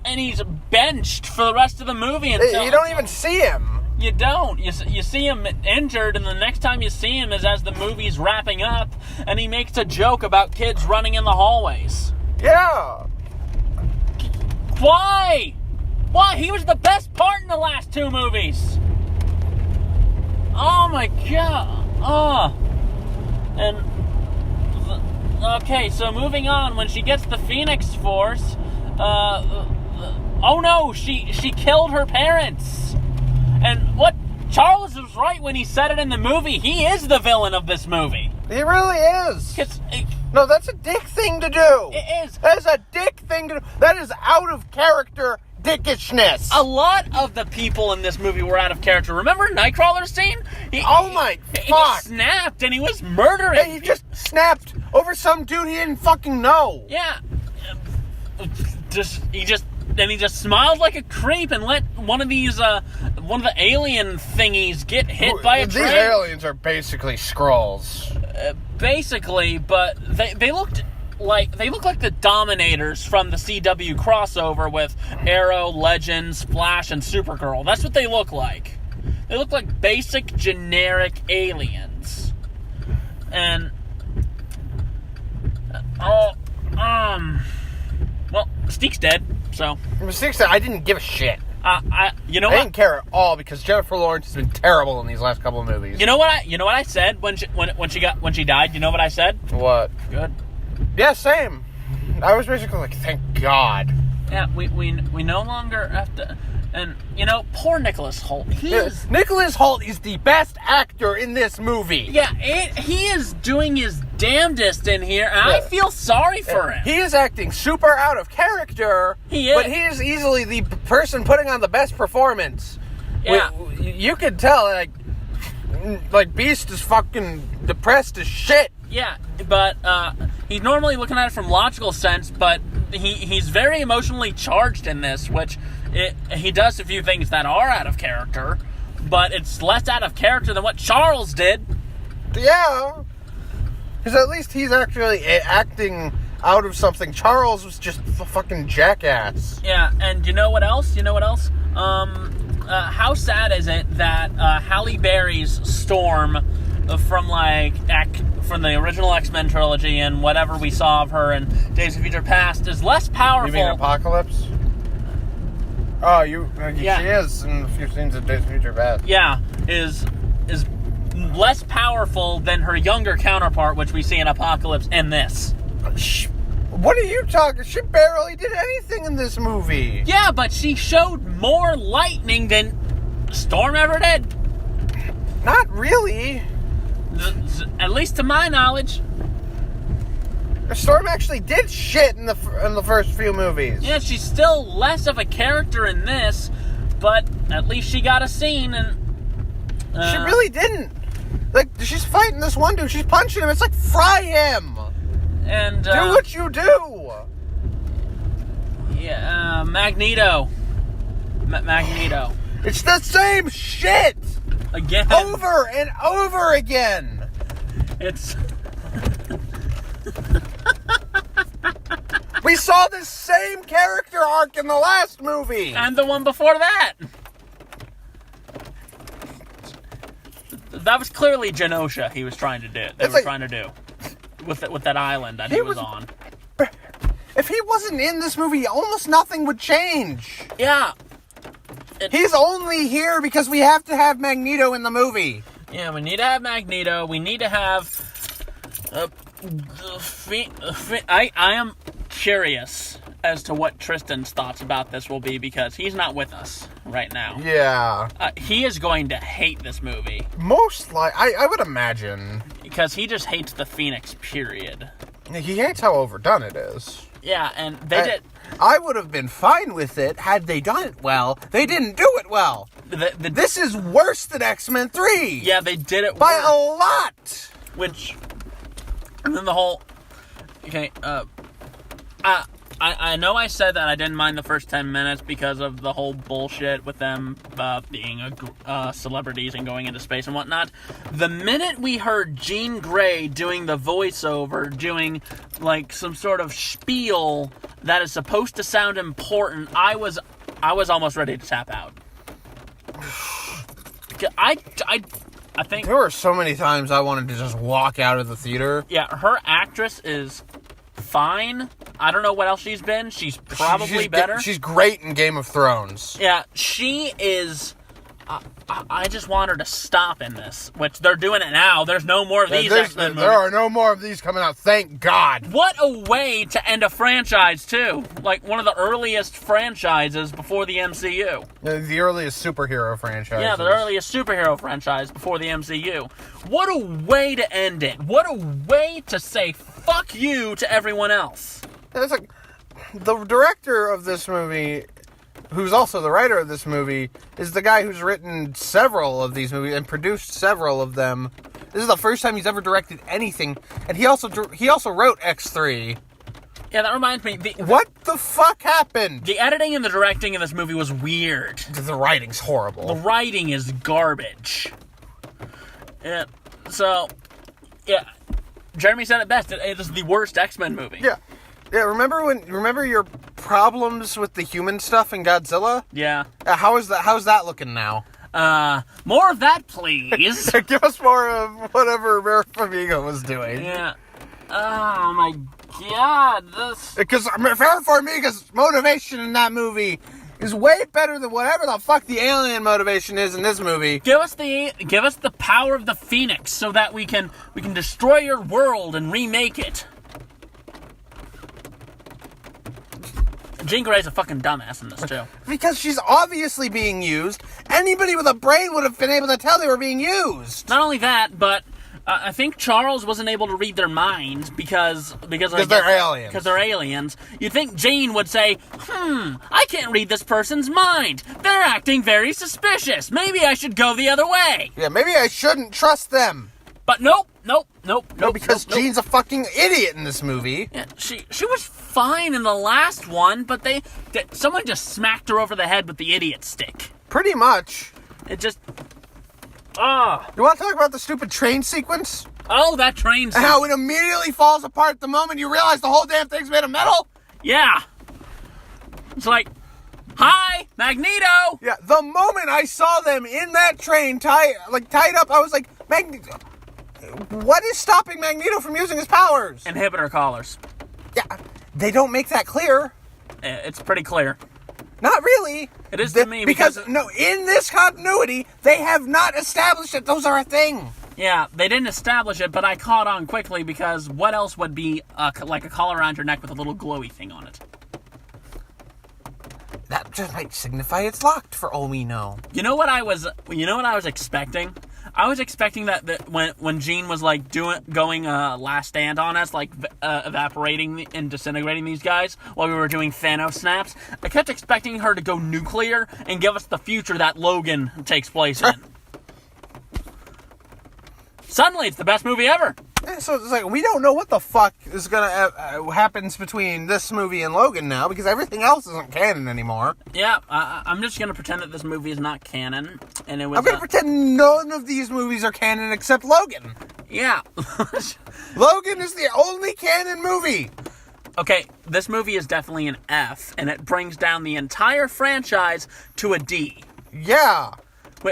benched for the rest of the movie. You don't even see him. You don't. You see him injured, and the next time you see him is as the movie's wrapping up, and he makes a joke about kids running in the hallways. Yeah. Why? Why? He was the best part in the last two movies. Oh my God. Okay, so moving on, when she gets the Phoenix Force, oh no, she killed her parents. And what Charles was right when he said it in the movie. He is the villain of this movie. He really is. No, that's a dick thing to do. It is. That is a dick thing to do. That is out of character dickishness. A lot of the people in this movie were out of character. Remember Nightcrawler's scene? Oh my fuck. He snapped and he was murdering. He just snapped over some dude he didn't fucking know. Yeah. He just smiled like a creep and let one of the alien thingies get hit by a train. These aliens are basically Skrulls. Basically, but they look like the Dominators from the CW crossover with Arrow, Legends, Flash, and Supergirl. That's what they look like. They look like basic, generic aliens. And well, Mystique's dead, so. Mystique's dead. I didn't give a shit. You know I what? didn't care at all because Jennifer Lawrence has been terrible in these last couple of movies. You know what I said when she died? You know what I said? What? Good. Yeah, same. I was basically like, thank God. Yeah, we no longer have to. And poor Nicholas Hoult. Nicholas Hoult is the best actor in this movie. Yeah, he is doing his damnedest in here, and I feel sorry for him. He is acting super out of character. He is. But he is easily the person putting on the best performance. Yeah. You could tell, like Beast is fucking depressed as shit. Yeah, but he's normally looking at it from logical sense, but he's very emotionally charged in this, which he does a few things that are out of character, but it's less out of character than what Charles did. Yeah. Because at least he's actually acting out of something. Charles was just a fucking jackass. Yeah, and you know what else? How sad is it that Halle Berry's Storm from the original X-Men trilogy and whatever we saw of her in Days of Future Past is less powerful. You mean Apocalypse? Oh, she Yeah. is in a few scenes of Days of Future Past. Yeah, is less powerful than her younger counterpart, which we see in Apocalypse and this. What are you talking? She barely did anything in this movie. Yeah, but she showed more lightning than Storm ever did. Not really. At least to my knowledge. Storm actually did shit in the first few movies. Yeah, she's still less of a character in this, but at least she got a scene, and she really didn't. Like, she's fighting this one dude, she's punching him, it's like, fry him! And, do what you do! Yeah, Magneto. Magneto. It's the same shit! Again. Over and over again! It's... We saw this same character arc in the last movie! And the one before that! That was clearly Genosha he was trying to do. Trying to do. With that island that he was on. If he wasn't in this movie, almost nothing would change. Yeah. He's only here because we have to have Magneto in the movie. Yeah, we need to have Magneto. We need to have... I am curious as to what Tristan's thoughts about this will be, because he's not with us right now. Yeah. He is going to hate this movie. I would imagine. Because he just hates the Phoenix, period. He hates how overdone it is. Yeah, and they did... I would have been fine with it had they done it well. They didn't do it well. This is worse than X-Men 3. Yeah, they did it by a lot. Which... And then the whole... Okay, I know I said that I didn't mind the first 10 minutes because of the whole bullshit with them being celebrities and going into space and whatnot. The minute we heard Jean Grey doing the voiceover, doing like some sort of spiel that is supposed to sound important, I was almost ready to tap out. I think there were so many times I wanted to just walk out of the theater. Yeah, her actress is fine. I don't know what else she's been. She's probably better. She's great in Game of Thrones. Yeah, she is... I just want her to stop in this, which they're doing it now. There's no more of these X-Men movies. There are no more of these coming out, thank God. What a way to end a franchise, too. Like, one of the earliest franchises before the MCU. The earliest superhero franchise. Yeah, the earliest superhero franchise before the MCU. What a way to end it. What a way to say fuck you to everyone else. It's like, the director of this movie, who's also the writer of this movie, is the guy who's written several of these movies and produced several of them. This is the first time he's ever directed anything, and he also wrote X3. Yeah, that reminds me. What the fuck happened? The editing and the directing in this movie was weird. The writing's horrible. The writing is garbage. Yeah, so, yeah, Jeremy said it best. It is the worst X-Men movie. Yeah. Yeah, remember your problems with the human stuff in Godzilla? Yeah. How's that looking now? More of that, please. Give us more of whatever Vera Farmiga was doing. Yeah. Oh my God, this... Because Vera Farmiga's motivation in that movie is way better than whatever the fuck the alien motivation is in this movie. Give us the power of the Phoenix so that we can destroy your world and remake it. Jean Grey's a fucking dumbass in this, too. Because she's obviously being used. Anybody with a brain would have been able to tell they were being used. Not only that, but I think Charles wasn't able to read their minds because they're aliens. Because they're aliens. You'd think Jean would say, I can't read this person's mind. They're acting very suspicious. Maybe I should go the other way. Yeah, maybe I shouldn't trust them. But nope. Because Jean's a fucking idiot in this movie. Yeah, she was fine in the last one, but someone just smacked her over the head with the idiot stick. Pretty much. It just... You want to talk about the stupid train sequence? Oh, that train sequence. And how it immediately falls apart the moment you realize the whole damn thing's made of metal? Yeah. It's like, hi, Magneto! Yeah, the moment I saw them in that train tied up, I was like, Magneto... What is stopping Magneto from using his powers? Inhibitor collars. Yeah, they don't make that clear. It's pretty clear. Not really. It is to me because no, in this continuity, they have not established that those are a thing. Yeah, they didn't establish it, but I caught on quickly because what else would be like a collar around your neck with a little glowy thing on it? That just might signify it's locked, for all we know. You know what I was expecting? I was expecting that when Jean was like going last stand on us, like evaporating and disintegrating these guys while we were doing Thanos snaps, I kept expecting her to go nuclear and give us the future that Logan takes place in. Suddenly, it's the best movie ever. Yeah, so it's like, we don't know what the fuck is gonna happens between this movie and Logan now, because everything else isn't canon anymore. Yeah, I'm just gonna pretend that this movie is not canon, and it was. I'm gonna pretend none of these movies are canon except Logan. Yeah. Logan is the only canon movie. Okay, this movie is definitely an F, and it brings down the entire franchise to a D. Yeah.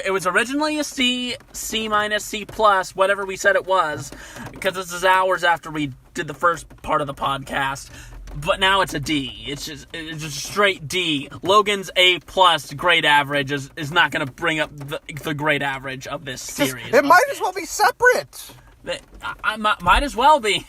It was originally a C, C minus, C plus, whatever we said it was, because this is hours after we did the first part of the podcast. But now it's a D. It's just straight D. Logan's A plus grade average is not going to bring up the grade average of this series. It might as well be separate. I might as well be.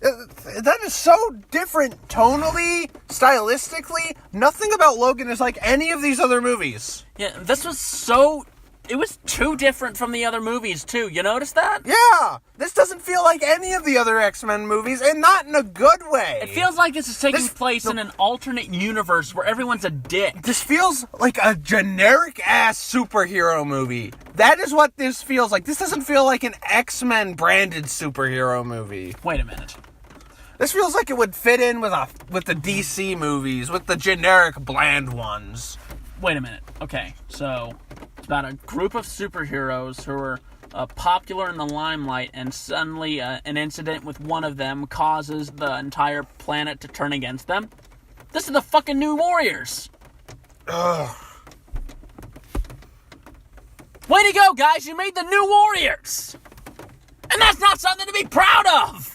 That is so different tonally, stylistically. Nothing about Logan is like any of these other movies. Yeah, this was so... It was too different from the other movies, too. You notice that? Yeah! This doesn't feel like any of the other X-Men movies, and not in a good way. It feels like this is taking place in an alternate universe where everyone's a dick. This feels like a generic-ass superhero movie. That is what this feels like. This doesn't feel like an X-Men branded superhero movie. Wait a minute. This feels like it would fit in with the DC movies, with the generic bland ones. Wait a minute. Okay, so it's about a group of superheroes who are popular in the limelight, and suddenly an incident with one of them causes the entire planet to turn against them. This is the fucking New Warriors. Ugh. Way to go, guys! You made the New Warriors! And that's not something to be proud of!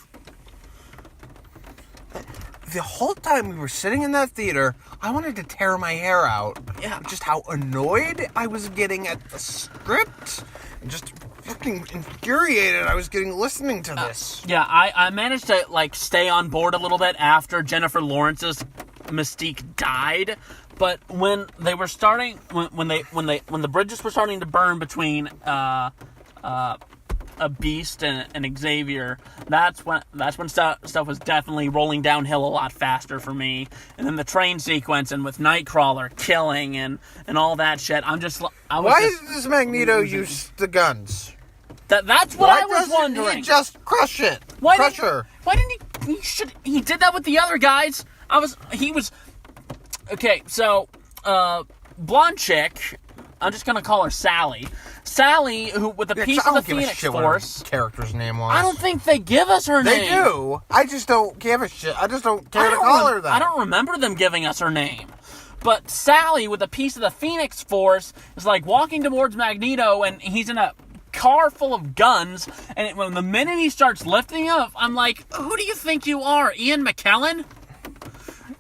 The whole time we were sitting in that theater, I wanted to tear my hair out. Yeah. Just how annoyed I was getting at the script. And just fucking infuriated I was getting listening to this. Yeah, I managed to, stay on board a little bit after Jennifer Lawrence's Mystique died. But when they were starting... When the bridges were starting to burn between... a Beast and Xavier, that's when stuff was definitely rolling downhill a lot faster for me. And then the train sequence and with Nightcrawler killing and all that shit, Why does Magneto use the guns? That's what I was wondering. Why doesn't he just crush it? Crush her. Why didn't he did that with the other guys. Okay, so blonde chick, I'm just gonna call her Sally. Sally, who with a piece of the Phoenix Force. What her character's name was. I don't think they give us her name. They do. I just don't give a shit. I just don't care to call her that. I don't remember them giving us her name. But Sally, with a piece of the Phoenix Force, is walking towards Magneto, and he's in a car full of guns. And when the minute he starts lifting up, I'm like, who do you think you are, Ian McKellen?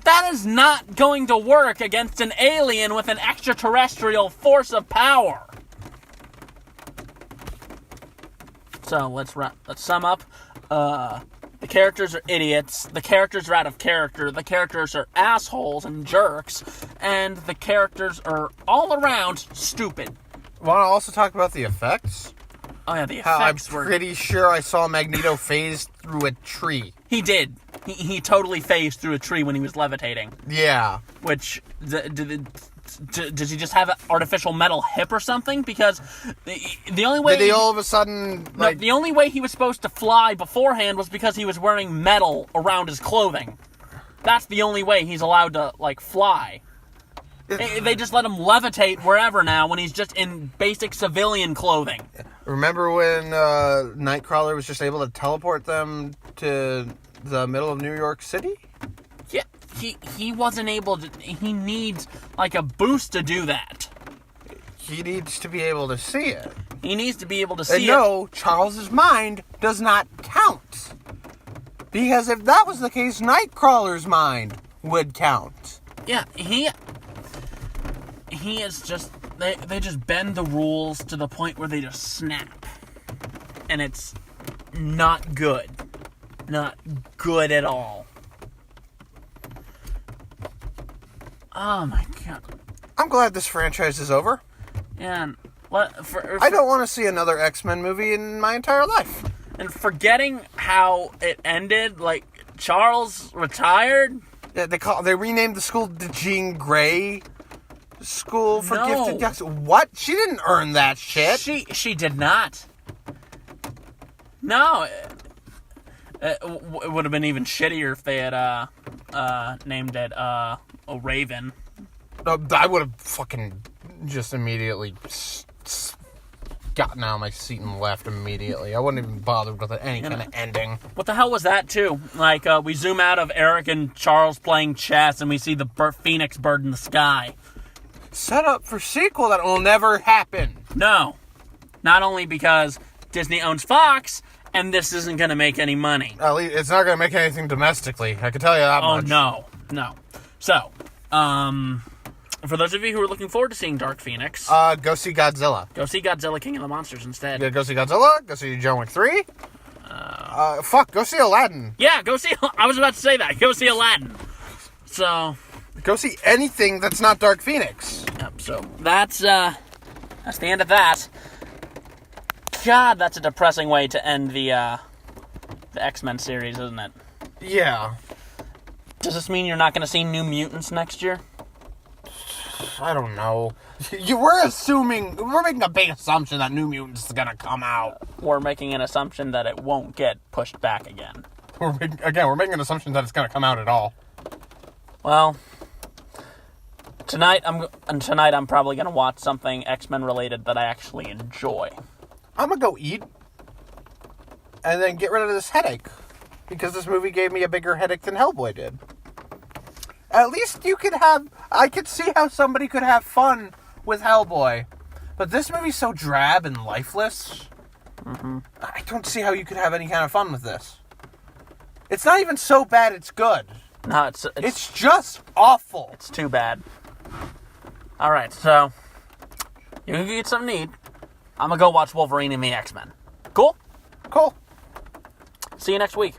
That is not going to work against an alien with an extraterrestrial force of power. So let's sum up. The characters are idiots. The characters are out of character. The characters are assholes and jerks. And the characters are all around stupid. Want to also talk about the effects? Oh yeah, the effects I'm pretty sure I saw Magneto phase through a tree. He did. He totally phased through a tree when he was levitating. Yeah. Which, does he just have an artificial metal hip or something? Because the only way... Did he all of a sudden... No, the only way he was supposed to fly beforehand was because he was wearing metal around his clothing. That's the only way he's allowed to, fly. They just let him levitate wherever now when he's just in basic civilian clothing. Remember when Nightcrawler was just able to teleport them to the middle of New York City? Yeah, he wasn't able to... He needs, a boost to do that. He needs to be able to see it. He needs to be able to see it. No, Charles's mind does not count. Because if that was the case, Nightcrawler's mind would count. Yeah, he is just... They just bend the rules to the point where they just snap. And it's not good. Not good at all. Oh my god. I'm glad this franchise is over. And I don't want to see another X-Men movie in my entire life. And forgetting how it ended, Charles retired. Yeah, they renamed the school the Jean Grey School for Gifted Youngsters. What? She didn't earn that shit. She did not. No. It would have been even shittier if they had named it Raven. I would have fucking just immediately gotten out of my seat and left immediately. I wouldn't even bother with any kind of ending. What the hell was that, too? Like, we zoom out of Eric and Charles playing chess, and we see the phoenix bird in the sky. Set up for sequel that will never happen. No. Not only because Disney owns Fox, and this isn't going to make any money. At least it's not going to make anything domestically. I can tell you that much. Oh, no. So, for those of you who are looking forward to seeing Dark Phoenix... go see Godzilla. Go see Godzilla King of the Monsters instead. Yeah, go see Godzilla. Go see John Wick 3. Go see Aladdin. Yeah, go see... I was about to say that. Go see Aladdin. So... Go see anything that's not Dark Phoenix. Yep, so that's the end of that. God, that's a depressing way to end the X-Men series, isn't it? Yeah. Does this mean you're not going to see New Mutants next year? I don't know. We're making a big assumption that New Mutants is going to come out. We're making an assumption that it won't get pushed back again. We're making an assumption that it's going to come out at all. Well, tonight I'm probably going to watch something X-Men related that I actually enjoy. I'm going to go eat and then get rid of this headache. Because this movie gave me a bigger headache than Hellboy did. At least I could see how somebody could have fun with Hellboy. But this movie's so drab and lifeless. Mm-hmm. I don't see how you could have any kind of fun with this. It's not even so bad it's good. No, it's just awful. It's too bad. Alright, so you can get something to eat. I'm going to go watch Wolverine and the X-Men. Cool? Cool. See you next week.